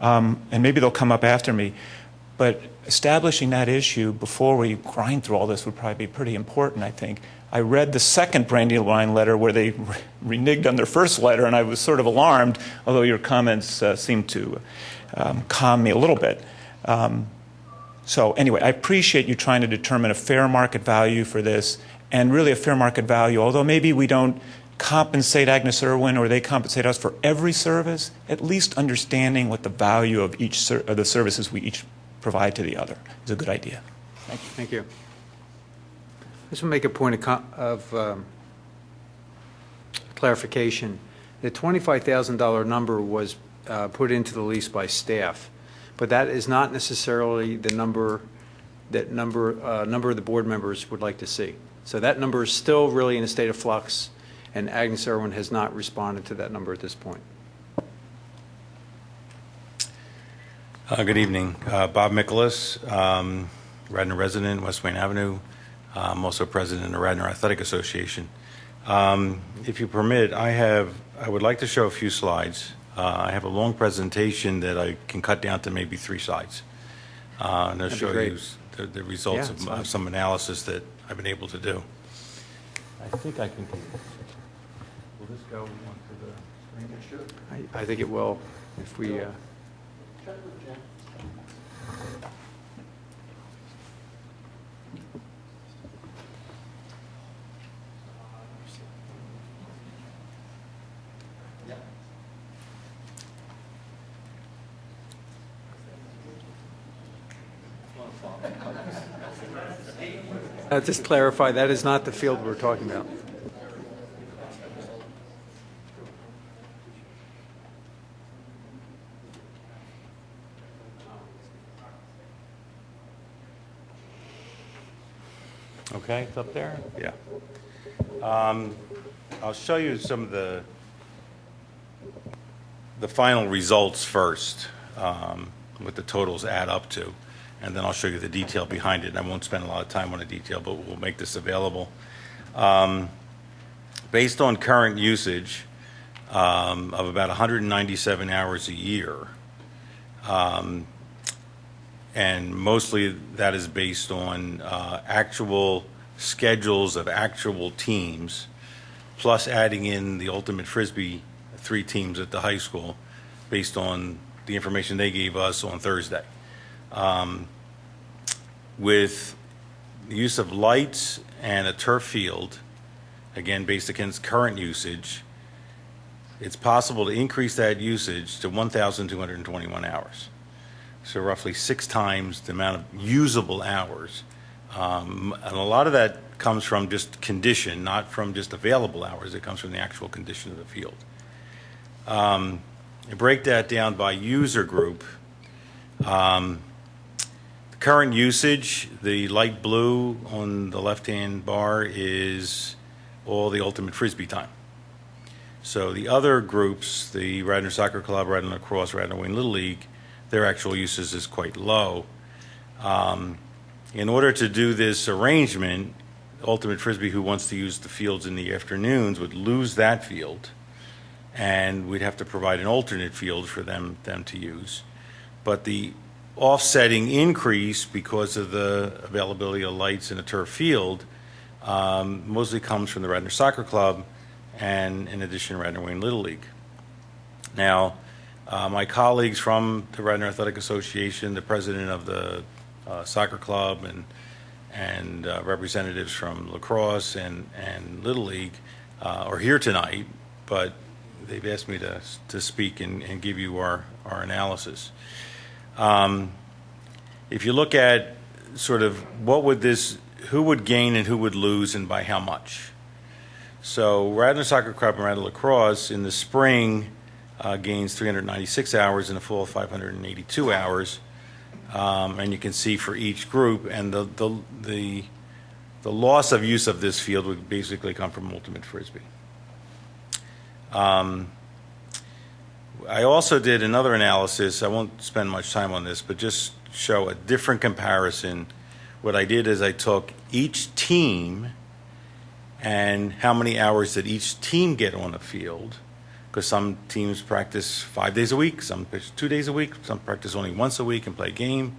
And maybe they'll come up after me. But establishing that issue before we grind through all this would probably be pretty important, I think. I read the second Brandywine letter where they reneged on their first letter, and I was sort of alarmed, although your comments seemed to calm me a little bit. So anyway, I appreciate you trying to determine a fair market value for this, and really a fair market value, although maybe we don't compensate Agnes Irwin or they compensate us for every service, at least understanding what the value of each of the services we each provide to the other is a good idea. Thank you. Thank you. This will make a point of clarification. The $25,000 number was put into the lease by staff, but that is not necessarily the number that number of the board members would like to see. So that number is still really in a state of flux, and Agnes Irwin has not responded to that number at this point. Good evening. Bob Mikolas, Radnor resident, West Wayne Avenue. I'm also president of the Radnor Athletic Association. If you permit, I would like to show a few slides. I have a long presentation that I can cut down to maybe 3 slides. And I'll show you the results of some analysis that I've been able to do. I think I can... Will this go onto the I think it will if we... Just clarify, that is not the field we're talking about. Okay, it's up there? Yeah. I'll show you some of the final results first, what the totals add up to, and then I'll show you the detail behind it. And I won't spend a lot of time on the detail, but we'll make this available. Based on current usage of about 197 hours a year, and mostly that is based on actual schedules of actual teams, plus adding in the Ultimate Frisbee 3 teams at the high school based on the information they gave us on Thursday. With the use of lights and a turf field, again based against current usage, it's possible to increase that usage to 1,221 hours. So roughly 6 times the amount of usable hours. And a lot of that comes from just condition, not from just available hours. It comes from the actual condition of the field. You break that down by user group. Current usage, the light blue on the left-hand bar is all the Ultimate Frisbee time. So the other groups, the Radnor Soccer Club, Radnor Lacrosse, Radnor Wayne Little League, their actual usage is quite low. In order to do this arrangement, Ultimate Frisbee, who wants to use the fields in the afternoons, would lose that field, and we'd have to provide an alternate field for them to use. But the offsetting increase because of the availability of lights in a turf field mostly comes from the Radnor Soccer Club and, in addition, Radnor Wayne Little League. Now, my colleagues from the Radnor Athletic Association, the president of the soccer club, and representatives from lacrosse and Little League are here tonight, but they've asked me to speak and give you our analysis. If you look at sort of who would gain and who would lose and by how much. So Radnor Soccer Club and Radnor Lacrosse in the spring gains 396 hours, in the fall 582 hours. And you can see for each group, and the loss of use of this field would basically come from Ultimate Frisbee. I also did another analysis. I won't spend much time on this, but just show a different comparison. What I did is I took each team and how many hours did each team get on the field, because some teams practice 5 days a week, some pitch 2 days a week, some practice only once a week and play a game.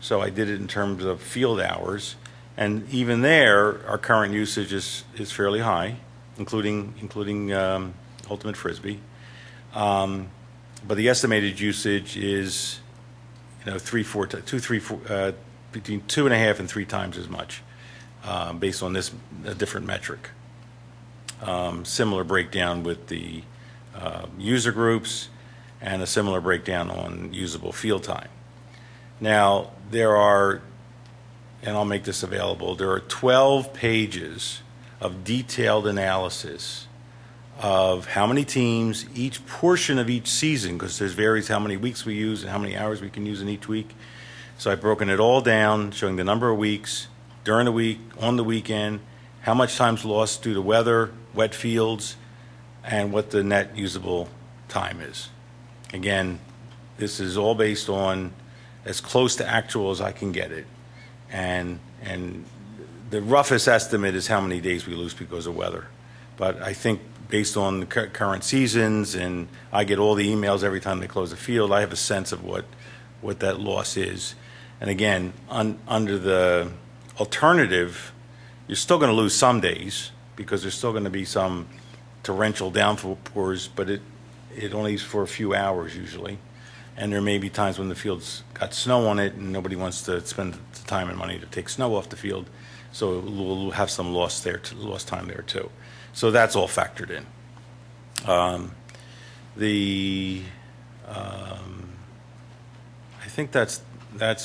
So I did it in terms of field hours. And even there, our current usage is fairly high, including Ultimate Frisbee. But the estimated usage is, between 2.5 and 3 times as much, based on this different metric. Similar breakdown with the user groups, and a similar breakdown on usable field time. Now, there are, and I'll make this available, there are 12 pages of detailed analysis of how many teams, each portion of each season, because there varies how many weeks we use and how many hours we can use in each week. So I've broken it all down, showing the number of weeks, during the week, on the weekend, how much time's lost due to weather, wet fields, and what the net usable time is. Again, this is all based on as close to actual as I can get it. And the roughest estimate is how many days we lose because of weather. But I think based on the current seasons, and I get all the emails every time they close a field, I have a sense of what that loss is. And again, under the alternative, you're still going to lose some days because there's still going to be some torrential downpours, but it only is for a few hours usually. And there may be times when the field's got snow on it and nobody wants to spend the time and money to take snow off the field. So we'll have some lost time there too. So that's all factored in. I think that's I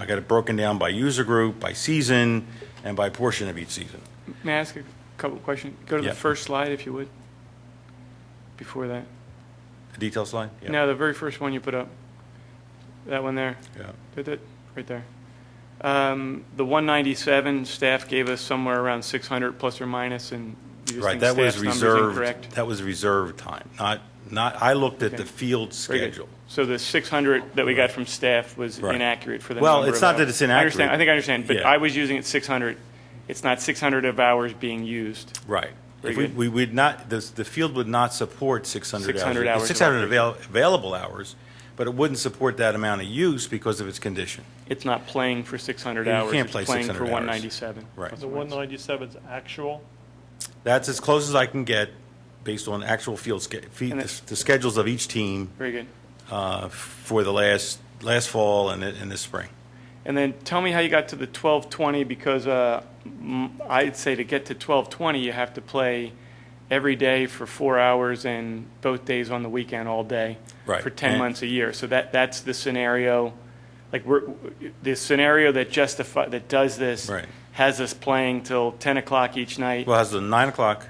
got it broken down by user group, by season, and by portion of each season. May I ask a couple of questions? Go to Yeah. the first slide, if you would, before that. The detail slide? Yeah. No, the very first one you put up. That one there. Yeah. Right there. The 197, staff gave us somewhere around 600 plus or minus, and you just Right, think that was staff's numbers reserved. incorrect? That was reserved time. Not. I looked at the field Very good. schedule. So the 600 that we got from staff was Right. inaccurate for the Well, number it's of not that hours. it's inaccurate. I think I understand, but Yeah. I was using it 600. It's not 600 of hours being used. Right. Very If good. we would not, the field would not support 600 hours. 600 hours of 600 operation. available hours, but it wouldn't support that amount of use because of its condition. It's not playing for 600 You hours. can't It's play playing 600 for hours. 197. Right. plus The or minus. 197's actual. That's as close as I can get based on actual field the schedules of each team Very good. for the last fall and in this spring. And then tell me how you got to the 1220, because I'd say to get to 1220, you have to play every day for 4 hours and both days on the weekend all day Right. for 10 And- months a year. So that's the scenario, like the scenario that does this Right. has us playing till 10 o'clock each night. Well, it has the 9 o'clock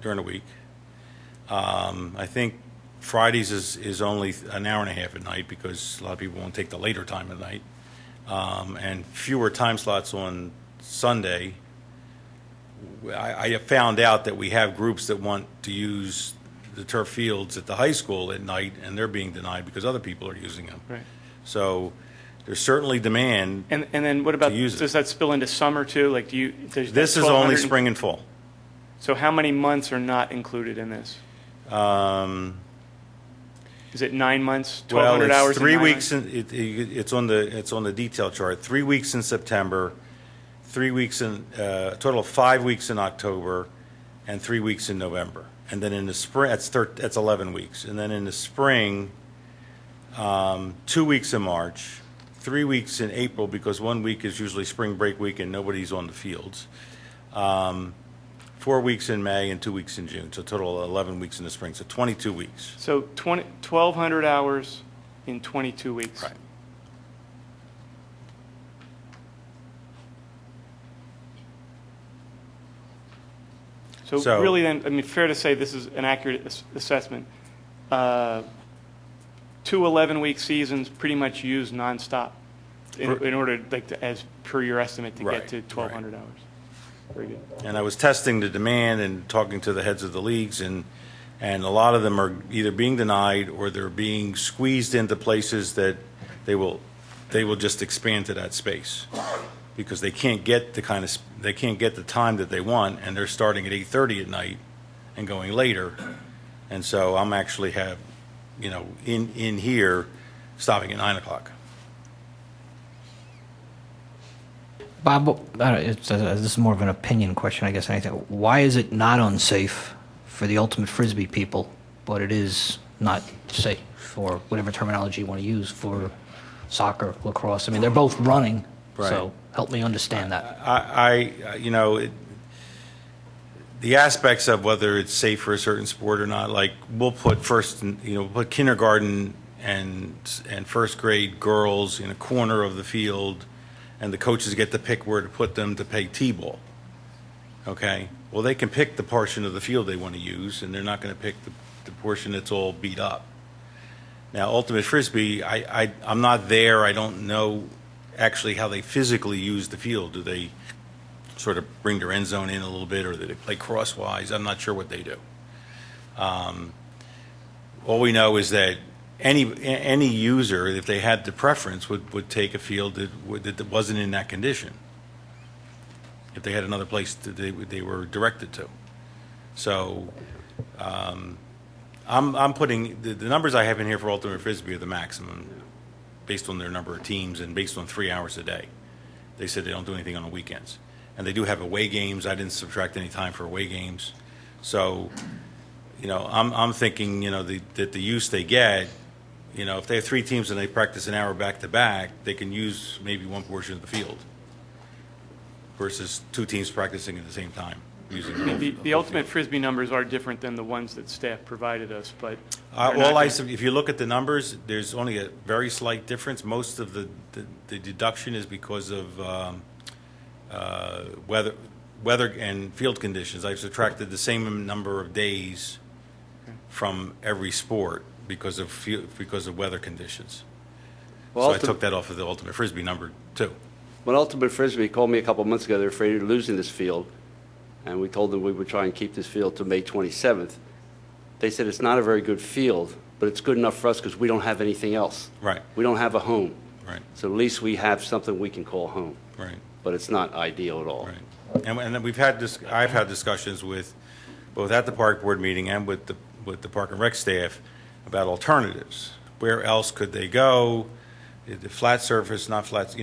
during the week. I think Fridays is only an hour and a half at night because a lot of people won't take the later time at night. And fewer time slots on Sunday. I have found out that we have groups that want to use the turf fields at the high school at night, and they're being denied because other people are using them. Right. So there's certainly demand. And then what about, to use it. does that spill into summer too? Like there's This is only spring and fall. So how many months are not included in this? Is it 9 months, 1,200 well, hours? it's in 3 9 weeks. months? It's on the detail chart. 3 weeks in September, 3 weeks in a total of 5 weeks in October, and 3 weeks in November. And then in the spring, that's 11 weeks. And then in the spring, 2 weeks in March, 3 weeks in April because 1 week is usually spring break week and nobody's on the fields. 4 weeks in May and 2 weeks in June. So total of 11 weeks in the spring. So 22 weeks. So 1,200 hours in 22 weeks. Right. So really then, I mean, fair to say this is an accurate assessment. 2 11-week seasons pretty much used nonstop in order, as per your estimate, to Right, get to 1,200 hours. Very good. And I was testing the demand and talking to the heads of the leagues, and a lot of them are either being denied or they're being squeezed into places that they will just expand to that space because they can't get the time that they want, and they're starting at 8:30 at night and going later. And so I'm actually in here stopping at 9 o'clock. Bob, this is more of an opinion question, I guess. Why is it not unsafe for the ultimate Frisbee people, but it is not safe for whatever terminology you want to use for soccer, lacrosse? I mean, they're both running, Right. so help me understand that. The aspects of whether it's safe for a certain sport or not, like we'll put put kindergarten and first grade girls in a corner of the field, and the coaches get to pick where to put them to play t-ball. Okay? Well, they can pick the portion of the field they want to use, and they're not going to pick the portion that's all beat up. Now, Ultimate Frisbee, I'm not there. I don't know actually how they physically use the field. Do they sort of bring their end zone in a little bit, or do they play crosswise? I'm not sure what they do. All we know is that any user, if they had the preference, would take a field that wasn't in that condition. If they had another place that they were directed to. So I'm putting the numbers I have in here for Ultimate Frisbee are the maximum based on their number of teams and based on 3 hours a day. They said they don't do anything on the weekends. And they do have away games. I didn't subtract any time for away games. So, I'm thinking, that the use they get, if they have 3 teams and they practice an hour back-to-back, they can use maybe one portion of the field versus 2 teams practicing at the same time. The ultimate Frisbee numbers are different than the ones that staff provided us, but... If you look at the numbers, there's only a very slight difference. Most of the deduction is because of weather and field conditions. I've subtracted the same number of days from every sport because of weather conditions. Well, so I took that off of the ultimate Frisbee number too. When Ultimate Frisbee called me a couple months ago, they were afraid of losing this field, and we told them we would try and keep this field to May 27th. They said it's not a very good field, but it's good enough for us because we don't have anything else. Right. We don't have a home. Right. So at least we have something we can call home. Right. But it's not ideal at all. Right. And I've had discussions with both at the park board meeting and with the park and rec staff about alternatives. Where else could they go? The flat surface, not flat,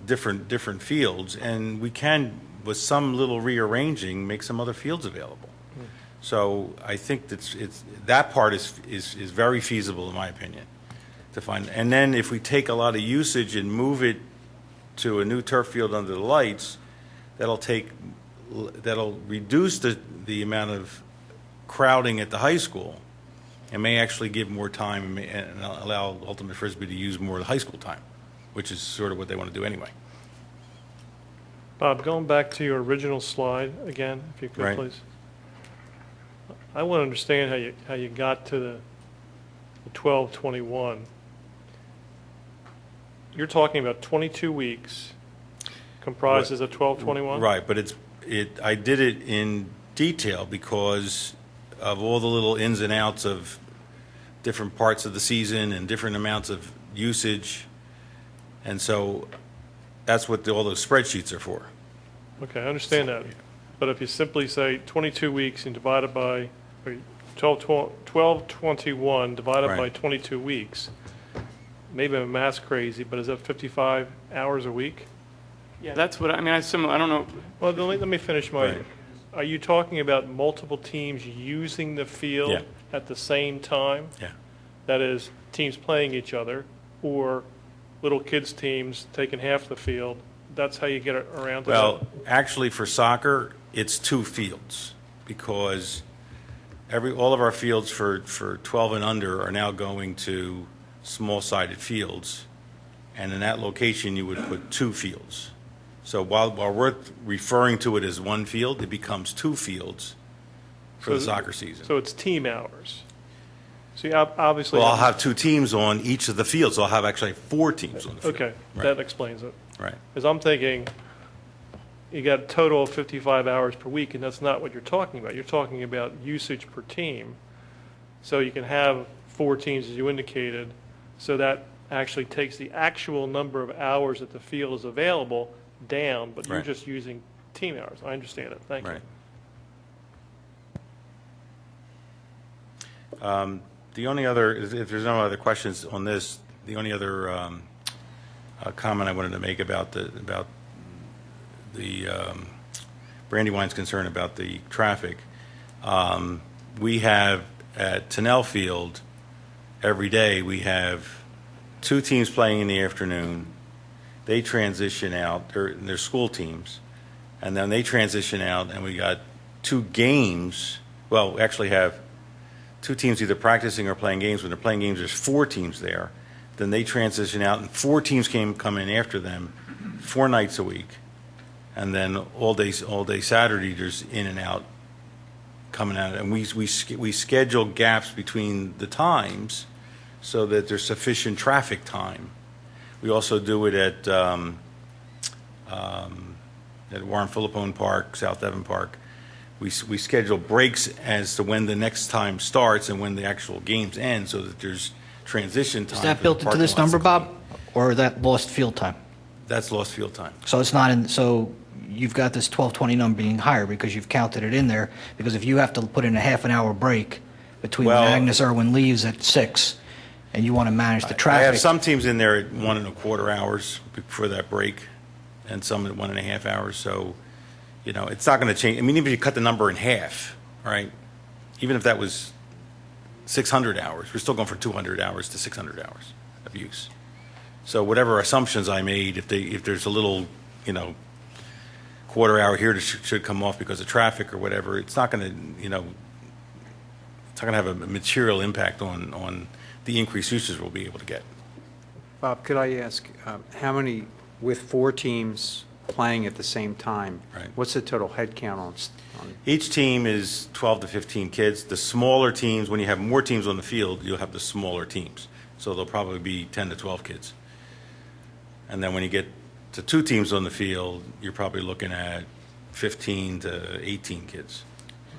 different fields, and we can, with some little rearranging, make some other fields available. So I think that part is very feasible in my opinion to find. And then if we take a lot of usage and move it to a new turf field under the lights, that'll reduce the amount of crowding at the high school and may actually give more time and allow Ultimate Frisbee to use more of the high school time, which is sort of what they want to do anyway. Bob, going back to your original slide again, if you could, Right. please. I want to understand how you got to the 12/21. You're talking about 22 weeks comprises of 12/21? Right, but I did it in detail because of all the little ins and outs of different parts of the season and different amounts of usage. And so that's what all those spreadsheets are for. Okay, I understand that. But if you simply say 22 weeks and divide it by, or 12/21 divided by Right. 22 weeks, maybe I'm math crazy, but is that 55 hours a week? Yeah, that's what, I don't know. Well, then let me finish my, Right. are you talking about multiple teams using the field Yeah. at the same time? Yeah. That is, teams playing each other, or little kids' teams taking half the field? That's how you get around to that? Well, actually for soccer, it's 2 fields because all of our fields for 12 and under are now going to small-sided fields. And in that location, you would put 2 fields. So while we're referring to it as 1 field, it becomes 2 fields for the soccer season. So it's team hours. See, obviously. Well, I'll have 2 teams on each of the fields. So I'll have actually 4 teams on the field. Okay, Right. that explains it. Right. Because I'm thinking, you got a total of 55 hours per week, and that's not what you're talking about. You're talking about usage per team. So you can have 4 teams, as you indicated, so that actually takes the actual number of hours that the field is available down, but you're Right. just using team hours. I understand it. Thank you. Right. The only other, if there's no other questions on this, the only other comment I wanted to make about the Brandywine's concern about the traffic, we have at Tennell Field every day we have 2 teams playing in the afternoon. They transition out. They're school teams, and then they transition out, and we got 2 games. Well, we actually have 2 teams either practicing or playing games. When they're playing games, there's 4 teams there. Then they transition out, and 4 teams come in after them 4 nights a week. And then all day Saturday, there's in and out, coming out. And we schedule gaps between the times so that there's sufficient traffic time. We also do it at Warren Philippone Park, South Devon Park. We schedule breaks as to when the next time starts and when the actual games end, so that there's transition time. Is that built into this number, Bob, or that lost field time? That's lost field time. So it's not in, so you've got this 12/20 number being higher because you've counted it in there, because if you have to put in a half an hour break between when Agnes Irwin leaves at 6 and you want to manage the traffic. I have some teams in there at 1.25 hours before that break, and some at 1.5 hours. So, it's not going to change. I mean, even if you cut the number in half, right? even if that was 600 hours, we're still going from 200 hours to 600 hours of use. So whatever assumptions I made, if there's a little, quarter hour here that should come off because of traffic or whatever, it's not going to, it's not going to have a material impact on the increased usage we'll be able to get. Bob, could I ask, how many, with 4 teams playing at the same time, what's the total head count on? Each team is 12 to 15 kids. The smaller teams, when you have more teams on the field, you'll have the smaller teams. So there'll probably be 10 to 12 kids. And then when you get to 2 teams on the field, you're probably looking at 15 to 18 kids.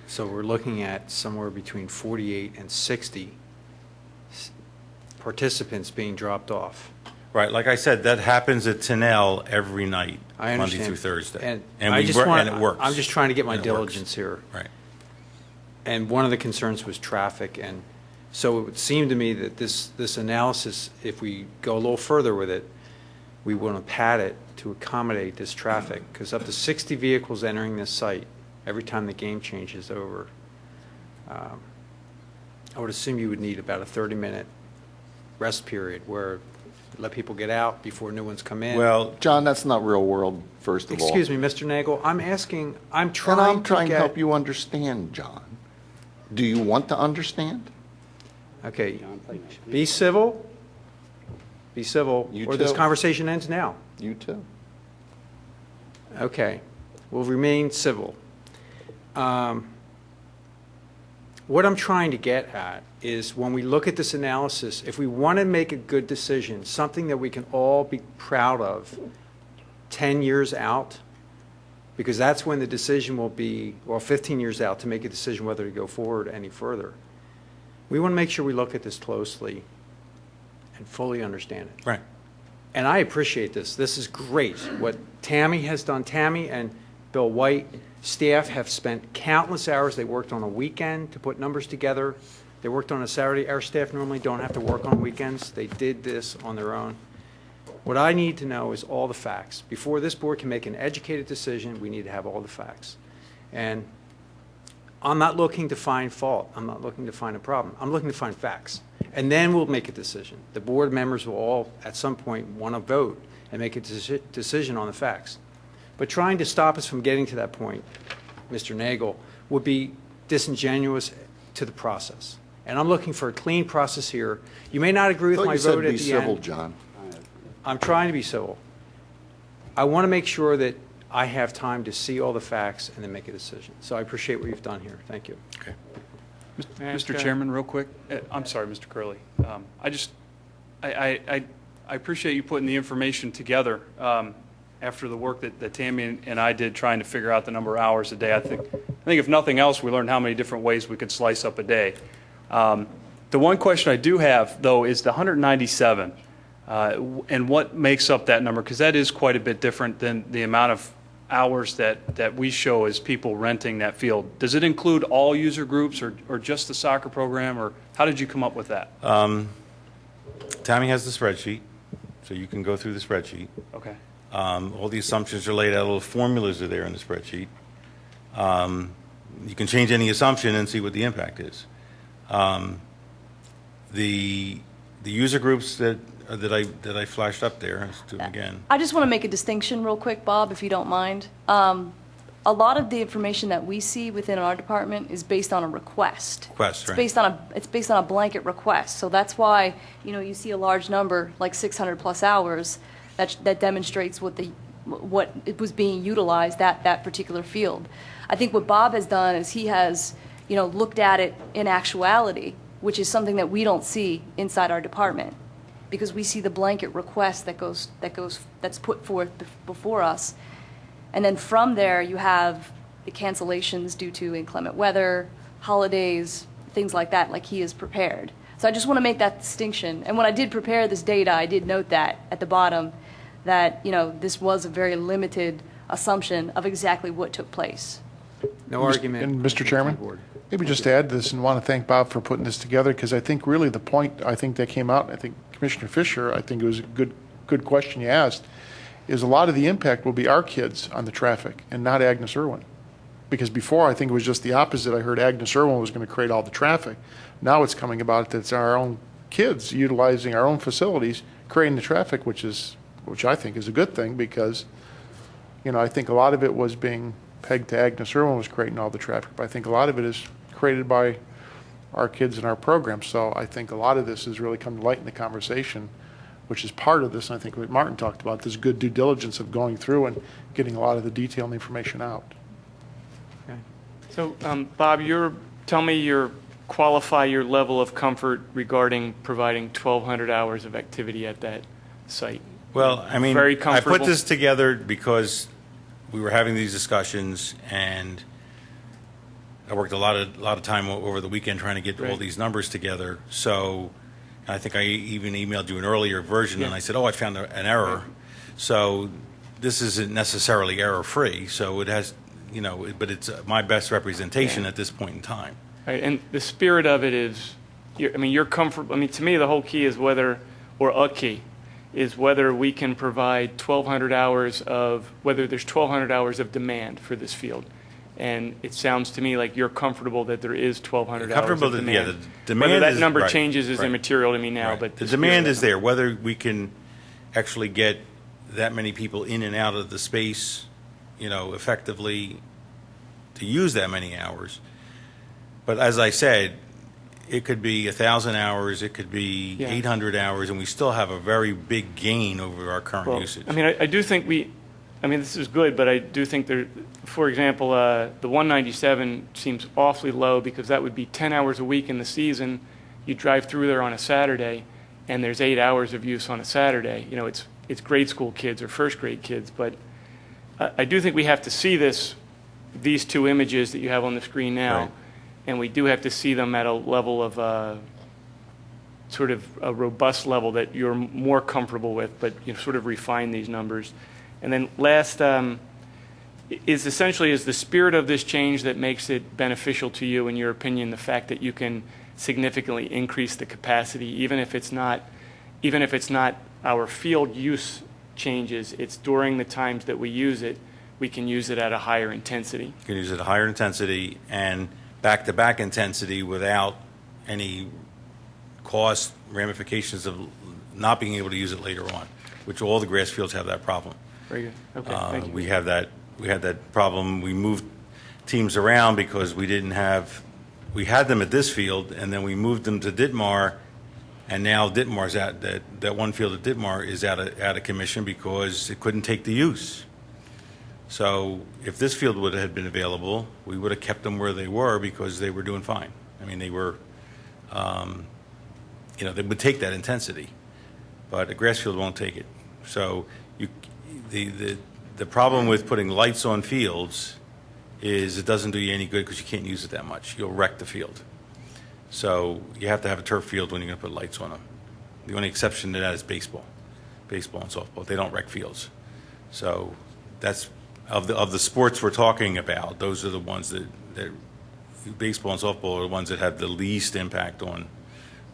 So we're looking at somewhere between 48 and 60 participants being dropped off. Right, like I said, that happens at Tinnell every night, I understand. Monday through Thursday. And it works. I'm just trying to get my And it works. diligence here. Right. And one of the concerns was traffic, and so it would seem to me that this analysis, if we go a little further with it, we want to pad it to accommodate this traffic, because up to 60 vehicles entering this site every time the game changes over. I would assume you would need about a 30-minute rest period where let people get out before new ones come in. Well, John, that's not real world, first of all. Excuse me, Mr. Nagel, I'm asking, I'm And trying I'm trying to get... help you understand, John. Do you want to understand? Okay, be civil, You or this too. conversation ends now. You too. Okay, we'll remain civil. What I'm trying to get at is when we look at this analysis, if we want to make a good decision, something that we can all be proud of 10 years out, because that's when the decision will be, well, 15 years out to make a decision whether to go forward any further. We want to make sure we look at this closely and fully understand it. Right. And I appreciate this. This is great. What Tammy has done, Tammy and Bill White, staff have spent countless hours. They worked on a weekend to put numbers together. They worked on a Saturday. Our staff normally don't have to work on weekends. They did this on their own. What I need to know is all the facts. Before this board can make an educated decision, we need to have all the facts. And I'm not looking to find fault. I'm not looking to find a problem. I'm looking to find facts. And then we'll make a decision. The board members will all, at some point, want to vote and make a decision on the facts. But trying to stop us from getting to that point, Mr. Nagel, would be disingenuous to the process. And I'm looking for a clean process here. You may not agree with my vote at the end. You said be civil, John. I'm trying to be civil. I want to make sure that I have time to see all the facts and then make a decision. So I appreciate what you've done here. Thank you. Okay. Mr. Chairman, real quick. I'm sorry, Mr. Curley. I appreciate you putting the information together after the work that Tammy and I did trying to figure out the number of hours a day. I think if nothing else, we learned how many different ways we could slice up a day. The one question I do have, though, is the 197 and what makes up that number, because that is quite a bit different than the amount of hours that we show as people renting that field. Does it include all user groups or just the soccer program, or how did you come up with that? Tammy has the spreadsheet, so you can go through the spreadsheet. Okay. All the assumptions are laid out, all the formulas are there in the spreadsheet. You can change any assumption and see what the impact is. The user groups that I flashed up there, let's do them again. I just want to make a distinction real quick, Bob, if you don't mind. A lot of the information that we see within our department is based on a request. Request, right. It's based on a blanket request. So that's why, you see a large number, like 600 plus hours, that demonstrates what it was being utilized that particular field. I think what Bob has done is he has, looked at it in actuality, which is something that we don't see inside our department, because we see the blanket request that's put forth before us. And then from there, you have the cancellations due to inclement weather, holidays, things like that, like he has prepared. So I just want to make that distinction. And when I did prepare this data, I did note that at the bottom that, this was a very limited assumption of exactly what took place. No argument. And Mr. Chairman, maybe just to add to this, and want to thank Bob for putting this together, because I think really the point that came out, I think Commissioner Fisher, I think it was a good question you asked, is a lot of the impact will be our kids on the traffic and not Agnes Irwin. Because before, I think it was just the opposite. I heard Agnes Irwin was going to create all the traffic. Now it's coming about that it's our own kids utilizing our own facilities, creating the traffic, which I think is a good thing because, I think a lot of it was being pegged to Agnes Irwin was creating all the traffic, but I think a lot of it is created by our kids and our programs. So I think a lot of this has really come to light in the conversation, which is part of this, and I think what Martin talked about, this good due diligence of going through and getting a lot of the detail and information out. Okay. So, Bob, qualify your level of comfort regarding providing 1,200 hours of activity at that site. Well, I mean, Very I comfortable? put this together because we were having these discussions, and I worked a lot of time over the weekend trying to get all Right. these numbers together. So I think I even emailed you an earlier version, Yeah. and I said, I found an error. So this isn't necessarily error-free, so it has, but it's my best representation at this point in time. Right, and the spirit of it is, you're comfortable. To me, the whole key is whether we can provide 1,200 hours whether there's 1,200 hours of demand for this field. And it sounds to me like you're comfortable that there is 1,200 hours of demand. Yeah, the demand Whether that is, number right, changes is right. immaterial to me now, Right. but the spirit demand of is that there. Whether we can actually get that many people in and out of the space, effectively to use that many hours. But as I said, it could be 1,000 hours, it could be 800 hours, and we still have a very big gain over our current usage. I do think this is good, but I do think for example, the 197 seems awfully low because that would be 10 hours a week in the season. You drive through there on a Saturday, and there's 8 hours of use on a Saturday. It's grade school kids or first grade kids, but I do think we have to see these two images that you have on the screen now. Right. And we do have to see them at a level of sort of a robust level that you're more comfortable with, but sort of refine these numbers. And then last is the spirit of this change that makes it beneficial to you, in your opinion, the fact that you can significantly increase the capacity, even if it's not our field use changes, it's during the times that we use it, we can use it at a higher intensity. You can use it at a higher intensity and back-to-back intensity without any cost ramifications of not being able to use it later on, which all the grass fields have that problem. Very good. Okay, thank you. We had that problem. We moved teams around because we had them at this field, and then we moved them to Ditmar, and now Ditmar's out. That one field at Ditmar is out of commission because it couldn't take the use. So if this field would have been available, we would have kept them where they were because they were doing fine. They were, they would take that intensity, but a grass field won't take it. So the problem with putting lights on fields is it doesn't do you any good because you can't use it that much. You'll wreck the field. So you have to have a turf field when you're going to put lights on them. The only exception to that is baseball and softball. They don't wreck fields. So that's of the sports we're talking about. Those are the ones that baseball and softball are the ones that have the least impact on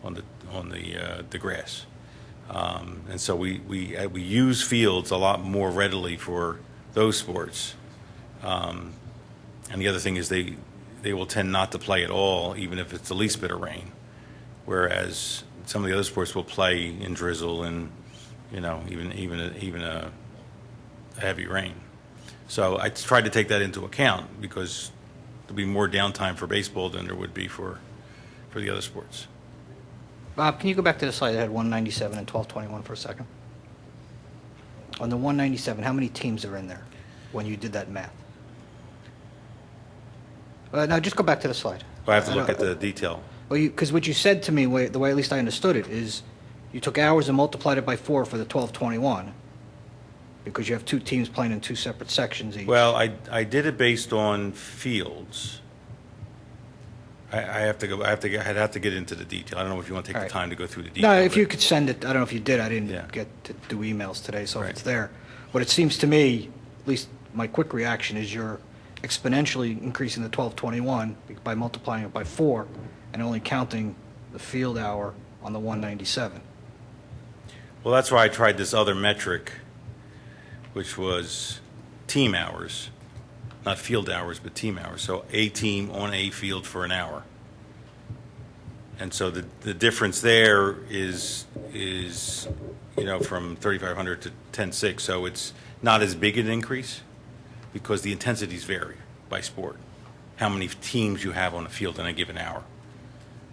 the grass. And so we use fields a lot more readily for those sports. And the other thing is they will tend not to play at all, even if it's the least bit of rain. Whereas some of the other sports will play in drizzle and even a heavy rain. So I tried to take that into account because there'll be more downtime for baseball than there would be for the other sports. Bob, can you go back to the slide that had 197 and 1221 for a second? On the 197, how many teams are in there when you did that math? No, just go back to the slide. Well, I have to look at the detail. Well, because what you said to me, the way at least I understood it, is you took hours and multiplied it by 4 for the 1221 because you have two teams playing in two separate sections each. Well, I did it based on fields. I'd have to get into the detail. I don't know if you want to take the time to go through the detail. No, if you could send it. I don't know if you did. I didn't get to do emails today, so if it's there. But it seems to me, at least my quick reaction is you're exponentially increasing the 1221 by multiplying it by 4 and only counting the field hour on the 197. Well, that's why I tried this other metric, which was team hours. not field hours, but team hours. So a team on a field for an hour. And so the difference there is from 3,500 to 10,600. So it's not as big an increase because the intensities vary by sport. How many teams you have on a field in a given hour.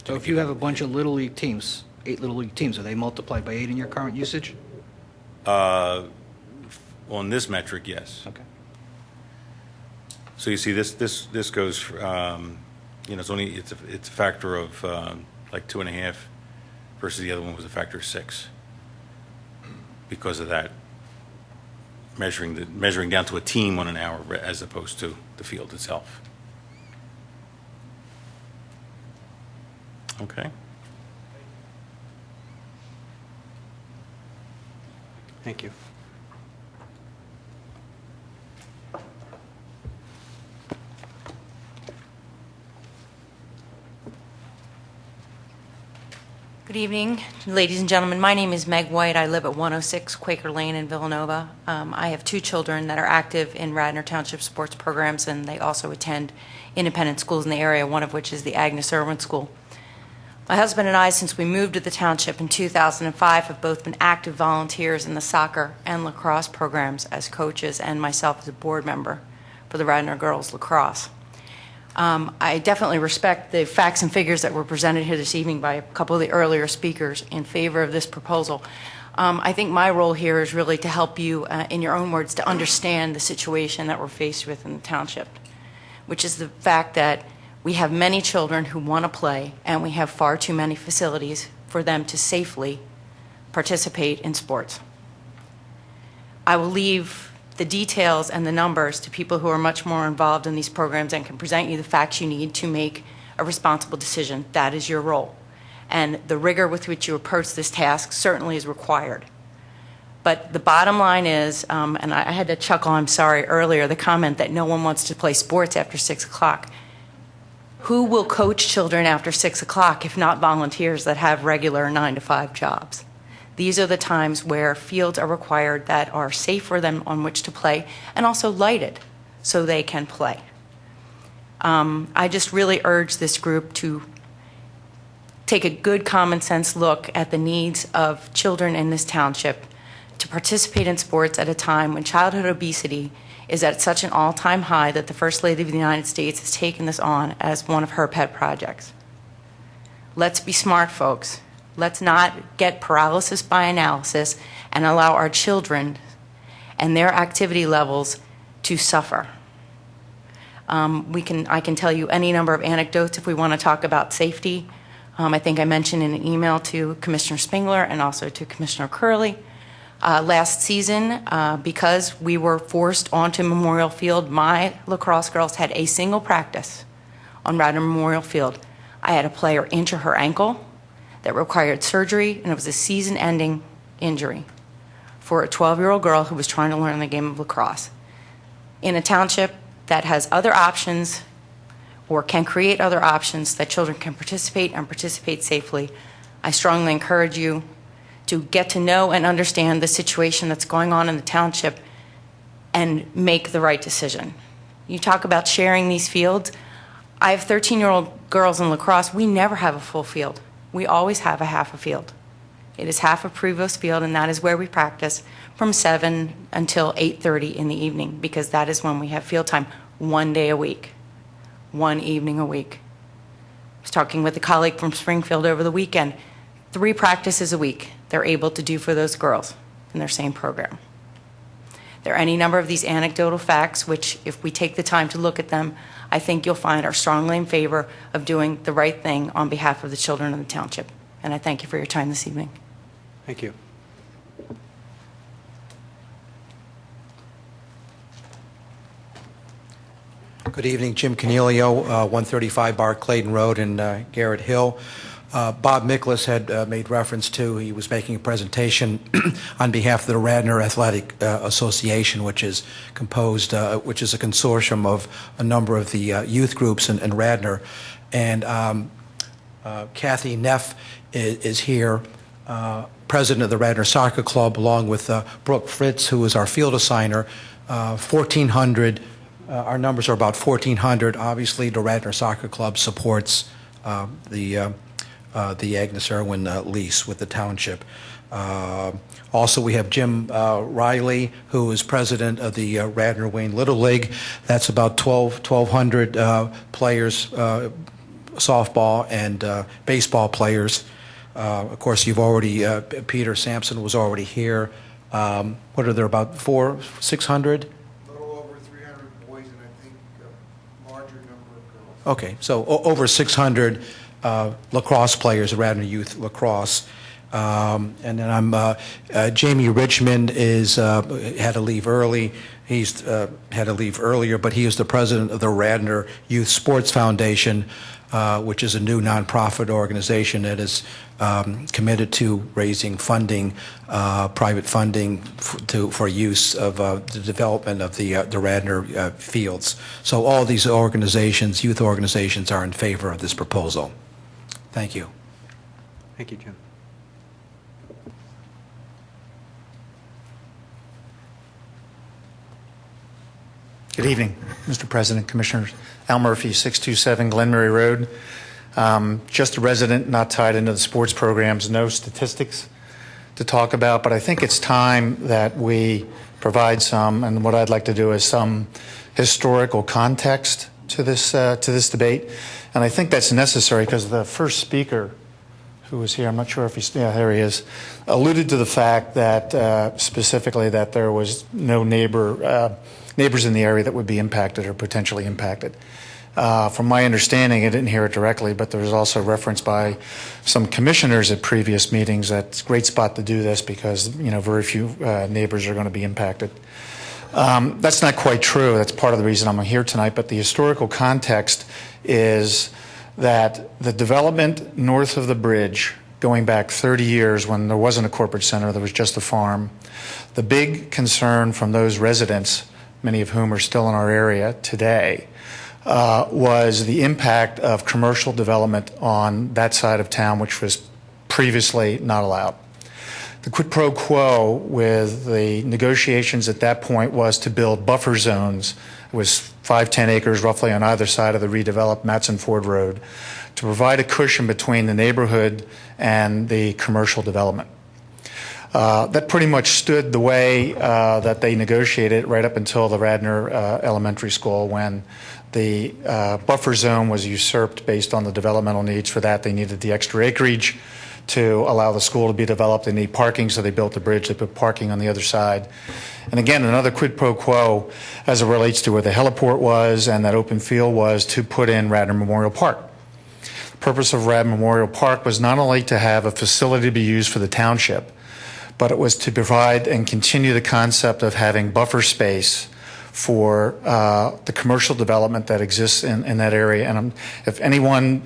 So if you have a bunch of Little League teams, 8 Little League teams, are they multiplied by 8 in your current usage? On this metric, yes. Okay. So you see, this goes. It's a factor of like 2.5, versus the other one was a factor of 6. Because of that, measuring down to a team on an hour as opposed to the field itself. Okay. Thank you. Good evening, ladies and gentlemen. My name is Meg White. I live at 106 Quaker Lane in Villanova. I have 2 children that are active in Radnor Township sports programs, and they also attend independent schools in the area, one of which is the Agnes Irwin School. My husband and I, since we moved to the township in 2005, have both been active volunteers in the soccer and lacrosse programs as coaches, and myself as a board member for the Radnor Girls Lacrosse. I definitely respect the facts and figures that were presented here this evening by a couple of the earlier speakers in favor of this proposal. I think my role here is really to help you, in your own words, to understand the situation that we're faced with in the township, which is the fact that we have many children who want to play, and we have far too many facilities for them to safely participate in sports. I will leave the details and the numbers to people who are much more involved in these programs and can present you the facts you need to make a responsible decision. That is your role. And the rigor with which you approach this task certainly is required. But the bottom line is, and I had to chuckle, I'm sorry, earlier, the comment that no one wants to play sports after 6 o'clock. Who will coach children after 6 o'clock if not volunteers that have regular 9-to-5 jobs? These are the times where fields are required that are safe for them on which to play and also lighted so they can play. I just really urge this group to take a good common sense look at the needs of children in this township to participate in sports at a time when childhood obesity is at such an all-time high that the First Lady of the United States has taken this on as one of her pet projects. Let's be smart, folks. Let's not get paralysis by analysis and allow our children and their activity levels to suffer. I can tell you any number of anecdotes if we want to talk about safety. I think I mentioned in an email to Commissioner Spengler and also to Commissioner Curley. Last season, because we were forced onto Memorial Field, my lacrosse girls had a single practice on Radnor Memorial Field. I had a player injure her ankle that required surgery, and it was a season-ending injury for a 12-year-old girl who was trying to learn the game of lacrosse. In a township that has other options or can create other options that children can participate and participate safely, I strongly encourage you to get to know and understand the situation that's going on in the township and make the right decision. You talk about sharing these fields. I have 13-year-old girls in lacrosse. We never have a full field. We always have a half a field. It is half a Prevost field, and that is where we practice from 7 until 8:30 in the evening, because that is when we have field time, 1 day a week, 1 evening a week. I was talking with a colleague from Springfield over the weekend. 3 practices a week they're able to do for those girls in their same program. There are any number of these anecdotal facts which, if we take the time to look at them, I think you'll find are strongly in favor of doing the right thing on behalf of the children of the township. And I thank you for your time this evening. Thank you. Good evening, Jim Cornelio, 135 Bar Clayton Road in Garrett Hill. Bob Miklas had made reference to, he was making a presentation on behalf of the Radnor Athletic Association, which is composed, which is a consortium of a number of the youth groups in Radnor. And Kathy Neff is here, president of the Radnor Soccer Club, along with Brooke Fritz, who is our field assigner. 1,400 Our numbers are about 1,400. Obviously, the Radnor Soccer Club supports the Agnes Irwin lease with the township. Also, we have Jim Riley, who is president of the Radnor Wayne Little League. That's about 1,200 players, softball and baseball players. Of course, you've already, Peter Sampson was already here. What are there, about 600? A little over 300 boys and I think a larger number of girls. Okay, so over 600 lacrosse players, Radnor Youth Lacrosse. And then Jamie Richmond had to leave early. He's had to leave earlier, but he is the president of the Radnor Youth Sports Foundation, which is a new nonprofit organization that is committed to raising funding, private funding for use of the development of the Radnor fields. So all these organizations, youth organizations, are in favor of this proposal. Thank you. Thank you, Jim. Good evening, Mr. President, Commissioners. Al Murphy, 627 Glenmary Road. Just a resident, not tied into the sports programs, no statistics to talk about, but I think it's time that we provide some, and what I'd like to do is some historical context to this debate. And I think that's necessary because the first speaker who was here, I'm not sure if he's, yeah, there he is, alluded to the fact that specifically that there was no neighbors in the area that would be impacted or potentially impacted. From my understanding, I didn't hear it directly, but there was also reference by some commissioners at previous meetings that it's a great spot to do this because, you know, very few neighbors are going to be impacted. That's not quite true. That's part of the reason I'm here tonight, but the historical context is that the development north of the bridge, going back 30 years when there wasn't a corporate center, there was just a farm, the big concern from those residents, many of whom are still in our area today, was the impact of commercial development on that side of town, which was previously not allowed. The quid pro quo with the negotiations at that point was to build buffer zones. It was 5-10 acres roughly on either side of the redeveloped Matson Ford Road to provide a cushion between the neighborhood and the commercial development. That pretty much stood the way that they negotiated right up until the Radnor Elementary School when the buffer zone was usurped based on the developmental needs. For that, they needed the extra acreage to allow the school to be developed. They need parking, so they built a bridge. They put parking on the other side. And again, another quid pro quo as it relates to where the heliport was and that open field was to put in Radnor Memorial Park. The purpose of Radnor Memorial Park was not only to have a facility to be used for the township, but it was to provide and continue the concept of having buffer space for the commercial development that exists in that area. And if anyone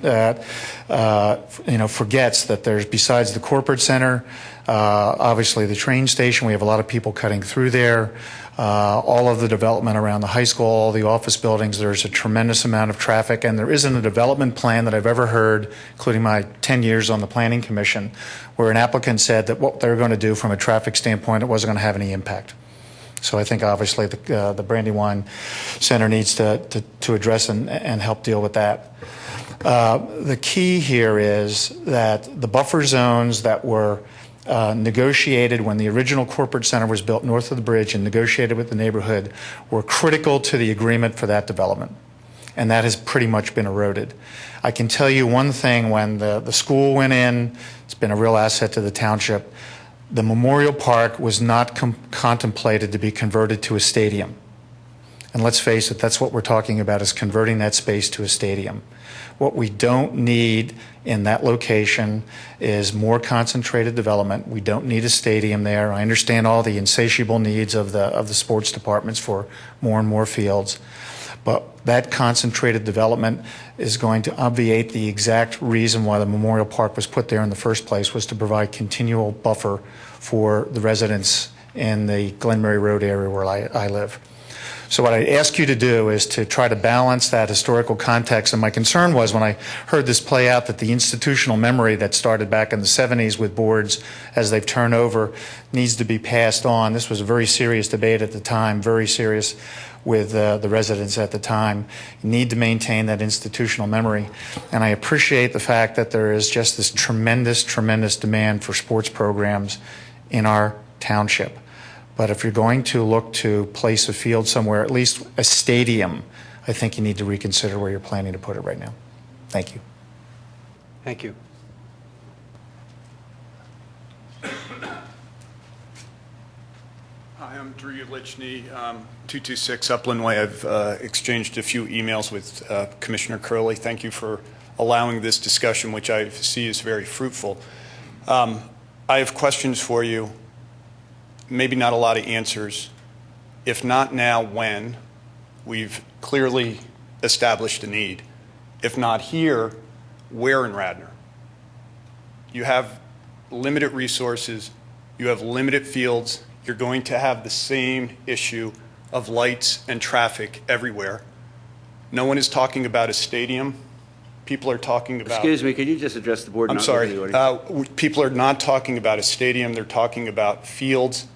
forgets that there's, besides the corporate center, obviously the train station, we have a lot of people cutting through there, all of the development around the high school, all the office buildings, there's a tremendous amount of traffic, and there isn't a development plan that I've ever heard, including my 10 years on the Planning Commission, where an applicant said that what they're going to do from a traffic standpoint, it wasn't going to have any impact. So I think obviously the Brandywine Center needs to address and help deal with that. The key here is that the buffer zones that were negotiated when the original corporate center was built north of the bridge and negotiated with the neighborhood were critical to the agreement for that development. And that has pretty much been eroded. I can tell you one thing, when the school went in, it's been a real asset to the township. The Memorial Park was not contemplated to be converted to a stadium. And let's face it, that's what we're talking about, is converting that space to a stadium. What we don't need in that location is more concentrated development. We don't need a stadium there. I understand all the insatiable needs of the sports departments for more and more fields. But that concentrated development is going to obviate the exact reason why the Memorial Park was put there in the first place, was to provide continual buffer for the residents in the Glenmary Road area where I live. So what I ask you to do is to try to balance that historical context. And my concern was when I heard this play out that the institutional memory that started back in the 70s with boards as they've turned over needs to be passed on. This was a very serious debate at the time, very serious with the residents at the time. You need to maintain that institutional memory. And I appreciate the fact that there is just this tremendous, tremendous demand for sports programs in our township. But if you're going to look to place a field somewhere, at least a stadium, I think you need to reconsider where you're planning to put it right now. Thank you. Thank you. Hi, I'm Drew Lichny, 226 Upland Way. I've exchanged a few emails with Commissioner Curley. Thank you for allowing this discussion, which I see is very fruitful. I have questions for you. Maybe not a lot of answers. If not now, when? We've clearly established a need. If not here, where in Radnor? You have limited resources. You have limited fields. You're going to have the same issue of lights and traffic everywhere. No one is talking about a stadium. People are talking about... Excuse me, could you just address the board? I'm not sorry. the audience? People are not talking about a stadium. They're talking about fields.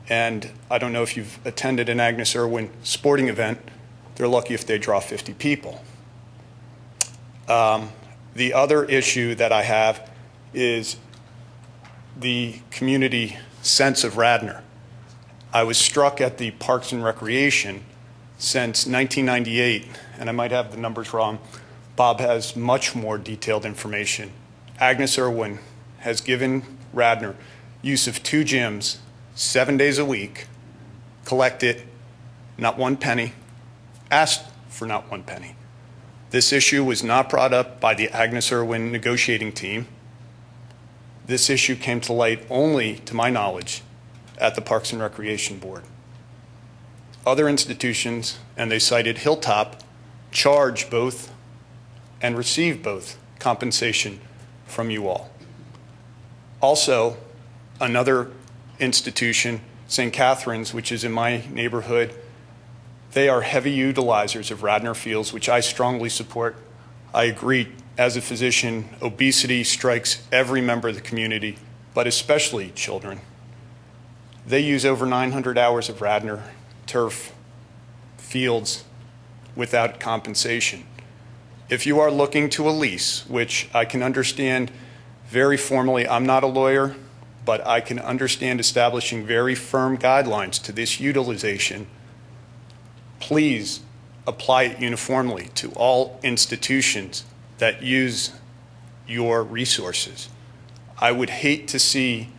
And I don't know if you've attended an Agnes Irwin sporting event. They're lucky if they draw 50 people. The other issue that I have is the community sense of Radnor. I was struck at the Parks and Recreation since 1998, and I might have the numbers wrong. Bob has much more detailed information. Agnes Irwin has given Radnor use of 2 gyms 7 days a week, collected not 1 penny, asked for not 1 penny. This issue was not brought up by the Agnes Irwin negotiating team. This issue came to light only, to my knowledge, at the Parks and Recreation Board. Other institutions, and they cited Hilltop, charge both and receive both compensation from you all. Also, another institution, St. Catherine's, which is in my neighborhood, they are heavy utilizers of Radnor Fields, which I strongly support. I agree, as a physician, obesity strikes every member of the community, but especially children. They use over 900 hours of Radnor turf fields without compensation. If you are looking to a lease, which I can understand very formally, I'm not a lawyer, but I can understand establishing very firm guidelines to this utilization. Please apply it uniformly to all institutions that use your resources. I would hate to see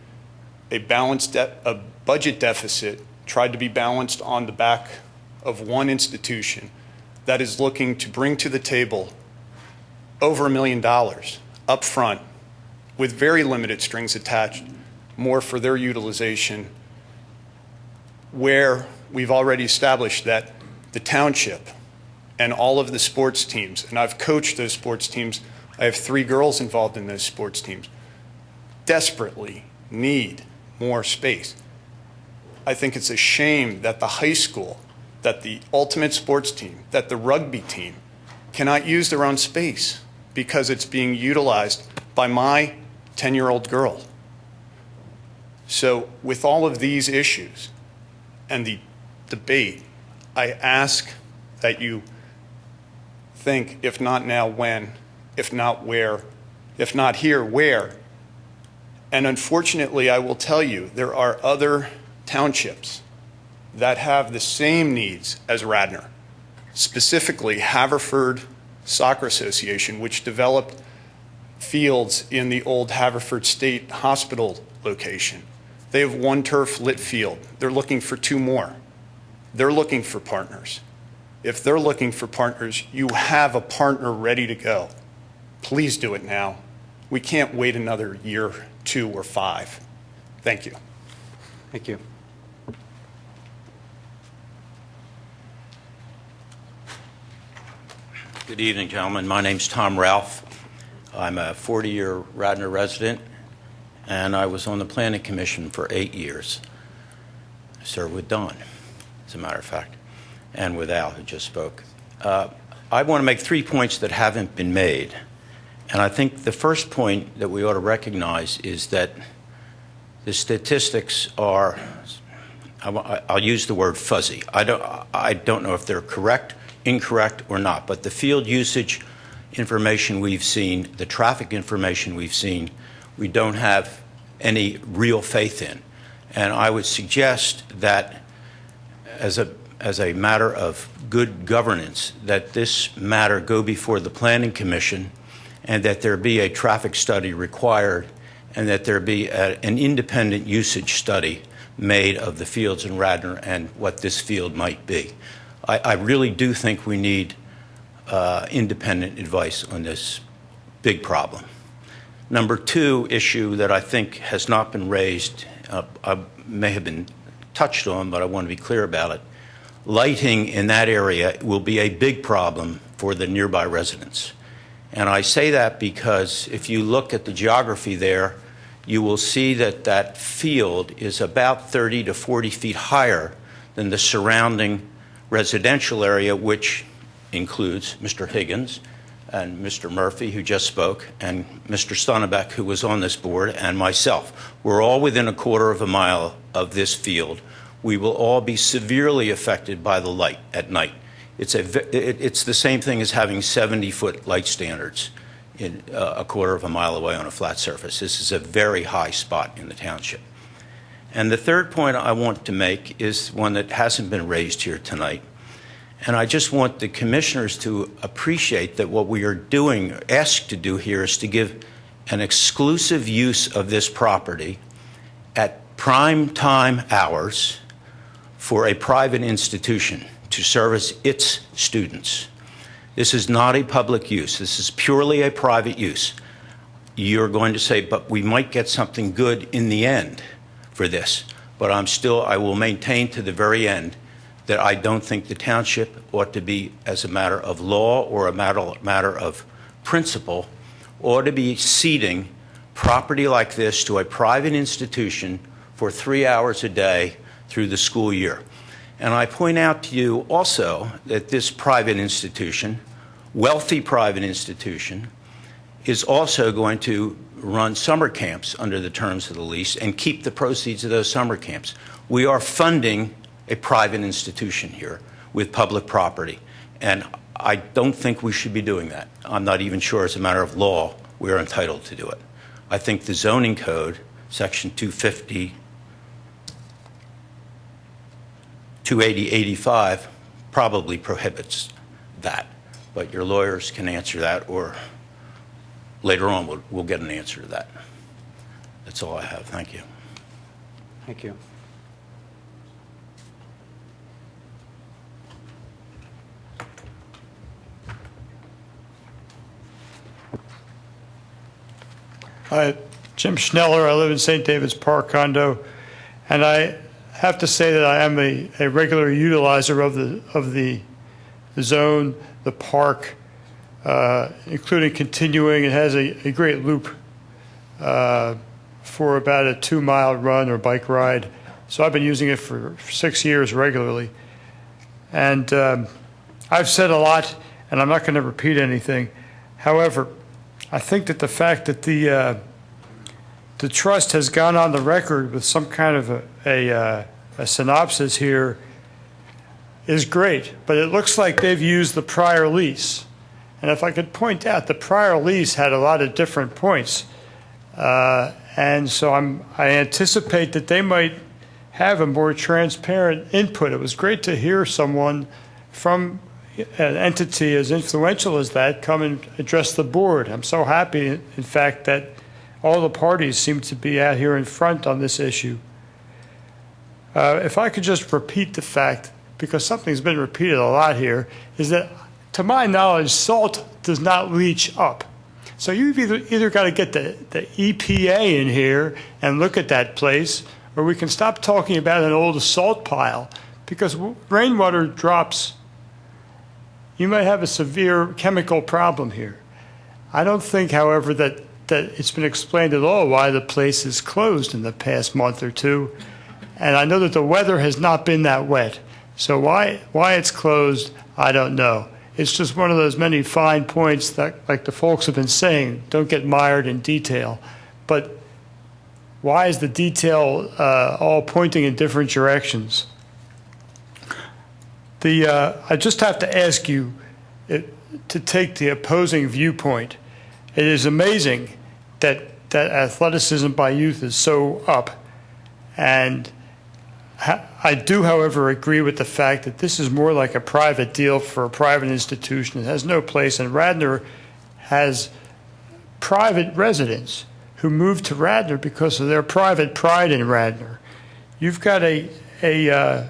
a budget deficit tried to be balanced on the back of one institution that is looking to bring to the table over $1 million up front with very limited strings attached, more for their utilization, where we've already established that the township and all of the sports teams, and I've coached those sports teams, I have 3 girls involved in those sports teams, desperately need more space. I think it's a shame that the high school, that the ultimate sports team, that the rugby team cannot use their own space because it's being utilized by my 10-year-old girl. So with all of these issues and the debate, I ask that you think, if not now, when, if not where, if not here, where. And unfortunately, I will tell you, there are other townships that have the same needs as Radnor, specifically Haverford Soccer Association, which developed fields in the old Haverford State Hospital location. They have 1 turf lit field. They're looking for 2 more. They're looking for partners. If they're looking for partners, you have a partner ready to go. Please do it now. We can't wait another year, 2, or 5. Thank you. Thank you. Good evening, gentlemen. My name's Tom Ralph. I'm a 40-year Radnor resident, and I was on the Planning Commission for 8 years. I served with Don, as a matter of fact. and with Al, who just spoke. I want to make 3 points that haven't been made. And I think the first point that we ought to recognize is that the statistics are, I'll use the word fuzzy. I don't know if they're correct, incorrect, or not, but the field usage information we've seen, the traffic information we've seen, we don't have any real faith in. And I would suggest that as a matter of good governance, that this matter go before the Planning Commission and that there be a traffic study required and that there be an independent usage study made of the fields in Radnor and what this field might be. I really do think we need independent advice on this big problem. Number 2 issue that I think has not been raised, may have been touched on, but I want to be clear about it. Lighting in that area will be a big problem for the nearby residents. And I say that because if you look at the geography there, you will see that that field is about 30 to 40 feet higher than the surrounding residential area, which includes Mr. Higgins and Mr. Murphy, who just spoke, and Mr. Stonebeck, who was on this board, and myself. We're all within a quarter of a mile of this field. We will all be severely affected by the light at night. It's the same thing as having 70-foot light standards in a quarter of a mile away on a flat surface. This is a very high spot in the township. And the third point I want to make is one that hasn't been raised here tonight. And I just want the commissioners to appreciate that what we are doing, asked to do here, is to give an exclusive use of this property at prime time hours for a private institution to service its students. This is not a public use. This is purely a private use. You're going to say, but we might get something good in the end for this. But I will maintain to the very end that I don't think the township ought to be, as a matter of law or a matter of principle, ought to be ceding property like this to a private institution for 3 hours a day through the school year. And I point out to you also that this private institution, wealthy private institution, is also going to run summer camps under the terms of the lease and keep the proceeds of those summer camps. We are funding a private institution here with public property, and I don't think we should be doing that. I'm not even sure as a matter of law we're entitled to do it. I think the zoning code, section 250, 280-85, probably prohibits that. But your lawyers can answer that, or later on we'll get an answer to that. That's all I have. Thank you. Thank you. Hi, Jim Schneller. I live in St. David's Park condo, and I have to say that I am a regular utilizer of the zone, the park, including continuing. It has a great loop for about a 2-mile run or bike ride. So I've been using it for 6 years regularly. And I've said a lot, and I'm not going to repeat anything. However, I think that the fact that the trust has gone on the record with some kind of a synopsis here is great, but it looks like they've used the prior lease. And if I could point out, the prior lease had a lot of different points. And so I anticipate that they might have a more transparent input. It was great to hear someone from an entity as influential as that come and address the board. I'm so happy, in fact, that all the parties seem to be out here in front on this issue. If I could just repeat the fact, because something's been repeated a lot here, is that, to my knowledge, salt does not leach up. So you've either got to get the EPA in here and look at that place, or we can stop talking about an old salt pile, because rainwater drops. You might have a severe chemical problem here. I don't think, however, that it's been explained at all why the place is closed in the past month or two. And I know that the weather has not been that wet. So why it's closed, I don't know. It's just one of those many fine points that, like the folks have been saying, don't get mired in detail. But why is the detail all pointing in different directions? I just have to ask you to take the opposing viewpoint. It is amazing that athleticism by youth is so up. And I do, however, agree with the fact that this is more like a private deal for a private institution. It has no place. And Radnor has private residents who moved to Radnor because of their private pride in Radnor. You've got a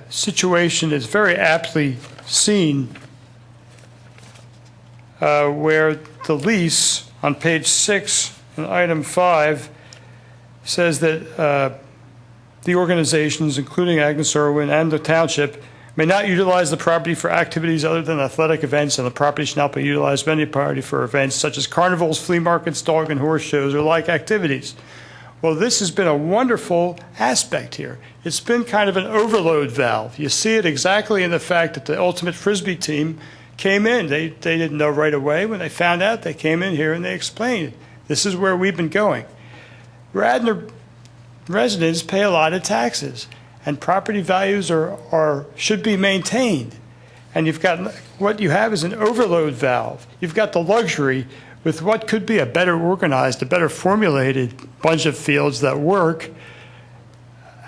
situation that's very aptly seen where the lease on page 6 in item 5 says that the organizations, including Agnes Irwin and the Township, may not utilize the property for activities other than athletic events, and the property shall not be utilized by any party for events such as carnivals, flea markets, dog and horse shows, or like activities. Well, this has been a wonderful aspect here. It's been kind of an overload valve. You see it exactly in the fact that the Ultimate Frisbee team came in. They didn't know right away. When they found out, they came in here and they explained, this is where we've been going. Radnor residents pay a lot of taxes, and property values should be maintained. And what you have is an overload valve. You've got the luxury with what could be a better organized, a better formulated bunch of fields that work,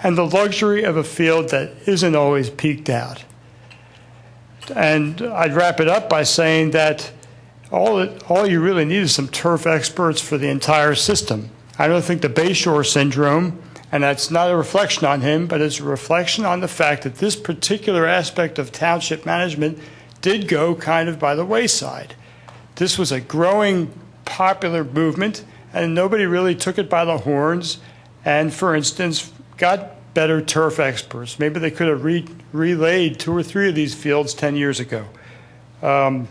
and the luxury of a field that isn't always peaked out. And I'd wrap it up by saying that all you really need is some turf experts for the entire system. I don't think the Bayshore syndrome, and that's not a reflection on him, but it's a reflection on the fact that this particular aspect of township management did go kind of by the wayside. This was a growing popular movement, and nobody really took it by the horns and, for instance, got better turf experts. Maybe they could have relayed 2 or 3 of these fields 10 years ago. And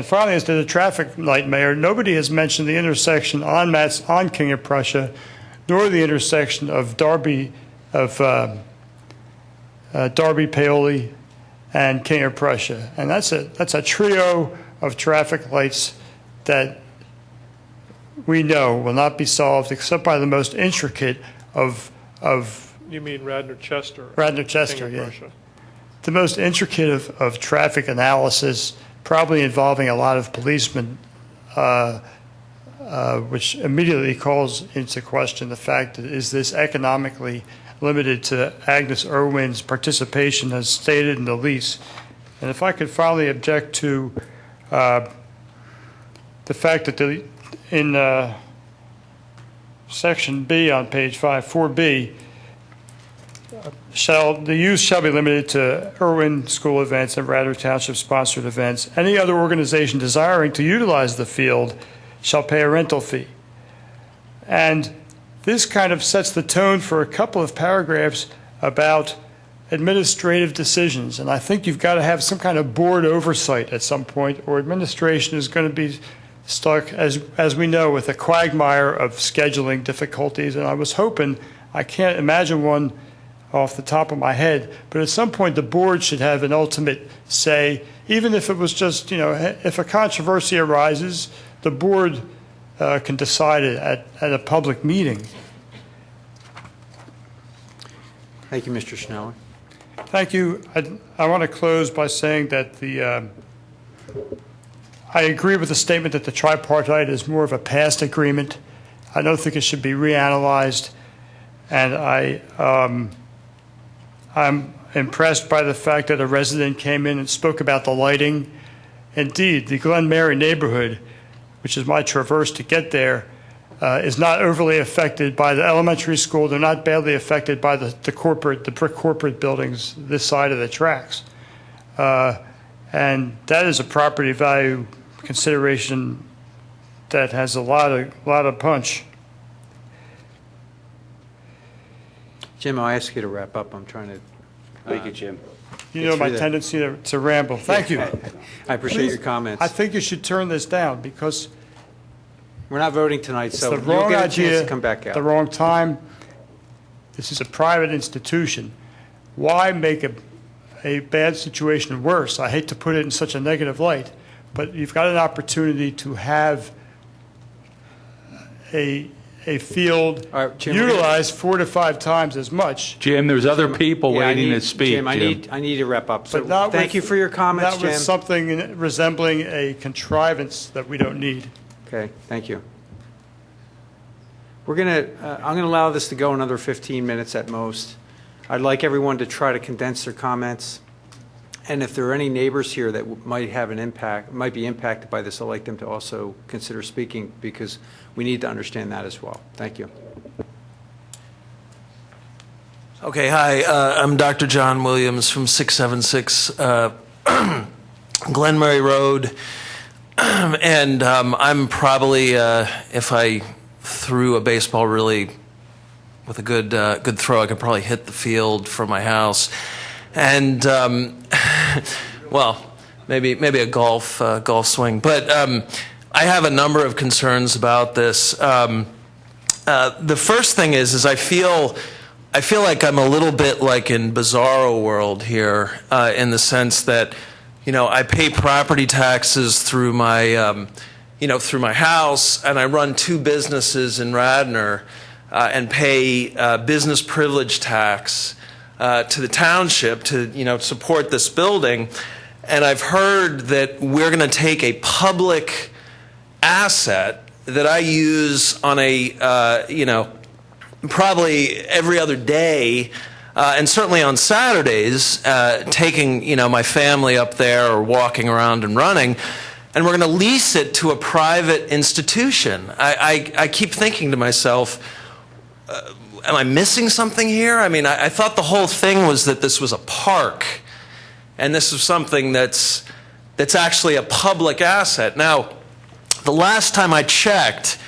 finally, as to the traffic light, Mayor, nobody has mentioned the intersection on King of Prussia, nor the intersection of Darby Paoli and King of Prussia. And that's a trio of traffic lights that we know will not be solved except by the most intricate of You mean Radnor Chester? Radnor Chester, King of yeah. Prussia. The most intricate of traffic analysis, probably involving a lot of policemen, which immediately calls into question the fact that is this economically limited to Agnes Irwin's participation as stated in the lease. And if I could finally object to the fact that in section B on page 5, 4B, the use shall be limited to Irwin School events and Radnor Township sponsored events. Any other organization desiring to utilize the field shall pay a rental fee. And this kind of sets the tone for a couple of paragraphs about administrative decisions. And I think you've got to have some kind of board oversight at some point, or administration is going to be stuck, as we know, with a quagmire of scheduling difficulties. And I was hoping, I can't imagine one off the top of my head, but at some point the board should have an ultimate say, even if it was just, if a controversy arises, the board can decide it at a public meeting. Thank you, Mr. Schneller. Thank you. I want to close by saying that I agree with the statement that the tripartite is more of a past agreement. I don't think it should be reanalyzed, and I'm impressed by the fact that a resident came in and spoke about the lighting. Indeed, the Glen Mary neighborhood, which is my traverse to get there, is not overly affected by the elementary school. They're not badly affected by the brick corporate buildings this side of the tracks. And that is a property value consideration that has a lot of punch. Jim, I'll ask you to wrap up. I'm trying to... Thank you, Jim. You know my tendency to ramble. Thank you. I appreciate your comments. I think you should turn this down because we're not voting tonight, it's so the you'll wrong get a chance idea, to come back out. the wrong time. This is a private institution. Why make a a bad situation worse. I hate to put it in such a negative light, but you've got an opportunity to have a field Jim, utilized 4 to 5 times as much. Jim, there's other people Yeah, waiting to speak. Jim, I need to wrap up. So But not thank with- you for your comments, Not with Jim. something resembling a contrivance that we don't need. Okay, thank you. I'm going to allow this to go another 15 minutes at most. I'd like everyone to try to condense their comments. And if there are any neighbors here that might be impacted by this, I'd like them to also consider speaking, because we need to understand that as well. Thank you. Okay, hi, I'm Dr. John Williams from 676 Glenmary Road. And I'm probably, if I threw a baseball really with a good throw, I could probably hit the field from my house. And, well, maybe a golf swing. But I have a number of concerns about this. The first thing is I feel like I'm a little bit like in bizarro world here, in the sense that, I pay property taxes through my, through my house, and I run 2 businesses in Radnor, and pay business privilege tax to the township to, support this building. And I've heard that we're going to take a public asset that I use on a, probably every other day, and certainly on Saturdays, taking, my family up there or walking around and running, and we're going to lease it to a private institution. I keep thinking to myself, am I missing something here? I mean, I thought the whole thing was that this was a park, and this is something that's actually a public asset. Now, the last time I checked,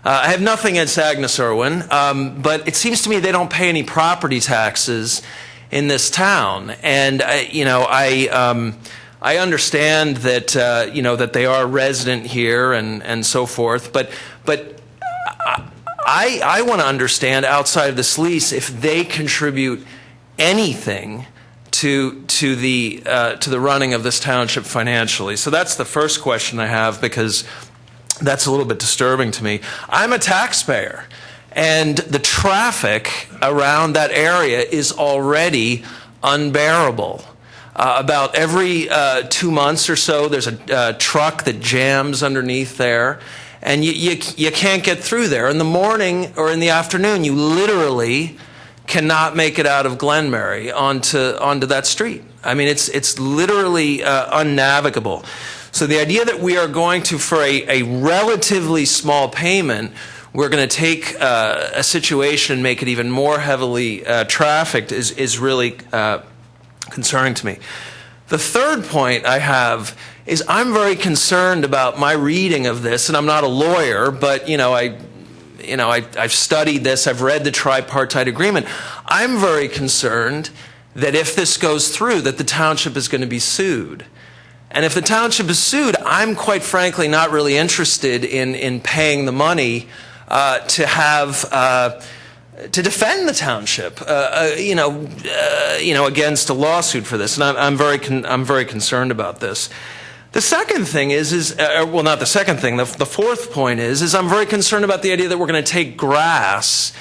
I have nothing against Agnes Irwin, but it seems to me they don't pay any property taxes in this town. And I understand that that they are resident here and so forth, but I want to understand outside of this lease if they contribute anything to the running of this township financially. So that's the first question I have, because that's a little bit disturbing to me. I'm a taxpayer, and the traffic around that area is already unbearable. About every 2 months or so, there's a truck that jams underneath there, and you can't get through there. In the morning or in the afternoon, you literally cannot make it out of Glenmary onto that street. I mean, it's literally unnavigable. So the idea that we are going to, for a relatively small payment, we're going to take a situation and make it even more heavily trafficked is really concerning to me. The third point I have is I'm very concerned about my reading of this, and I'm not a lawyer, but I've studied this, I've read the tripartite agreement. I'm very concerned that if this goes through, that the township is going to be sued. And if the township is sued, I'm quite frankly not really interested in paying the money to have to defend the township, against a lawsuit for this. And I'm very concerned about this. The second thing is not the second thing. The fourth point is I'm very concerned about the idea that we're going to take grass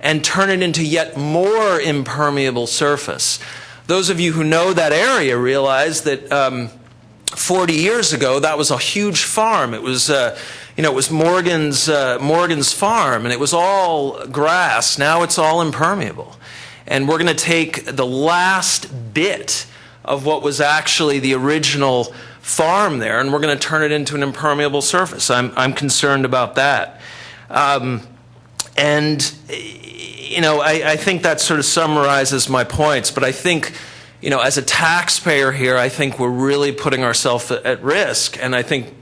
and turn it into yet more impermeable surface. Those of you who know that area realize that 40 years ago that was a huge farm. It was it was Morgan's farm, and it was all grass. Now it's all impermeable, and we're going to take the last bit of what was actually the original farm there, and we're going to turn it into an impermeable surface. I'm concerned about that. I think that sort of summarizes my points, but I think, as a taxpayer here, I think we're really putting ourselves at risk, and I think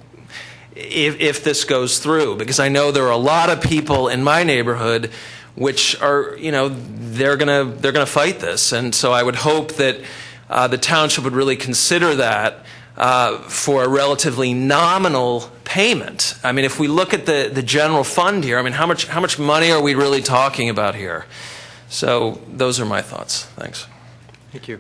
if this goes through, because I know there are a lot of people in my neighborhood which are, they're gonna fight this, and so I would hope that the township would really consider that for a relatively nominal payment. I mean, if we look at the general fund here, I mean, how much money are we really talking about here? So those are my thoughts. Thanks. Thank you.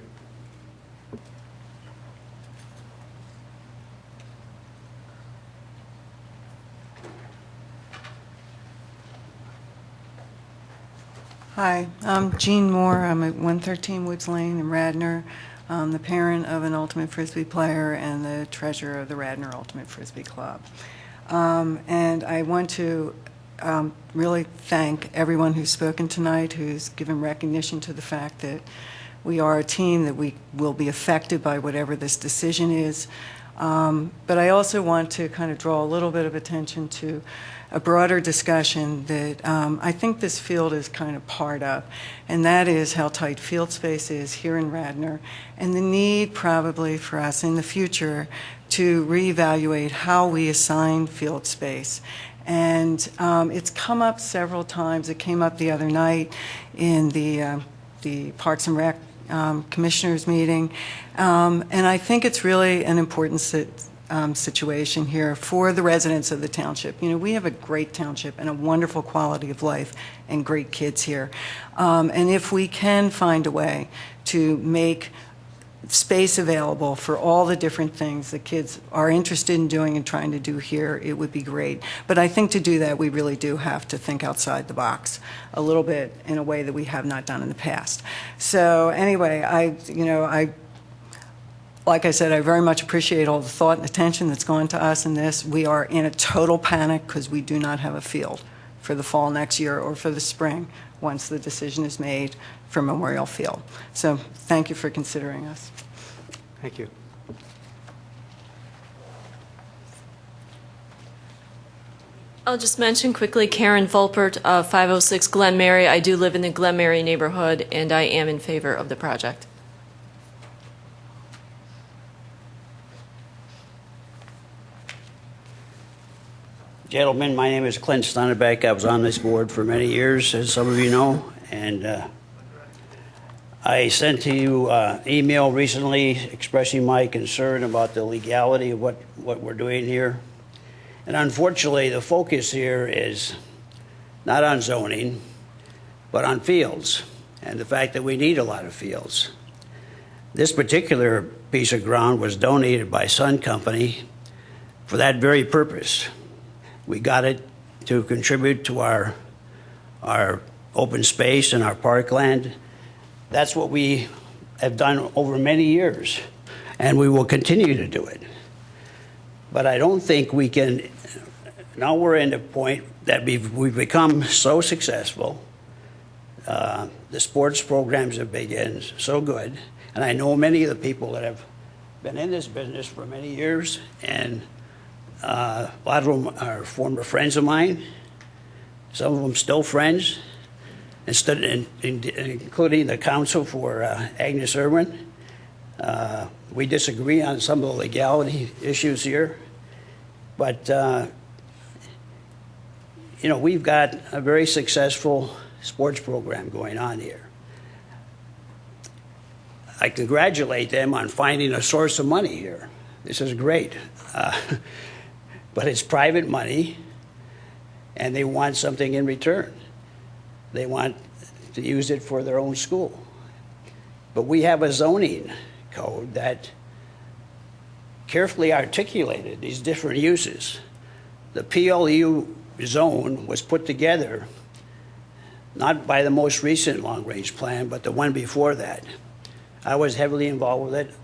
Hi, I'm Jean Moore. I'm at 113 Woods Lane in Radnor. I'm the parent of an Ultimate Frisbee player and the treasurer of the Radnor Ultimate Frisbee Club. And I want to really thank everyone who's spoken tonight, who's given recognition to the fact that we are a team, that we will be affected by whatever this decision is. But I also want to kind of draw a little bit of attention to a broader discussion that I think this field is kind of part of, and that is how tight field space is here in Radnor, and the need probably for us in the future to reevaluate how we assign field space. And it's come up several times. It came up the other night in the Parks and Rec Commissioners meeting, and I think it's really an important situation here for the residents of the township. You know, we have a great township and a wonderful quality of life and great kids here. And if we can find a way to make space available for all the different things that kids are interested in doing and trying to do here, it would be great. But I think to do that, we really do have to think outside the box a little bit in a way that we have not done in the past. So anyway, like I said, I very much appreciate all the thought and attention that's gone to us in this. We are in a total panic because we do not have a field for the fall next year or for the spring once the decision is made for Memorial Field. So thank you for considering us. Thank you. I'll just mention quickly Karen Volpert, 506 Glen Mary. I do live in the Glen Mary neighborhood, and I am in favor of the project. Gentlemen, my name is Clint Stunnebeck. I was on this board for many years, as some of you know, and I sent to you an email recently expressing my concern about the legality of what we're doing here. And unfortunately, the focus here is not on zoning, but on fields, and the fact that we need a lot of fields. This particular piece of ground was donated by Sun Company for that very purpose. We got it to contribute to our open space and our parkland. That's what we have done over many years, and we will continue to do it. But I don't think we can, now we're in the point that we've become so successful. The sports programs have been so good, and I know many of the people that have been in this business for many years, and a lot of them are former friends of mine, some of them still friends, including the counsel for Agnes Irwin. We disagree on some of the legality issues here, but we've got a very successful sports program going on here. I congratulate them on finding a source of money here. This is great. But it's private money, and they want something in return. They want to use it for their own school. But we have a zoning code that carefully articulated these different uses. The PLU zone was put together not by the most recent long-range plan, but the one before that. I was heavily involved with it.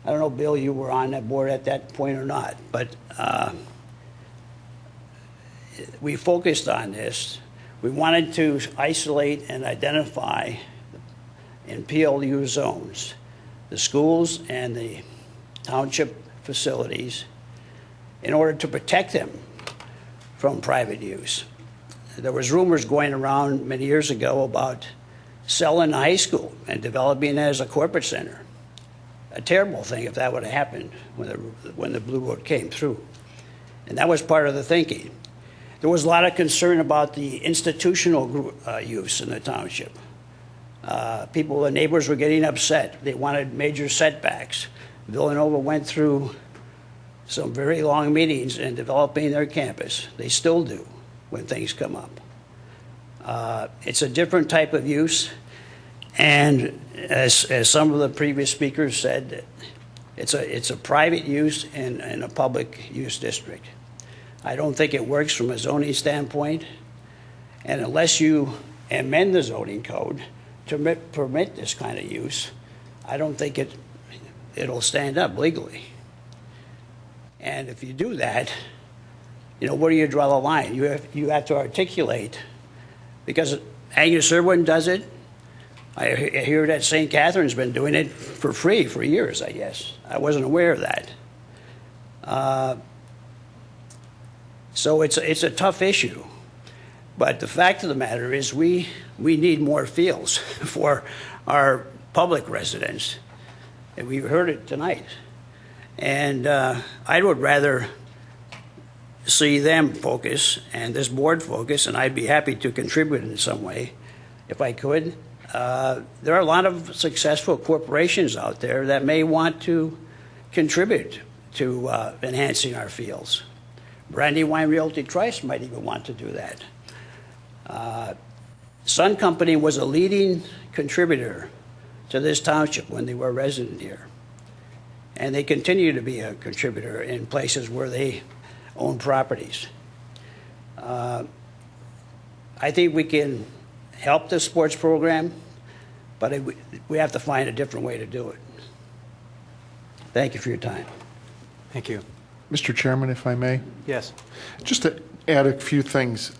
I don't know, Bill, you were on that board at that point or not, but we focused on this. We wanted to isolate and identify in PLU zones the schools and the township facilities in order to protect them from private use. There was rumors going around many years ago about selling the high school and developing it as a corporate center. A terrible thing if that would have happened when the Blue Road came through. And that was part of the thinking. There was a lot of concern about the institutional use in the township. The neighbors were getting upset. They wanted major setbacks. Villanova went through some very long meetings in developing their campus. They still do when things come up. It's a different type of use. And as some of the previous speakers said, it's a private use in a public use district. I don't think it works from a zoning standpoint. And unless you amend the zoning code to permit this kind of use, I don't think it'll stand up legally. And if you do that, where do you draw the line? You have to articulate, because Agnes Irwin does it. I hear that St. Catherine's been doing it for free for years, I guess. I wasn't aware of that. So it's a tough issue. But the fact of the matter is we need more fields for our public residents. And we heard it tonight. And I would rather see them focus and this board focus, and I'd be happy to contribute in some way if I could. There are a lot of successful corporations out there that may want to contribute to enhancing our fields. Brandywine Realty Trust might even want to do that. Sun Company was a leading contributor to this township when they were resident here. And they continue to be a contributor in places where they own properties. I think we can help the sports program, but we have to find a different way to do it. Thank you for your time. Thank you. Mr. Chairman, if I may? Yes. Just to add a few things.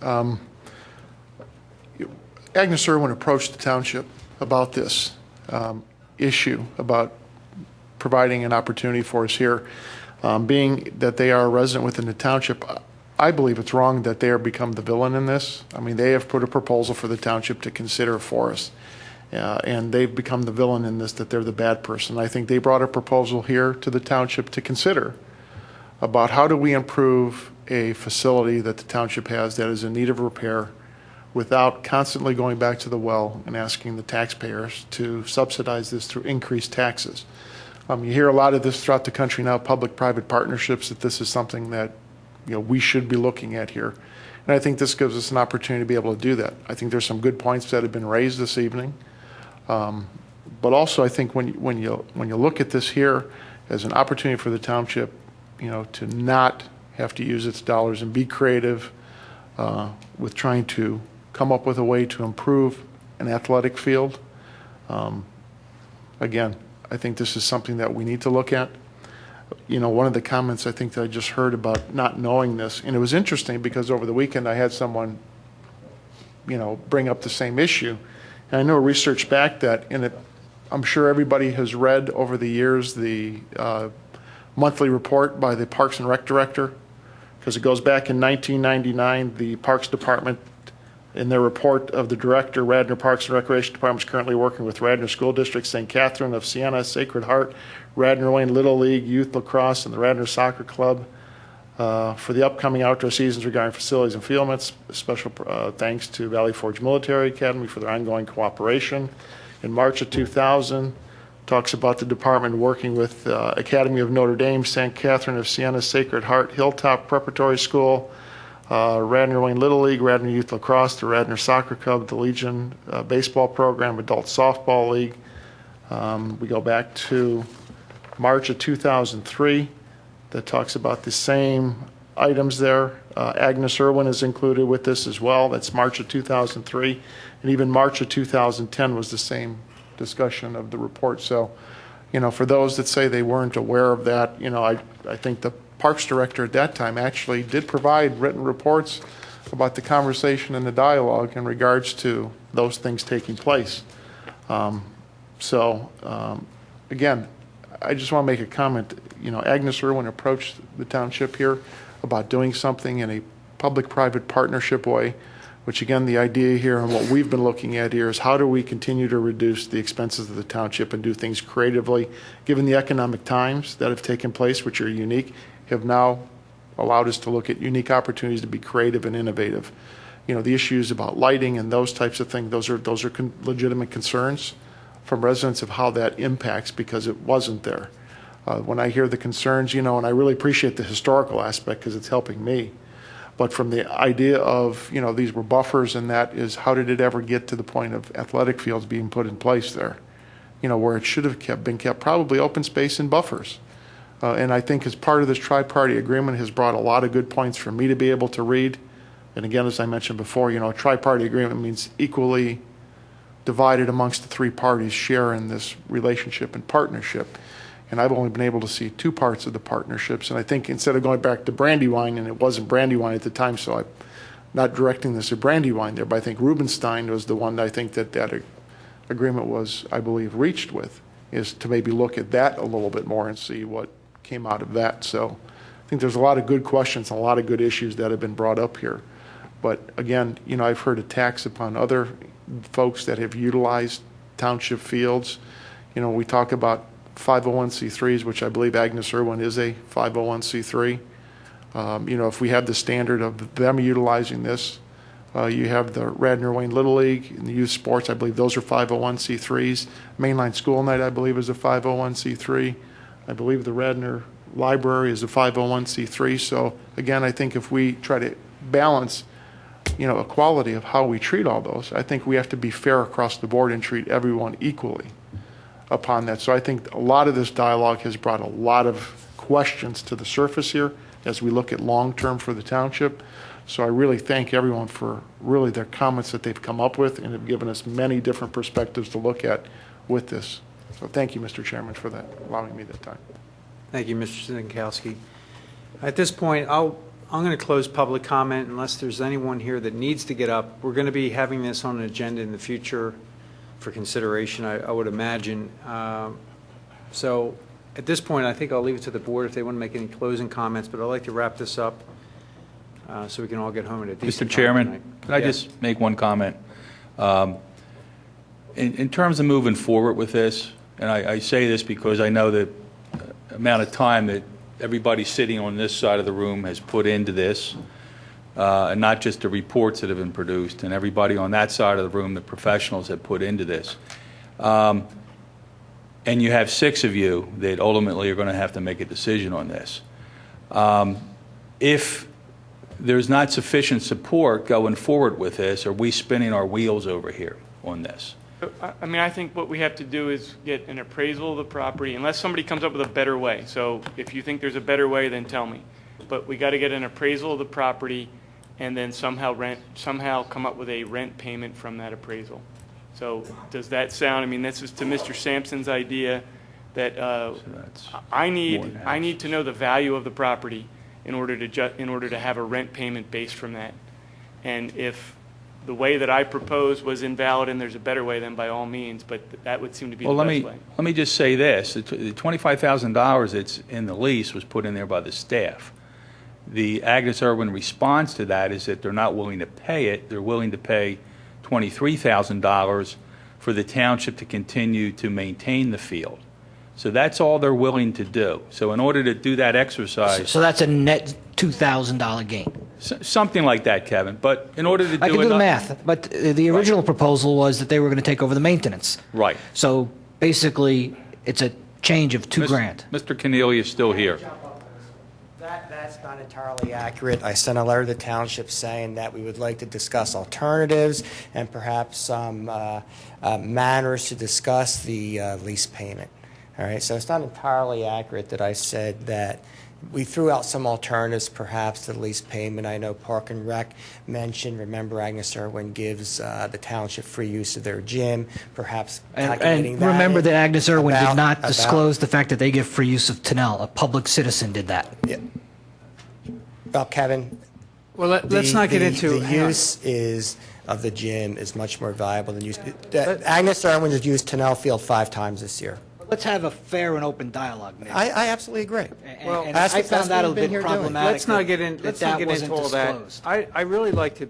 Agnes Irwin approached the township about this issue, about providing an opportunity for us here. Being that they are a resident within the township, I believe it's wrong that they have become the villain in this. I mean, they have put a proposal for the township to consider for us. And they've become the villain in this, that they're the bad person. I think they brought a proposal here to the township to consider about how do we improve a facility that the township has that is in need of repair without constantly going back to the well and asking the taxpayers to subsidize this through increased taxes. You hear a lot of this throughout the country now, public-private partnerships, that this is something that we should be looking at here. And I think this gives us an opportunity to be able to do that. I think there's some good points that have been raised this evening. But also I think when you look at this here as an opportunity for the township, to not have to use its dollars and be creative with trying to come up with a way to improve an athletic field. Again, I think this is something that we need to look at. One of the comments I think that I just heard about not knowing this, and it was interesting because over the weekend I had someone, bring up the same issue. And I know research back that, and I'm sure everybody has read over the years the monthly report by the Parks and Rec Director, because it goes back in 1999, the Parks Department, in their report of the Director, Radnor Parks and Recreation Department is currently working with Radnor School District, St. Catherine of Siena, Sacred Heart, Radnor Lane Little League, Youth Lacrosse, and the Radnor Soccer Club for the upcoming outdoor seasons regarding facilities and fields. Special thanks to Valley Forge Military Academy for their ongoing cooperation. In March of 2000, talks about the department working with Academy of Notre Dame, St. Catherine of Siena, Sacred Heart, Hilltop Preparatory School, Radnor Wayne Little League, Radnor Youth Lacrosse, the Radnor Soccer Club, the Legion Baseball Program, Adult Softball League. We go back to March of 2003 that talks about the same items there. Agnes Irwin is included with this as well. That's March of 2003. And even March of 2010 was the same discussion of the report. So, for those that say they weren't aware of that, I think the Parks Director at that time actually did provide written reports about the conversation and the dialogue in regards to those things taking place. Again, I just want to make a comment. Agnes Irwin approached the township here about doing something in a public-private partnership way, which again, the idea here and what we've been looking at here is how do we continue to reduce the expenses of the township and do things creatively, given the economic times that have taken place, which are unique, have now allowed us to look at unique opportunities to be creative and innovative. The issues about lighting and those types of things, those are legitimate concerns from residents of how that impacts because it wasn't there. When I hear the concerns, and I really appreciate the historical aspect because it's helping me. But from the idea of, these were buffers and that is how did it ever get to the point of athletic fields being put in place there? Where it should have been kept probably open space and buffers. And I think as part of this tri-party agreement has brought a lot of good points for me to be able to read And again, as I mentioned before, a tri-party agreement means equally divided amongst the three parties share in this relationship and partnership. And I've only been able to see two parts of the partnerships. And I think instead of going back to Brandywine, and it wasn't Brandywine at the time, so I'm not directing this at Brandywine there, but I think Rubenstein was the one that I think that agreement was, I believe, reached with, is to maybe look at that a little bit more and see what came out of that. So I think there's a lot of good questions and a lot of good issues that have been brought up here. But again, I've heard attacks upon other folks that have utilized township fields. We talk about 501c3s, which I believe Agnes Irwin is a 501c3. If we have the standard of them utilizing this, you have the Radnor Wayne Little League and the youth sports. I believe those are 501c3s. Mainline School Night, I believe, is a 501c3. I believe the Radnor Library is a 501c3. So again, I think if we try to balance, equality of how we treat all those, I think we have to be fair across the board and treat everyone equally upon that. So I think a lot of this dialogue has brought a lot of questions to the surface here as we look at long-term for the township. So I really thank everyone for really their comments that they've come up with and have given us many different perspectives to look at with this. So thank you, Mr. Chairman, for that, allowing me that time. Thank you, Mr. Zinkowski. At this point, I'm going to close public comment unless there's anyone here that needs to get up. We're going to be having this on an agenda in the future for consideration, I would imagine. So at this point, I think I'll leave it to the board if they want to make any closing comments, but I'd like to wrap this up so we can all get home at a decent Mr. Chairman, time can I just make one comment? In terms of moving forward with this, and I say this because I know the amount of time that everybody sitting on this side of the room has put into this, and not just the reports that have been produced, and everybody on that side of the room, the professionals have put into this. And you have 6 of you that ultimately are going to have to make a decision on this. If there's not sufficient support going forward with this, are we spinning our wheels over here on this? I think what we have to do is get an appraisal of the property, unless somebody comes up with a better way. So if you think there's a better way, then tell me. But we got to get an appraisal of the property and then somehow come up with a rent payment from that appraisal. So does that sound, this is to Mr. Sampson's idea that I need to know the value of the property in order to have a rent payment based from that. And if the way that I proposed was invalid and there's a better way, then by all means, but that would seem to be the best way. Let me just say this. The $25,000 that's in the lease was put in there by the staff. The Agnes Irwin response to that is that they're not willing to pay it. They're willing to pay $23,000 for the township to continue to maintain the field. So that's all they're willing to do. So in order to do that exercise... So that's a net $2,000 gain. Something like that, Kevin. But in order to do... I can do the math, but the original proposal was that they were going to take over the maintenance. Right. So basically, it's a change of $2,000. Mr. Cornelia is still here. That's not entirely accurate. I sent a letter to the township saying that we would like to discuss alternatives and perhaps some manners to discuss the lease payment. All right, so it's not entirely accurate that I said that we threw out some alternatives, perhaps to the lease payment. I know Park and Rec mentioned, remember Agnes Irwin gives the township free use of their gym, perhaps calculating and that. remember that Agnes Irwin did not about- disclose the fact that they give free use of Tunnel. A public citizen did that. Yeah. Well, Kevin. Well, let's not get into... The use of the gym is much more valuable than use. Agnes Irwin has used Tunnel Field 5 times this year. Let's have a fair and open dialogue, Nick. I absolutely agree. And I found that a bit problematic. Let's not get into all that. Disclosed. I really like to...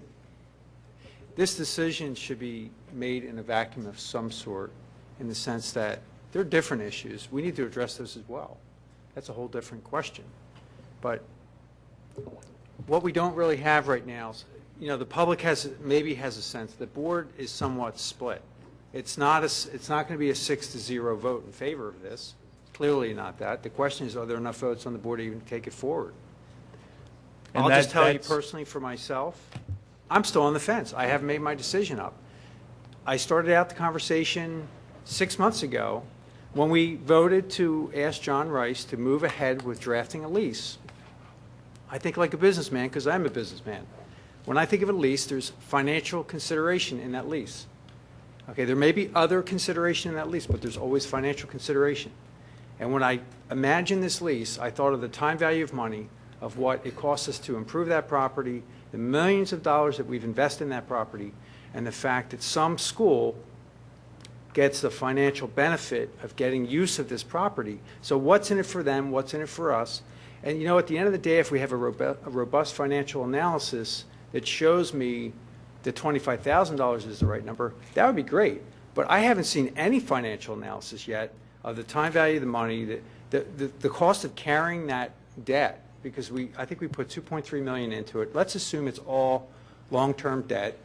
This decision should be made in a vacuum of some sort, in the sense that there are different issues. We need to address those as well. That's a whole different question. But what we don't really have right now is, the public maybe has a sense the board is somewhat split. It's not going to be a 6-0 vote in favor of this. Clearly not that. The question is, are there enough votes on the board to even take it forward? And I'll just tell you personally for myself, I'm still on the fence. I haven't made my decision up. I started out the conversation 6 months ago when we voted to ask John Rice to move ahead with drafting a lease. I think like a businessman, because I'm a businessman. When I think of a lease, there's financial consideration in that lease. Okay, there may be other consideration in that lease, but there's always financial consideration. And when I imagined this lease, I thought of the time value of money, of what it costs us to improve that property, the millions of dollars that we've invested in that property, and the fact that some school gets the financial benefit of getting use of this property. So what's in it for them? What's in it for us? And you know, at the end of the day, if we have a robust financial analysis that shows me that $25,000 is the right number, that would be great. But I haven't seen any financial analysis yet of the time value of the money, the cost of carrying that debt, because I think we put $2.3 million into it. Let's assume it's all long-term debt.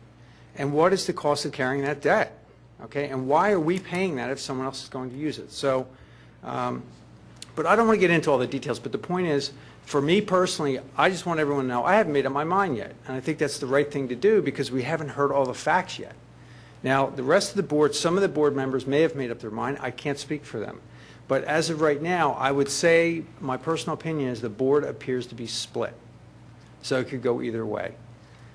And what is the cost of carrying that debt? Okay, and why are we paying that if someone else is going to use it? So, but I don't want to get into all the details, but the point is, for me personally, I just want everyone to know I haven't made up my mind yet. And I think that's the right thing to do because we haven't heard all the facts yet. Now, the rest of the board, some of the board members may have made up their mind. I can't speak for them. But as of right now, I would say my personal opinion is the board appears to be split. So it could go either way.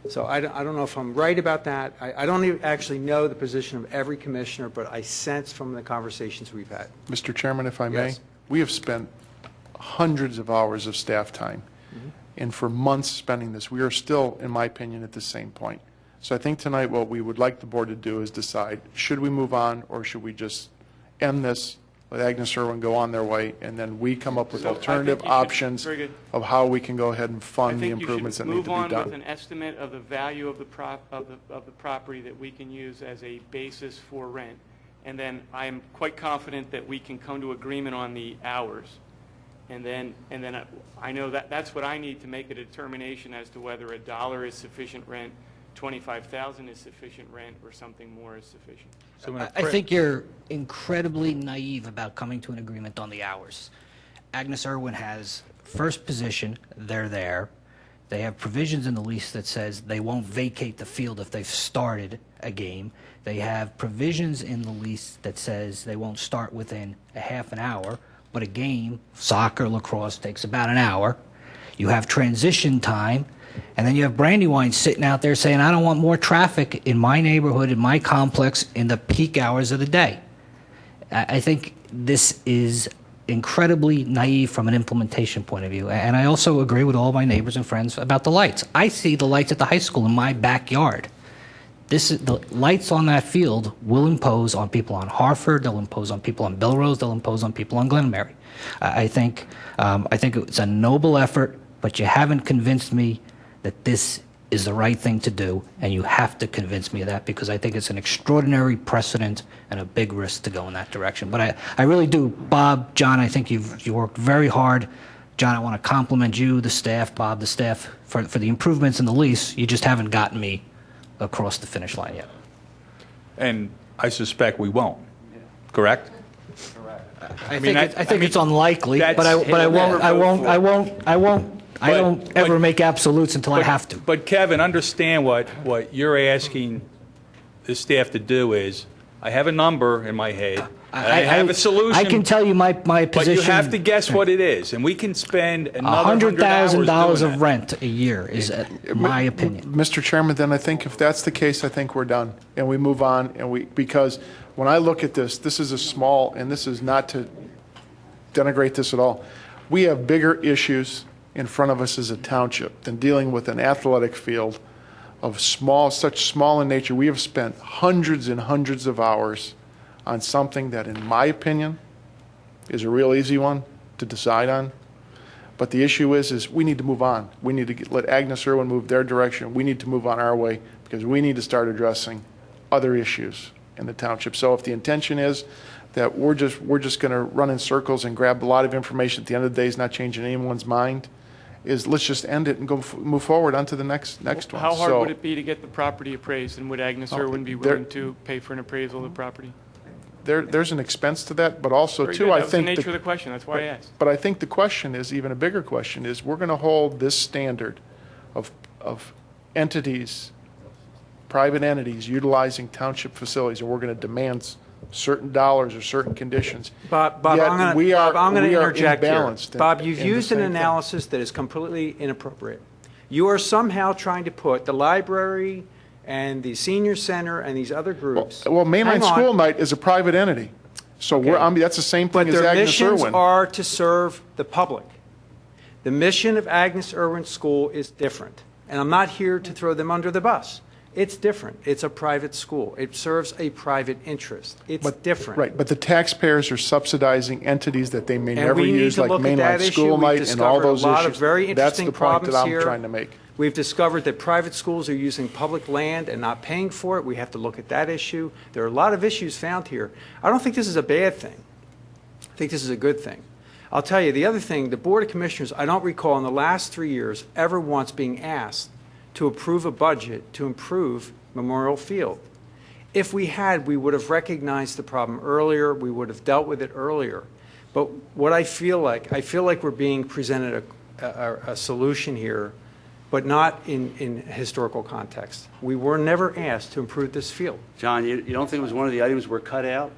So I don't know if I'm right about that. I don't even actually know the position of every commissioner, but I sense from the conversations we've had. Mr. Chairman, if I may, Yes. we have spent hundreds of hours of staff time, and for months spending this, we are still, in my opinion, at the same point. So I think tonight what we would like the board to do is decide, should we move on or should we just end this, let Agnes Irwin go on their way, and then we come up with So I alternative think you should- options very good. of how we can go ahead and I fund the think improvements you that should need to move be on with done. an estimate of the value of the property that we can use as a basis for rent. And then I'm quite confident that we can come to agreement on the hours. And then I know that that's what I need to make a determination as to whether $1 is sufficient rent, 25,000 is sufficient rent, or something more is sufficient. So I think you're incredibly naive about coming to an agreement on the hours. Agnes Irwin has first position, they're there. They have provisions in the lease that says they won't vacate the field if they've started a game. They have provisions in the lease that says they won't start within a half an hour, but a game, soccer, lacrosse, takes about an hour. You have transition time, and then you have Brandywine sitting out there saying, I don't want more traffic in my neighborhood, in my complex, in the peak hours of the day. I think this is incredibly naive from an implementation point of view. And I also agree with all my neighbors and friends about the lights. I see the lights at the high school in my backyard. The lights on that field will impose on people on Harford, they'll impose on people on Belrose, they'll impose on people on Glenmary. I think it's a noble effort, but you haven't convinced me that this is the right thing to do, and you have to convince me of that because I think it's an extraordinary precedent and a big risk to go in that direction. But I really do. Bob, John, I think you worked very hard. John, I want to compliment you, the staff, Bob, the staff, for the improvements in the lease. You just haven't gotten me across the finish line yet. And I suspect we won't, correct? I think it's unlikely, but I don't ever make absolutes until I have to. But Kevin, understand what you're asking the staff to do is, I have a number in my head, I have a solution. I can tell you my position. But you have to guess what it is, and we can spend another $100,000 of rent a year is my opinion. Mr. Chairman, then I think if that's the case, I think we're done, and we move on, because when I look at this, this is a small, and this is not to denigrate this at all, we have bigger issues in front of us as a township than dealing with an athletic field of such small in nature. We have spent hundreds and hundreds of hours on something that, in my opinion, is a real easy one to decide on. But the issue is we need to move on. We need to let Agnes Irwin move their direction. We need to move on our way because we need to start addressing other issues in the township. So if the intention is that we're just going to run in circles and grab a lot of information at the end of the day is not changing anyone's mind, is let's just end it and go move forward onto the next one. How hard would it be to get the property appraised, and would Agnes Irwin be willing to pay for an appraisal of the property? There's an expense to that, but also, Very too, good. I That was think... the nature of the question. That's why I asked. But I think the question is, even a bigger question is, we're going to hold this standard of entities, private entities, utilizing township facilities, and we're going to demand certain dollars or certain conditions. Bob, Yet I'm we going are to interject here. imbalanced Bob, in you've the used an same thing. analysis that is completely inappropriate. You are somehow trying to put the library and the senior center and these other groups. Well, Mainline Hang on. School Night is a private entity. So that's the same thing But as their Agnes missions Irwin. are to serve the public. The mission of Agnes Irwin School is different. And I'm not here to throw them under the bus. It's different. It's a private school. It serves a private interest. It's different. Right, but the taxpayers are subsidizing entities that they may And never we need use, to like look at that Mainline issue. School We've Night and all discovered those a lot issues. of very That's interesting the point that problems I'm here. trying to make. We've discovered that private schools are using public land and not paying for it. We have to look at that issue. There are a lot of issues found here. I don't think this is a bad thing. I think this is a good thing. I'll tell you, the other thing, the Board of Commissioners, I don't recall in the last 3 years ever once being asked to approve a budget to improve Memorial Field. If we had, we would have recognized the problem earlier. We would have dealt with it earlier. But what I feel like we're being presented a solution here, but not in historical context. We were never asked to improve this field. John, you don't think it was one of the items were cut out?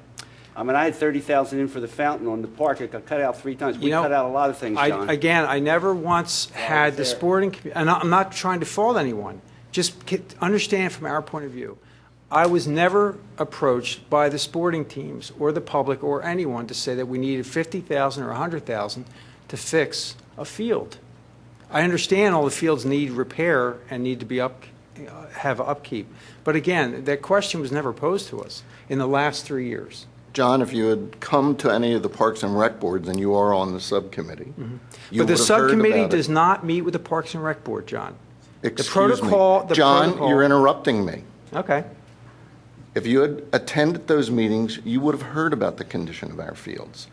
I mean, I had 30,000 in for the fountain on the park. It got cut out 3 times. We cut out a lot of things, John. I never once had the sporting, and I'm not trying to fault anyone. Just understand from our point of view. I was never approached by the sporting teams or the public or anyone to say that we needed $50,000 or $100,000 to fix a field. I understand all the fields need repair and need to be have upkeep. But again, that question was never posed to us in the last 3 years. John, if you had come to any of the Parks and Rec boards, and you are on the subcommittee, you But the would have heard subcommittee about it. does not meet with the Parks and Rec board, John. Excuse me. John, you're interrupting me. Okay. If you had attended those meetings, you would have heard about the condition of our fields.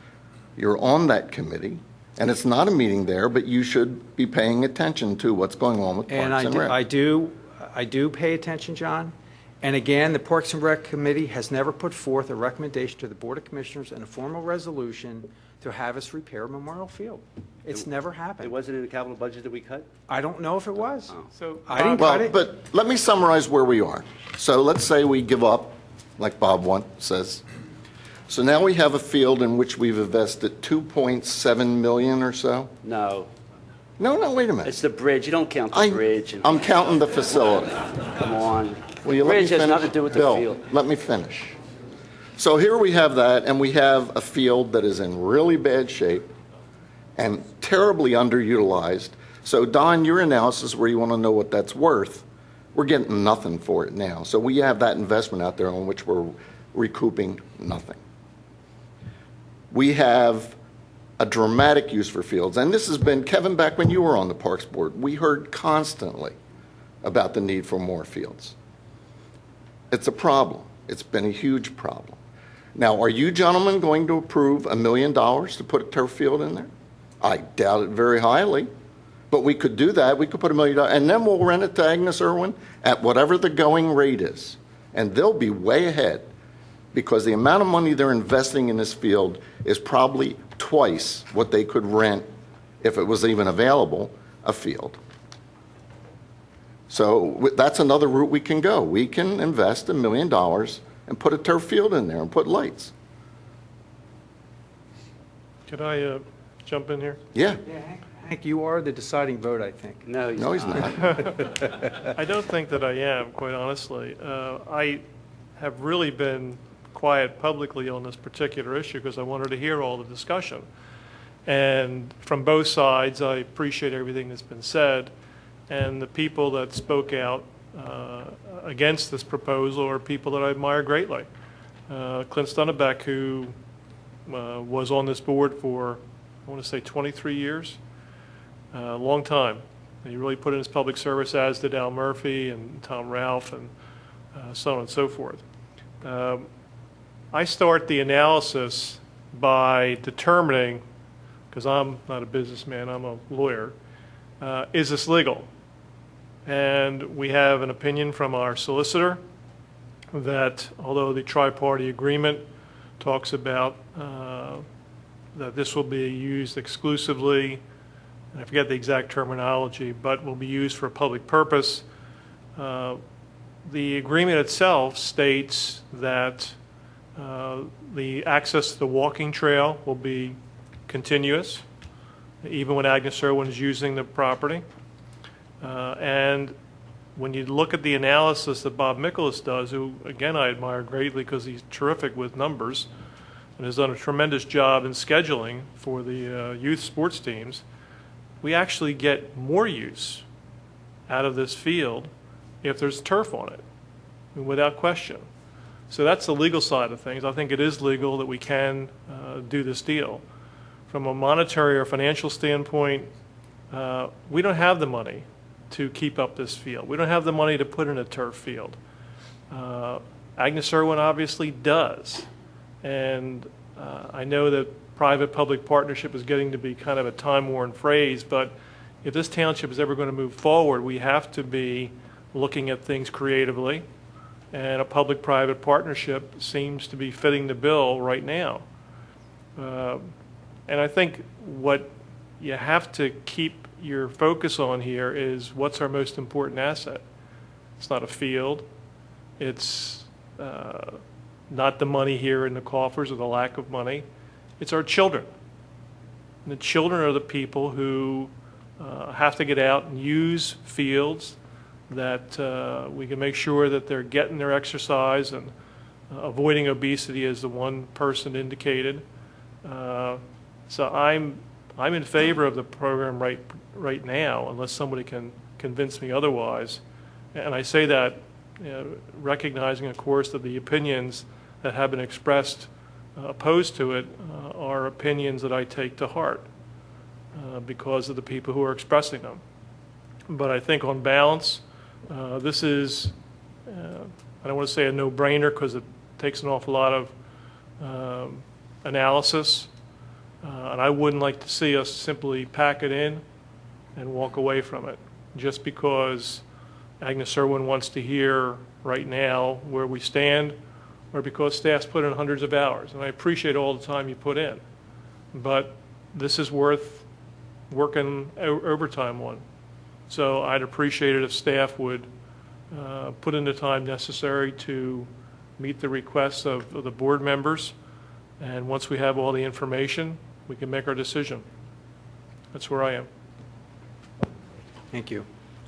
You're on that committee, and it's not a meeting there, but you should be paying attention to what's going on with And Parks and Rec. I do pay attention, John. And again, the Parks and Rec Committee has never put forth a recommendation to the Board of Commissioners in a formal resolution to have us repair Memorial Field. It's never happened. It wasn't in the capital budget that we cut? I don't know if it was. So I didn't cut it. But let me summarize where we are. So let's say we give up, like Bob says. So now we have a field in which we've invested $2.7 million or so. No. No, wait a minute. It's the bridge. You don't count the bridge. I'm counting the facility. Come on. Will you The let me bridge has finish? nothing to do with the Bill, field. let me finish. So here we have that, and we have a field that is in really bad shape and terribly underutilized. So Don, your analysis where you want to know what that's worth, we're getting nothing for it now. So we have that investment out there on which we're recouping nothing. We have a dramatic use for fields, and this has been, Kevin, back when you were on the Parks Board, we heard constantly about the need for more fields. It's a problem. It's been a huge problem. Now, are you gentlemen going to approve $1 million to put a turf field in there? I doubt it very highly, but we could do that. We could put $1 million, and then we'll rent it to Agnes Irwin at whatever the going rate is, and they'll be way ahead because the amount of money they're investing in this field is probably twice what they could rent, if it was even available, a field. So that's another route we can go. We can invest $1 million and put a turf field in there and put lights. Could I jump in here? Yeah. Hank, you are the deciding vote, I think. No, he's not. I don't think that I am, quite honestly. I have really been quiet publicly on this particular issue because I wanted to hear all the discussion. And from both sides, I appreciate everything that's been said. And the people that spoke out against this proposal are people that I admire greatly. Clint Stunnebeck, who was on this board for, I want to say 23 years, a long time. And he really put in his public service, as did Al Murphy and Tom Ralph and so on and so forth. I start the analysis by determining, because I'm not a businessman, I'm a lawyer, is this legal? And we have an opinion from our solicitor that although the tri-party agreement talks about that this will be used exclusively, and I forget the exact terminology, but will be used for a public purpose, the agreement itself states that the access to the walking trail will be continuous, even when Agnes Irwin is using the property. And when you look at the analysis that Bob Mikolas does, who, again, I admire greatly because he's terrific with numbers and has done a tremendous job in scheduling for the youth sports teams, we actually get more use out of this field if there's turf on it, without question. So that's the legal side of things. I think it is legal that we can do this deal. From a monetary or financial standpoint, we don't have the money to keep up this field. We don't have the money to put in a turf field. Agnes Irwin obviously does. And I know that private-public partnership is getting to be kind of a time-worn phrase, but if this township is ever going to move forward, we have to be looking at things creatively, and a public-private partnership seems to be fitting the bill right now. And I think what you have to keep your focus on here is what's our most important asset. It's not a field. It's not the money here in the coffers or the lack of money. It's our children. And the children are the people who have to get out and use fields that we can make sure that they're getting their exercise and avoiding obesity, as the one person indicated. So I'm in favor of the program right now, unless somebody can convince me otherwise. And I say that recognizing, of course, that the opinions that have been expressed opposed to it are opinions that I take to heart because of the people who are expressing them. But I think on balance, this is, I don't want to say a no-brainer because it takes an awful lot of analysis. And I wouldn't like to see us simply pack it in and walk away from it just because Agnes Irwin wants to hear right now where we stand, or because staff's put in hundreds of hours. And I appreciate all the time you put in. But this is worth working overtime on. So I'd appreciate it if staff would put in the time necessary to meet the requests of the board members. And once we have all the information, we can make our decision. That's where I am. Thank you.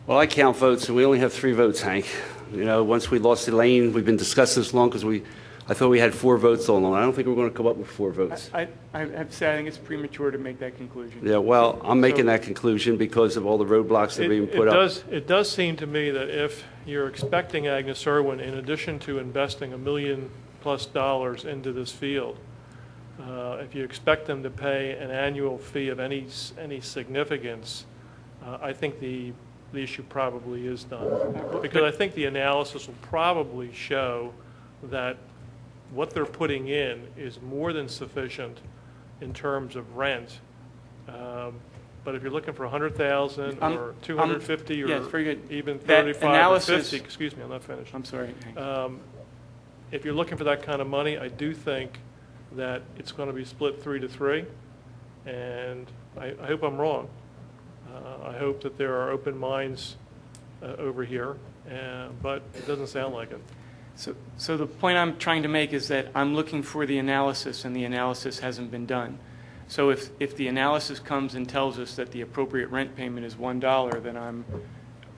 Well, I count votes, and we only have 3 votes, Hank. You know, once we lost Elaine, we've been discussing this long because I thought we had 4 votes all along. I don't think we're going to come up with 4 votes. I have to say, I think it's premature to make that conclusion. Yeah, well, I'm making that conclusion because of all the roadblocks that are being put up. It does seem to me that if you're expecting Agnes Irwin, in addition to investing $1 million+ into this field, if you expect them to pay an annual fee of any significance, I think the issue probably is done. Because I think the analysis will probably show that what they're putting in is more than sufficient in terms of rent. But if you're looking for 100,000 or 250 or very good. even That 35 or 50, excuse me, I'm not finished. I'm sorry. If you're looking for that kind of money, I do think that it's going to be split 3-3, and I hope I'm wrong. I hope that there are open minds over here, but it doesn't sound like it. So the point I'm trying to make is that I'm looking for the analysis, and the analysis hasn't been done. So if the analysis comes and tells us that the appropriate rent payment is $1, then I'm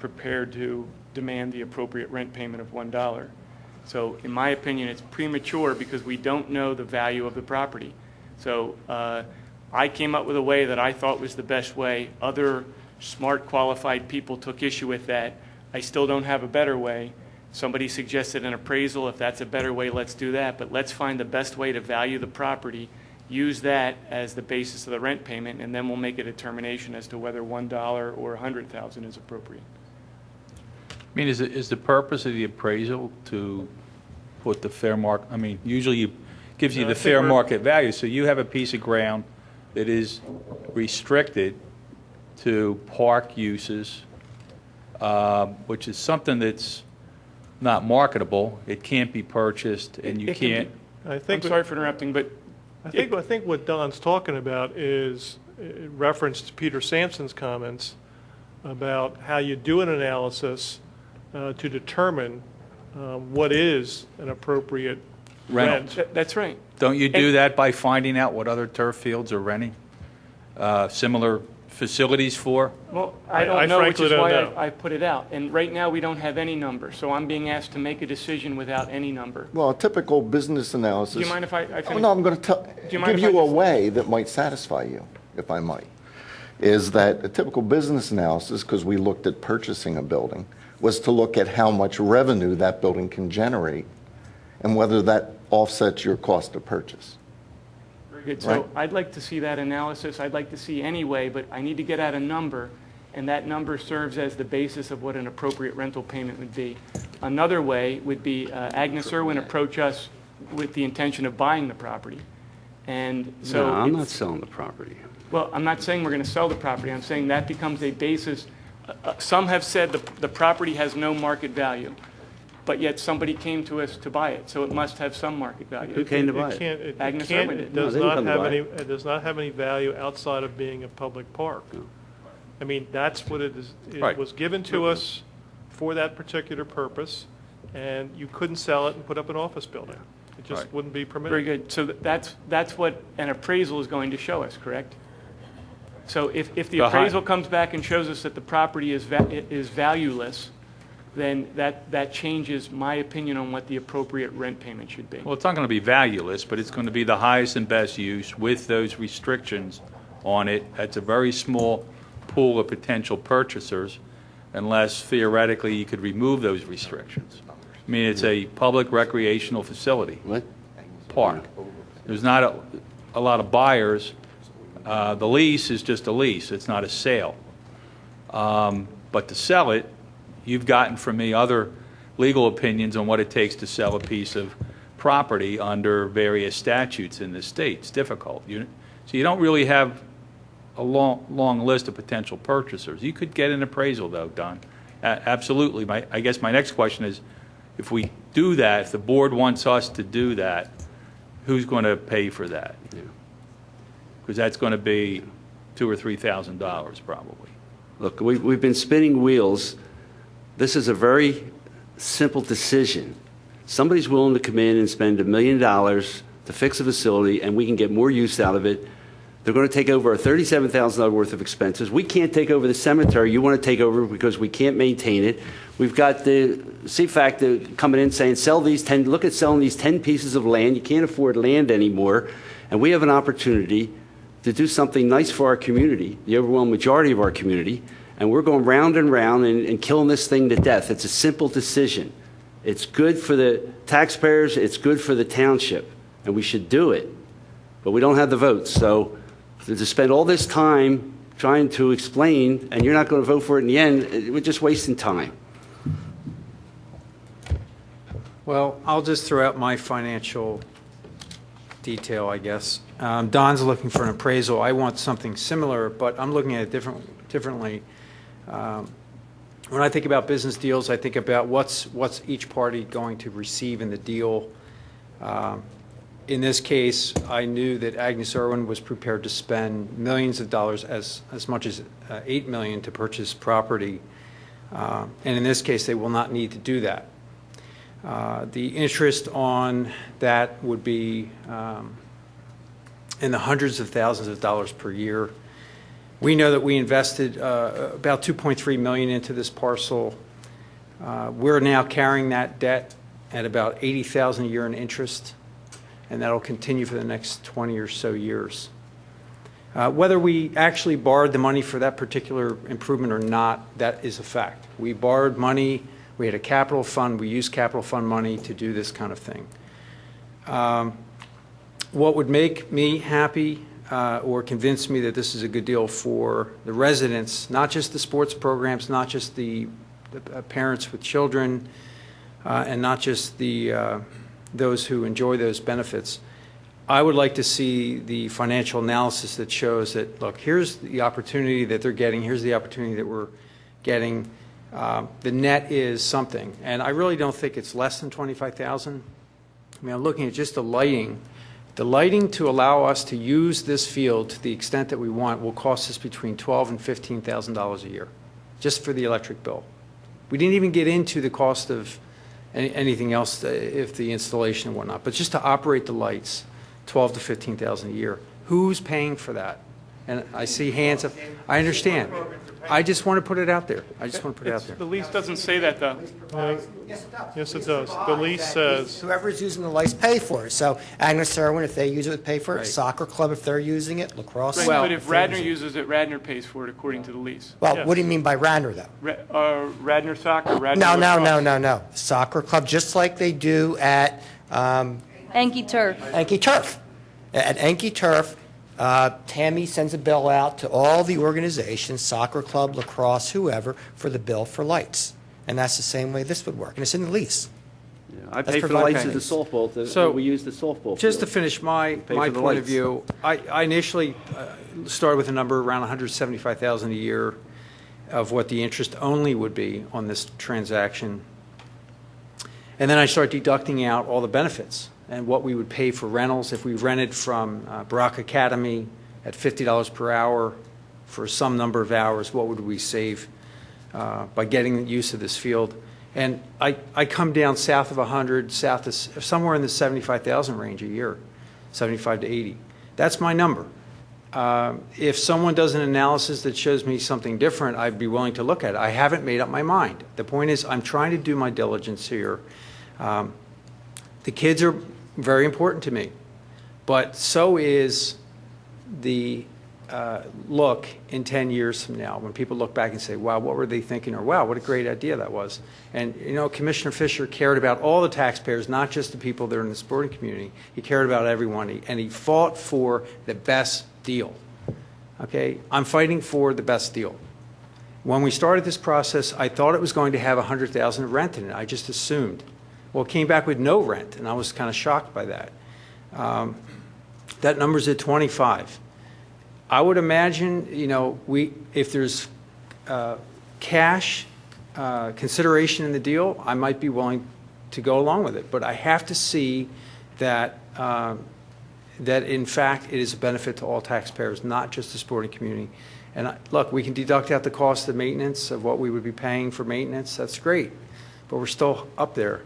prepared to demand the appropriate rent payment of $1. So in my opinion, it's premature because we don't know the value of the property. So I came up with a way that I thought was the best way. Other smart, qualified people took issue with that. I still don't have a better way. Somebody suggested an appraisal. If that's a better way, let's do that. But let's find the best way to value the property, use that as the basis of the rent payment, and then we'll make a determination as to whether $1 or $100,000 is appropriate. I mean, is the purpose of the appraisal to put the fair market? I mean, usually it gives you the fair market value. So you have a piece of ground that is restricted to park uses, which is something that's not marketable. It can't be purchased, and you can't. I'm sorry for interrupting, but I think what Don's talking about is reference to Peter Sampson's comments about how you do an analysis to determine what is an appropriate rent. That's right. Don't you do that by finding out what other turf fields are renting? Similar facilities for? Well, I I don't know, which frankly is don't why know. I put it out. And right now, we don't have any number, so I'm being asked to make a decision without any number. Well, a typical business analysis. Do you mind if I Oh, finish? no, I'm going to you mind give if I you a just- way that might satisfy you, if I might, is that a typical business analysis, because we looked at purchasing a building, was to look at how much revenue that building can generate and whether that offsets your cost of purchase. Very good. Right. So I'd like to see that analysis. I'd like to see anyway, but I need to get out a number, and that number serves as the basis of what an appropriate rental payment would be. Another way would be Agnes Irwin approach us with the intention of buying the property. And so No, I'm it's- not selling the property. Well, I'm not saying we're going to sell the property. I'm saying that becomes a basis. Some have said the property has no market value, but yet somebody came to us to buy it, so it must have some market value. Who came to buy It it? can't, it Agnes can't, Irwin it did. does No, they didn't not come to have buy any, it. it does not have any value outside of being a public park. I mean, that's what it is, Right. it was given to us for that particular purpose, and you couldn't sell it and put up an office building. It just Right. wouldn't be permitted. Very good. So that's what an appraisal is going to show us, correct? So if the The appraisal comes back and shows us that the property is valueless, then that changes my opinion on what the appropriate rent payment should be. Well, it's not going to be valueless, but it's going to be the highest and best use with those restrictions on it. It's a very small pool of potential purchasers, unless theoretically you could remove those restrictions. I mean, it's a public recreational facility. What? Park. There's not a lot of buyers. The lease is just a lease. It's not a sale. But to sell it, you've gotten from me other legal opinions on what it takes to sell a piece of property under various statutes in the state. It's difficult. So you don't really have a long list of potential purchasers. You could get an appraisal, though, Don. Absolutely. I guess my next question is, if we do that, if the board wants us to do that, who's going to pay for that? Because that's going to be $2,000 or $3,000 probably. Look, we've been spinning wheels. This is a very simple decision. Somebody's willing to come in and spend $1 million to fix a facility, and we can get more use out of it. They're going to take over $37,000 worth of expenses. We can't take over the cemetery. You want to take over because we can't maintain it. We've got the CFAC coming in saying, look at selling these 10 pieces of land. You can't afford land anymore. And we have an opportunity to do something nice for our community, the overwhelming majority of our community, and we're going round and round and killing this thing to death. It's a simple decision. It's good for the taxpayers, it's good for the township, and we should do it. But we don't have the votes, so to spend all this time trying to explain, and you're not going to vote for it in the end, we're just wasting time. Well, I'll just throw out my financial detail, I guess. Don's looking for an appraisal. I want something similar, but I'm looking at it differently. When I think about business deals, I think about what's each party going to receive in the deal. In this case, I knew that Agnes Irwin was prepared to spend millions of dollars, as much as $8 million, to purchase property. And in this case, they will not need to do that. The interest on that would be in the hundreds of thousands of dollars per year. We know that we invested about $2.3 million into this parcel. We're now carrying that debt at about $80,000 a year in interest, and that'll continue for the next 20 or so years. Whether we actually borrowed the money for that particular improvement or not, that is a fact. We borrowed money. We had a capital fund. We used capital fund money to do this kind of thing. What would make me happy or convince me that this is a good deal for the residents, not just the sports programs, not just the parents with children, and not just those who enjoy those benefits, I would like to see the financial analysis that shows that, look, here's the opportunity that they're getting, here's the opportunity that we're getting. The net is something, and I really don't think it's less than $25,000. I mean, I'm looking at just the lighting. The lighting to allow us to use this field to the extent that we want will cost us between $12,000 and $15,000 a year, just for the electric bill. We didn't even get into the cost of anything else, if the installation and whatnot, but just to operate the lights, $12,000 to $15,000 a year. Who's paying for that? And I see hands up. I understand. I just want to put it out there. The lease doesn't say that, though. Yes, it does. The lease says, Whoever's using the lights pay for it. So Agnes Irwin, if they use it, would pay for it. Right. Soccer club, if they're using it. Lacrosse. Right, but if Radnor uses it, Radnor pays for it according to the lease. Well, what do you mean by Radnor, though? Radnor Soccer, Radnor No, Lacrosse. no. Soccer club, just like they do at Enki Turf. Enki Turf. At Enki Turf, Tammy sends a bill out to all the organizations, soccer club, lacrosse, whoever, for the bill for lights. And that's the same way this would work, and it's in the lease. I pay for the lights of the softball. So, we use the softball Just to field. finish my Pay point for the of lights. view, I initially started with a number around $175,000 a year of what the interest only would be on this transaction. And then I start deducting out all the benefits and what we would pay for rentals if we rented from Barack Academy at $50 per hour for some number of hours. What would we save by getting the use of this field? And I come down south of 100, south of somewhere in the 75,000 range a year, 75 to 80. That's my number. If someone does an analysis that shows me something different, I'd be willing to look at it. I haven't made up my mind. The point is, I'm trying to do my diligence here. The kids are very important to me, but so is the look in 10 years from now when people look back and say, wow, what were they thinking? Or wow, what a great idea that was. And, you know, Commissioner Fisher cared about all the taxpayers, not just the people that are in the sporting community. He cared about everyone, and he fought for the best deal. Okay? I'm fighting for the best deal. When we started this process, I thought it was going to have $100,000 of rent in it. I just assumed. Well, it came back with no rent, and I was kind of shocked by that. That number's at 25. I would imagine, you know, if there's cash consideration in the deal, I might be willing to go along with it. But I have to see that that in fact it is a benefit to all taxpayers, not just the sporting community. And look, we can deduct out the cost of maintenance of what we would be paying for maintenance. That's great, but we're still up there.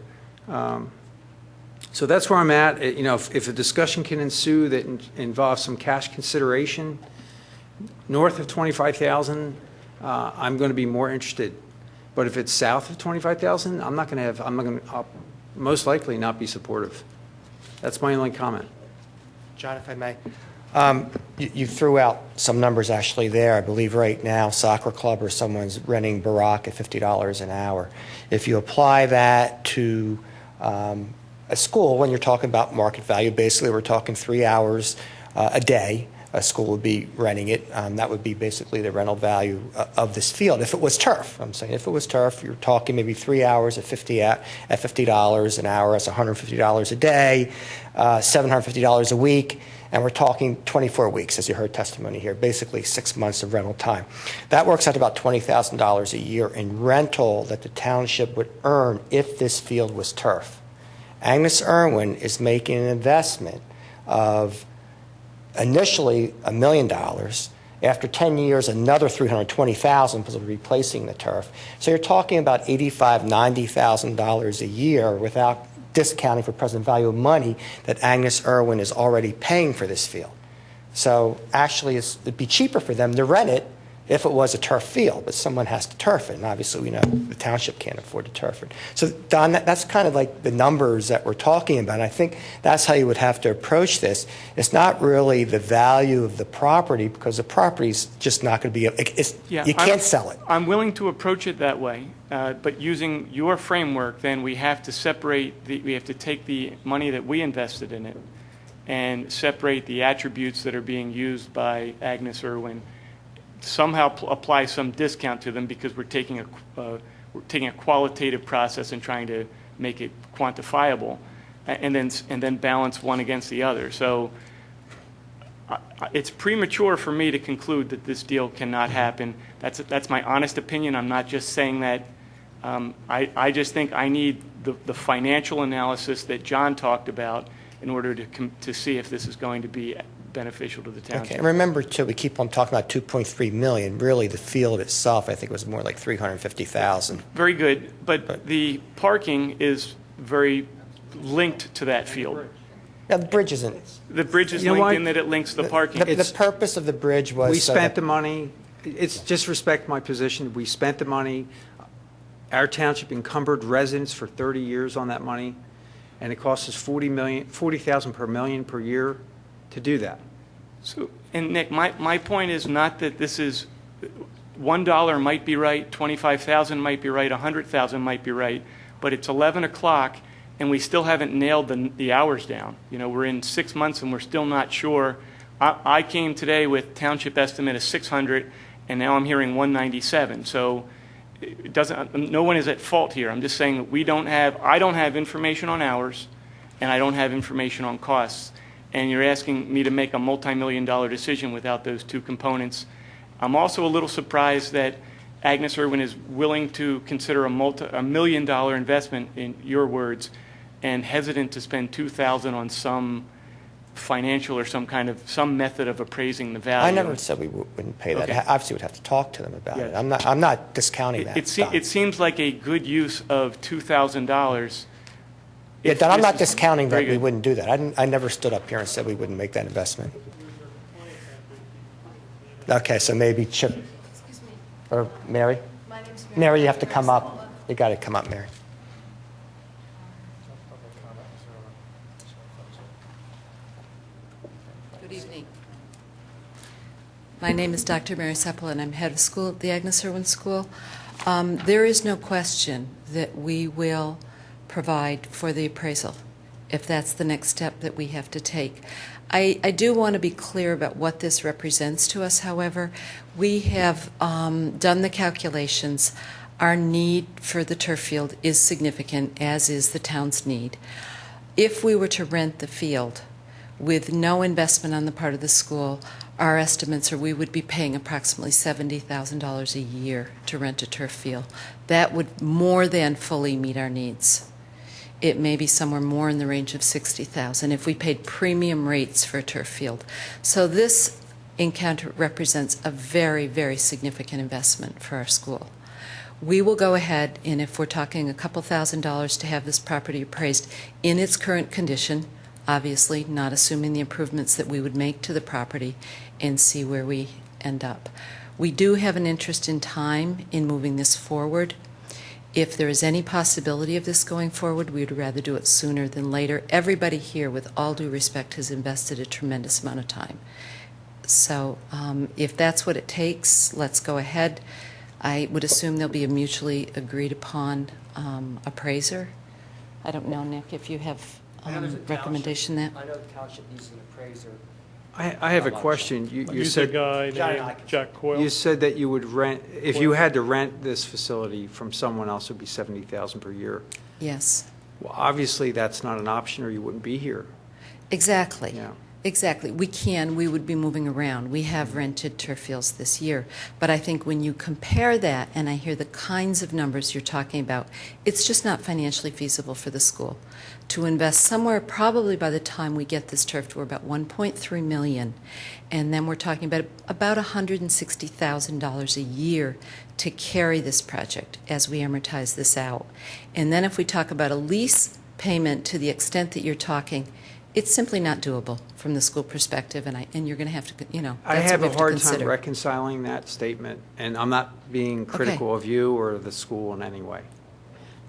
So that's where I'm at. You know, if a discussion can ensue that involves some cash consideration north of 25,000, I'm going to be more interested. But if it's south of 25,000, I'll most likely not be supportive. That's my only comment. John, if I may. You threw out some numbers actually there. I believe right now soccer club or someone's renting Barack at $50 an hour. If you apply that to a school, when you're talking about market value, basically we're talking 3 hours a day. A school would be renting it. That would be basically the rental value of this field. If it was turf, I'm saying if it was turf, you're talking maybe 3 hours at $50 an hour. That's $150 a day, $750 a week. And we're talking 24 weeks, as you heard testimony here, basically 6 months of rental time. That works out to about $20,000 a year in rental that the township would earn if this field was turf. Agnes Irwin is making an investment of initially $1 million. After 10 years, another $320,000 because of replacing the turf. So you're talking about $85,000, $90,000 a year without discounting for present value of money that Agnes Irwin is already paying for this field. So actually, it'd be cheaper for them to rent it if it was a turf field, but someone has to turf it, and obviously we know the township can't afford to turf it. So Don, that's kind of like the numbers that we're talking about. And I think that's how you would have to approach this. It's not really the value of the property because the property's just not going to be, you can't sell it. I'm willing to approach it that way, but using your framework, then we have to separate, we have to take the money that we invested in it and separate the attributes that are being used by Agnes Irwin, somehow apply some discount to them because we're taking a qualitative process and trying to make it quantifiable, and then balance one against the other. So it's premature for me to conclude that this deal cannot happen. That's my honest opinion. I'm not just saying that. I just think I need the financial analysis that John talked about in order to see if this is going to be beneficial to the township. Okay, and remember too, we keep on talking about $2.3 million. Really, the field itself, I think, was more like $350,000. Very good, but the parking is very linked to that field. Now, the bridge isn't. The bridge is You know linked what? in that it links the parking. The purpose of the bridge was We so spent that- the money, it's just respect my position, we spent the money. Our township encumbered residents for 30 years on that money, and it cost us $40,000 per million per year to do that. So, and Nick, my point is not that this is, $1 might be right, 25,000 might be right, 100,000 might be right, but it's 11 o'clock and we still haven't nailed the hours down. You know, we're in 6 months and we're still not sure. I came today with township estimate of 600 and now I'm hearing 197. So it doesn't, no one is at fault here. I'm just saying that I don't have information on hours and I don't have information on costs. And you're asking me to make a multi-million-dollar decision without those two components. I'm also a little surprised that Agnes Irwin is willing to consider a million-dollar investment, in your words, and hesitant to spend $2,000 on some financial or some method of appraising the value. I never said we wouldn't pay that. Okay. Obviously, we'd have to talk to them about Yeah. it. I'm not discounting that. Don. It seems like a good use of $2,000. Yeah, Don, I'm This not is discounting that very we good. wouldn't do that. I never stood up here and said we wouldn't make that investment. Okay, so maybe Chip or Mary. Mary, you have to come up. You got to come up, Mary. Good evening. My name is Dr. Mary Seppel, and I'm head of school at the Agnes Irwin School. There is no question that we will provide for the appraisal, if that's the next step that we have to take. I do want to be clear about what this represents to us, however. We have done the calculations. Our need for the turf field is significant, as is the town's need. If we were to rent the field with no investment on the part of the school, our estimates are we would be paying approximately $70,000 a year to rent a turf field. That would more than fully meet our needs. It may be somewhere more in the range of $60,000 if we paid premium rates for a turf field. So this encounter represents a very, very significant investment for our school. We will go ahead, and if we're talking a couple $1,000s to have this property appraised in its current condition, obviously not assuming the improvements that we would make to the property, and see where we end up. We do have an interest in time in moving this forward. If there is any possibility of this going forward, we would rather do it sooner than later. Everybody here, with all due respect, has invested a tremendous amount of time. So if that's what it takes, let's go ahead. I would assume there'll be a mutually agreed upon appraiser. I don't know, Nick, if you have recommendation that. I know the township needs an appraiser. I have a question. You Use a said guy named Jack Coyle. you said that you would rent, if you had to rent this facility from someone else, it would be $70,000 per year. Yes. Well, obviously, that's not an option, or you wouldn't be here. Exactly. Yeah. Exactly. We would be moving around. We have rented turf fields this year. But I think when you compare that, and I hear the kinds of numbers you're talking about, it's just not financially feasible for the school to invest somewhere, probably by the time we get this turf, we're about $1.3 million. And then we're talking about $160,000 a year to carry this project as we amortize this out. And then if we talk about a lease payment to the extent that you're talking, it's simply not doable from the school perspective, and you're going to have to, I that's have what a we hard to time consider. reconciling that statement, and I'm not being critical of you or the school in any way.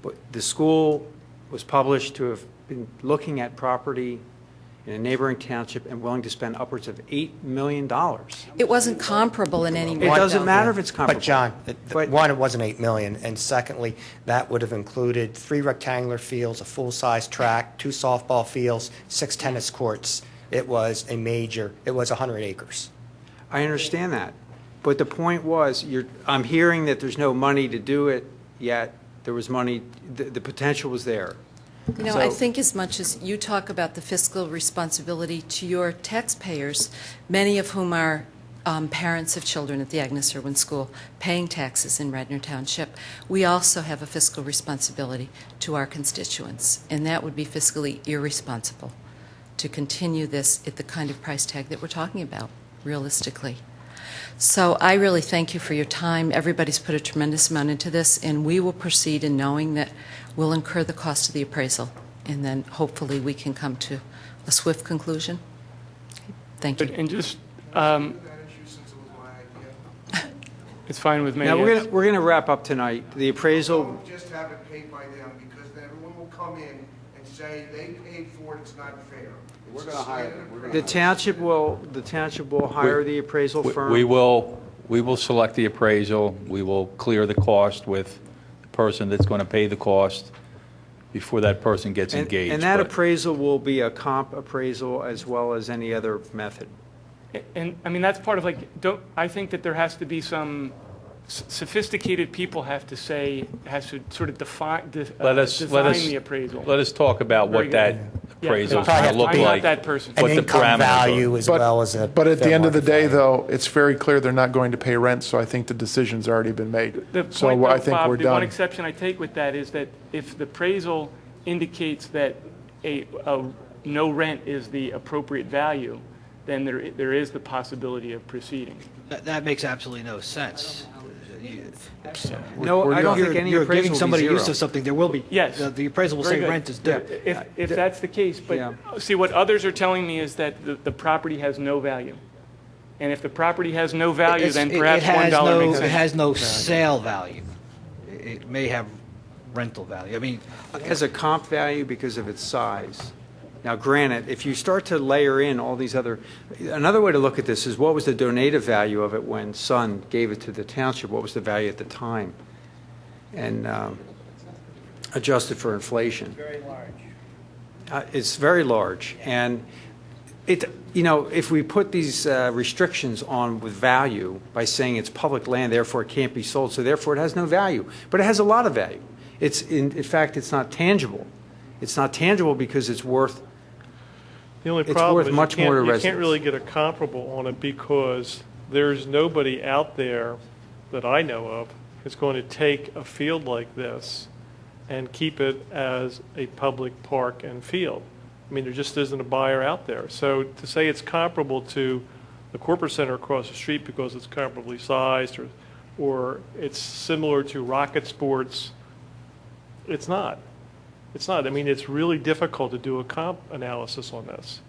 But the school was published to have been looking at property in a neighboring township and willing to spend upwards of $8 million. It wasn't comparable in any way. It doesn't matter if it's comparable. But John, one, it wasn't $8 million, and secondly, that would have included 3 rectangular fields, a full-size track, 2 softball fields, 6 tennis courts. It was 100 acres. I understand that. But the point was, I'm hearing that there's no money to do it yet. There was money, the potential was there. I think as much as you talk about the fiscal responsibility to your taxpayers, many of whom are parents of children at the Agnes Irwin School paying taxes in Radnor Township, we also have a fiscal responsibility to our constituents, and that would be fiscally irresponsible to continue this at the kind of price tag that we're talking about, realistically. So I really thank you for your time. Everybody's put a tremendous amount into this, and we will proceed in knowing that we'll incur the cost of the appraisal, and then hopefully we can come to a swift conclusion. Thank you. And just, it's fine with me. Now, yes. we're gonna wrap up tonight. The appraisal, Don't just have it paid by them, because then everyone will come in and say they paid for it, it's not fair. We're going to hire them. the township will hire the appraisal firm. We will select the appraisal. We will clear the cost with the person that's going to pay the cost before that person gets engaged. And that But- appraisal will be a comp appraisal as well as any other method. And, I mean, that's part of I think that there has to be some sophisticated people has to sort of define the appraisal. Let us talk about Very what that Yeah, appraisal is I'm going to look not like. that person. What An the income parameters value are. as well as a. But at the fair end of the market day, value. though, it's very clear they're not going to pay rent, so I think the decision's already been made. The So point, though, I think Bob, we're the one done. exception I take with that is that if the appraisal indicates that a no rent is the appropriate value, then there is the possibility of proceeding. That makes absolutely no sense. No, I don't think any You're appraisal giving will be somebody zero. use of something, there will be. Yes. The appraisal will Very say good. rent is due. If that's the case, but see, what others are telling me is that the property has no value. And if the property has no value, then perhaps $1 makes sense. It has no sale value. It may have rental value. I mean, It has a comp value because of its size. Now, granted, if you start to layer in all these another way to look at this is what was the donative value of it when Sun gave it to the township? What was the value at the time? And adjusted for inflation. Very large. It's very large. And if we put these restrictions on with value by saying it's public land, therefore it can't be sold, so therefore it has no value. But it has a lot of value. In fact, it's not tangible. It's not tangible because it's worth. The only It's problem worth is much more to you can't residents. really get a comparable on it because there's nobody out there that I know of that's going to take a field like this and keep it as a public park and field. I mean, there just isn't a buyer out there. So to say it's comparable to the corporate center across the street because it's comparably sized or it's similar to Rocket Sports, it's not. It's not. I mean, it's really difficult to do a comp analysis on this.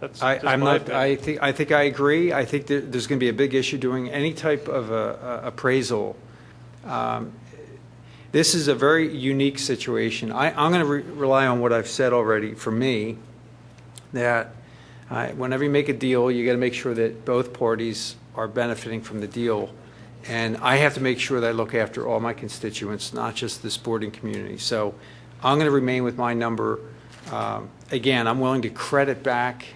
That's just my opinion. I think I agree. I think there's going to be a big issue doing any type of appraisal. This is a very unique situation. I'm going to rely on what I've said already for me, that whenever you make a deal, you got to make sure that both parties are benefiting from the deal. And I have to make sure that I look after all my constituents, not just the sporting community. So I'm going to remain with my number. Again, I'm willing to credit back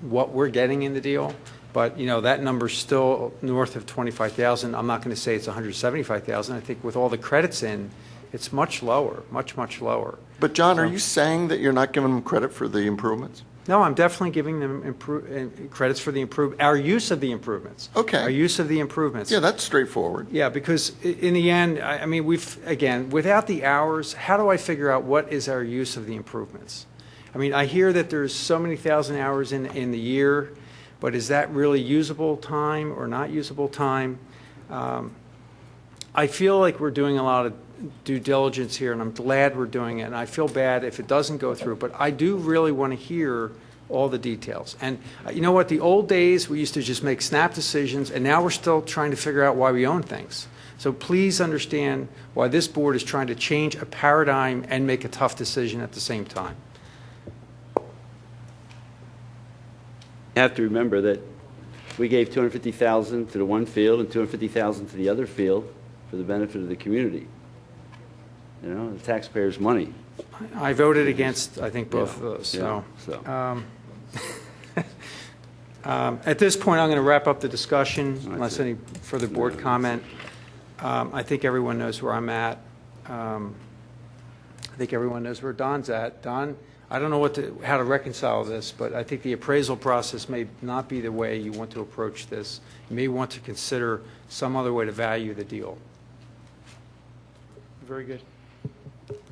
what we're getting in the deal, but that number's still north of 25,000. I'm not going to say it's 175,000. I think with all the credits in, it's much lower, much, much lower. But John, are you saying that you're not giving them credit for the improvements? No, I'm definitely giving them credits for our use of the improvements. Okay. Our use of the improvements. Yeah, that's straightforward. Yeah, because in the end, I mean, without the hours, how do I figure out what is our use of the improvements? I mean, I hear that there's so many thousand hours in the year, but is that really usable time or not usable time? I feel like we're doing a lot of due diligence here, and I'm glad we're doing it, and I feel bad if it doesn't go through, but I do really want to hear all the details. And you know what? The old days, we used to just make snap decisions, and now we're still trying to figure out why we own things. So please understand why this board is trying to change a paradigm and make a tough decision at the same time. You have to remember that we gave $250,000 to the one field and $250,000 to the other field for the benefit of the community. The taxpayers' money. I voted against, I think, both of those. Yeah, At this point, I'm going to wrap up the discussion, unless any further board comment. I think everyone knows where I'm at. I think everyone knows where Don's at. Don, I don't know how to reconcile this, but I think the appraisal process may not be the way you want to approach this. You may want to consider some other way to value the deal. Very good.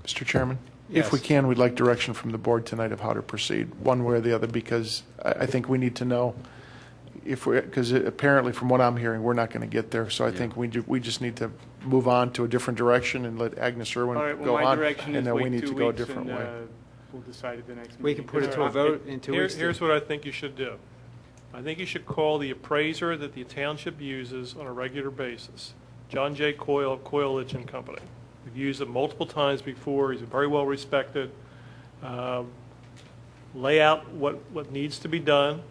Mr. Chairman? Yes. If we can, we'd like direction from the board tonight of how to proceed, one way or the other, because I think we need to know because apparently from what I'm hearing, we're not going to get there. So I think we just need to move on to a different direction and let Agnes Irwin All right, well, go my on, direction and is then we wait need 2 to go a weeks different and, way. we'll decide at the next meeting. We can put it to a vote in 2 weeks. Here's what I think you should do. I think you should call the appraiser that the township uses on a regular basis, John J. Coyle of Coyle and Company. We've used him multiple times before. He's very well respected. Lay out what needs to be done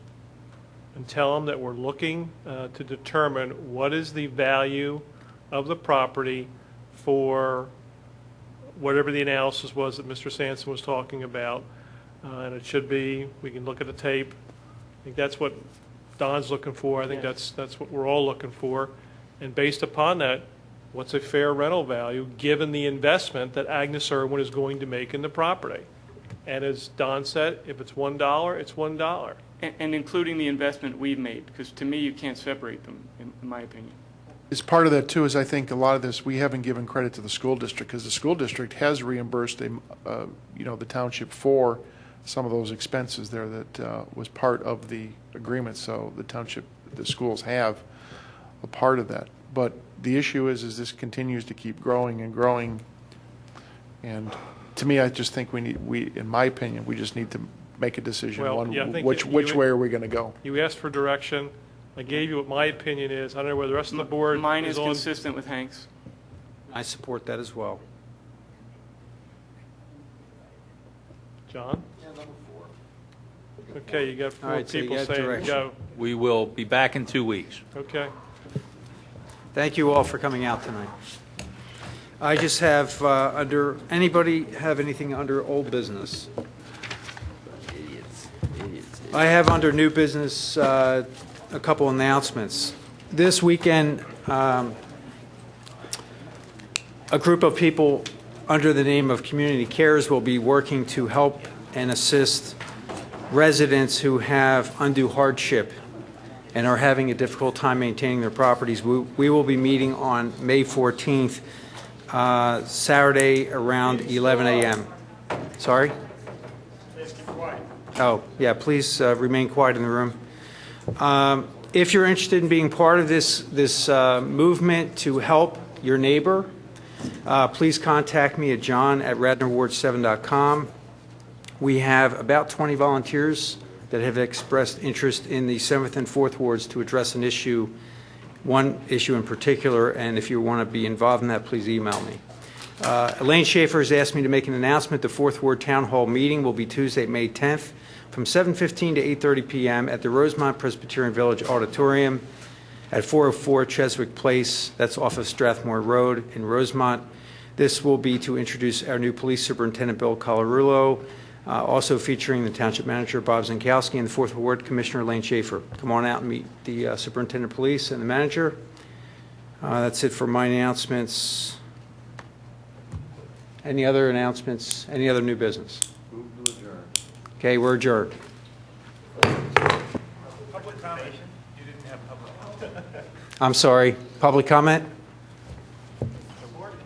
and tell him that we're looking to determine what is the value of the property for whatever the analysis was that Mr. Sampson was talking about. And it should be, we can look at the tape. I think that's what Don's looking for. I think that's what we're all looking for. And based upon that, what's a fair rental value given the investment that Agnes Irwin is going to make in the property? And as Don said, if it's $1, it's $1. And including the investment we've made, because to me, you can't separate them, in my opinion. As part of that too is I think a lot of this, we haven't given credit to the school district because the school district has reimbursed the township for some of those expenses there that was part of the agreement. So the schools have a part of that. But the issue is this continues to keep growing and growing. And to me, I just think in my opinion, we just need to make a decision on which way are we going to go. You asked for direction. I gave you what my opinion is. I don't know whether the rest of the board Mine is consistent with Hank's. I support that as well. John? Okay, you got four All right, so you people got saying direction. go. We will be back in 2 weeks. Okay. Thank you all for coming out tonight. I just have anybody have anything under old business? I have under new business a couple announcements. This weekend, a group of people under the name of Community Cares will be working to help and assist residents who have undue hardship and are having a difficult time maintaining their properties. We will be meeting on May 14th, Saturday around 11 a.m. Sorry? Oh, yeah, please remain quiet in the room. If you're interested in being part of this movement to help your neighbor, please contact me at john@radnorward7.com. We have about 20 volunteers that have expressed interest in the 7th and 4th wards to address one issue in particular, and if you want to be involved in that, please email me. Elaine Schaefer has asked me to make an announcement. The 4th Ward Town Hall meeting will be Tuesday, May 10th from 7:15 to 8:30 p.m. at the Rosemont Presbyterian Village Auditorium at 404 Cheswick Place. That's off of Strathmore Road in Rosemont. This will be to introduce our new police superintendent, Bill Colarulo, also featuring the township manager, Bob Zankowski, and the 4th Ward Commissioner, Elaine Schaefer. Come on out and meet the superintendent of police and the manager. That's it for my announcements. Any other announcements? Any other new business? Okay, we're adjourned. Public comment? You didn't have public comment. I'm sorry. Public comment?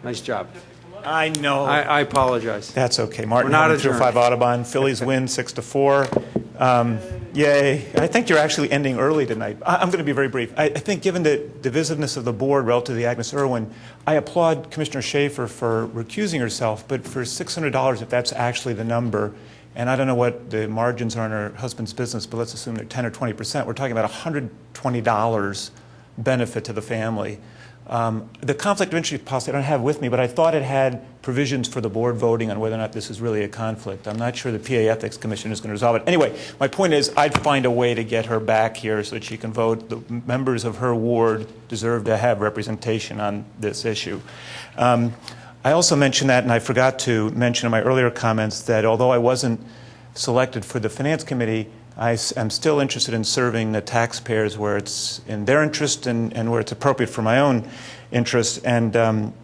Nice job. I know. I apologize. That's okay. Martin, We're not Hellman, 205 Audubon. Phillies win 6-4. Yay. I think you're actually ending early tonight. I'm going to be very brief. I think given the divisiveness of the board relative to the Agnes Irwin, I applaud Commissioner Schaefer for recusing herself, but for $600, if that's actually the number, and I don't know what the margins are in her husband's business, but let's assume they're 10 or 20%, we're talking about $120 benefit to the family. The conflict of interest policy I don't have with me, but I thought it had provisions for the board voting on whether or not this is really a conflict. I'm not sure the PA Ethics Commission is going to resolve it. Anyway, my point is I'd find a way to get her back here so that she can vote. The members of her ward deserve to have representation on this issue. I also mentioned that, and I forgot to mention in my earlier comments, that although I wasn't selected for the Finance Committee, I am still interested in serving the taxpayers where it's in their interest and where it's appropriate for my own interest. And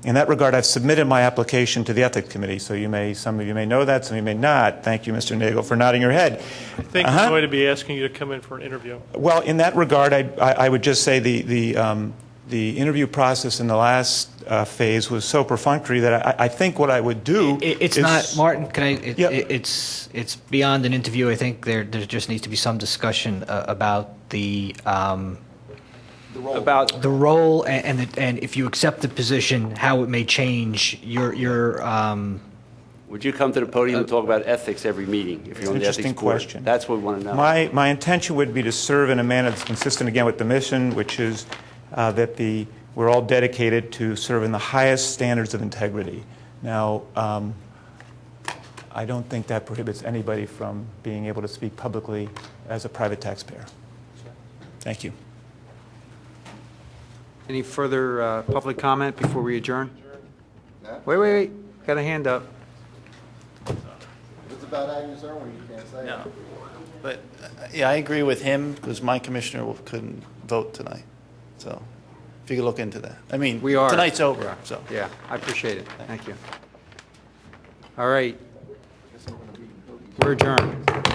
in that regard, I've submitted my application to the Ethics Committee. So some of you may know that, some of you may not. Thank you, Mr. Nagel, for nodding your head. I think I'm going to be asking you to come in for an interview. Well, in that regard, I would just say the interview process in the last phase was so perfunctory that I think what I would do it's is not, Martin, can I, it's beyond an interview. I think there just needs to be some discussion about the role and if you accept the position, how it may change your Would you come to the podium and talk about ethics every meeting if you're on the ethics Interesting board? question. That's what we want to know. My intention would be to serve in a manner that's consistent again with the mission, which is that we're all dedicated to serving the highest standards of integrity. Now, I don't think that prohibits anybody from being able to speak publicly as a private taxpayer. Thank you. Any further public comment before we adjourn? Wait. Got a hand up. If it's about Agnes Irwin, you can't say No. But, yeah, I agree with him because my commissioner couldn't vote tonight. So if you could look into that. I mean, We are. tonight's over, so. Yeah, I appreciate it. Thank you. All right. We're adjourned.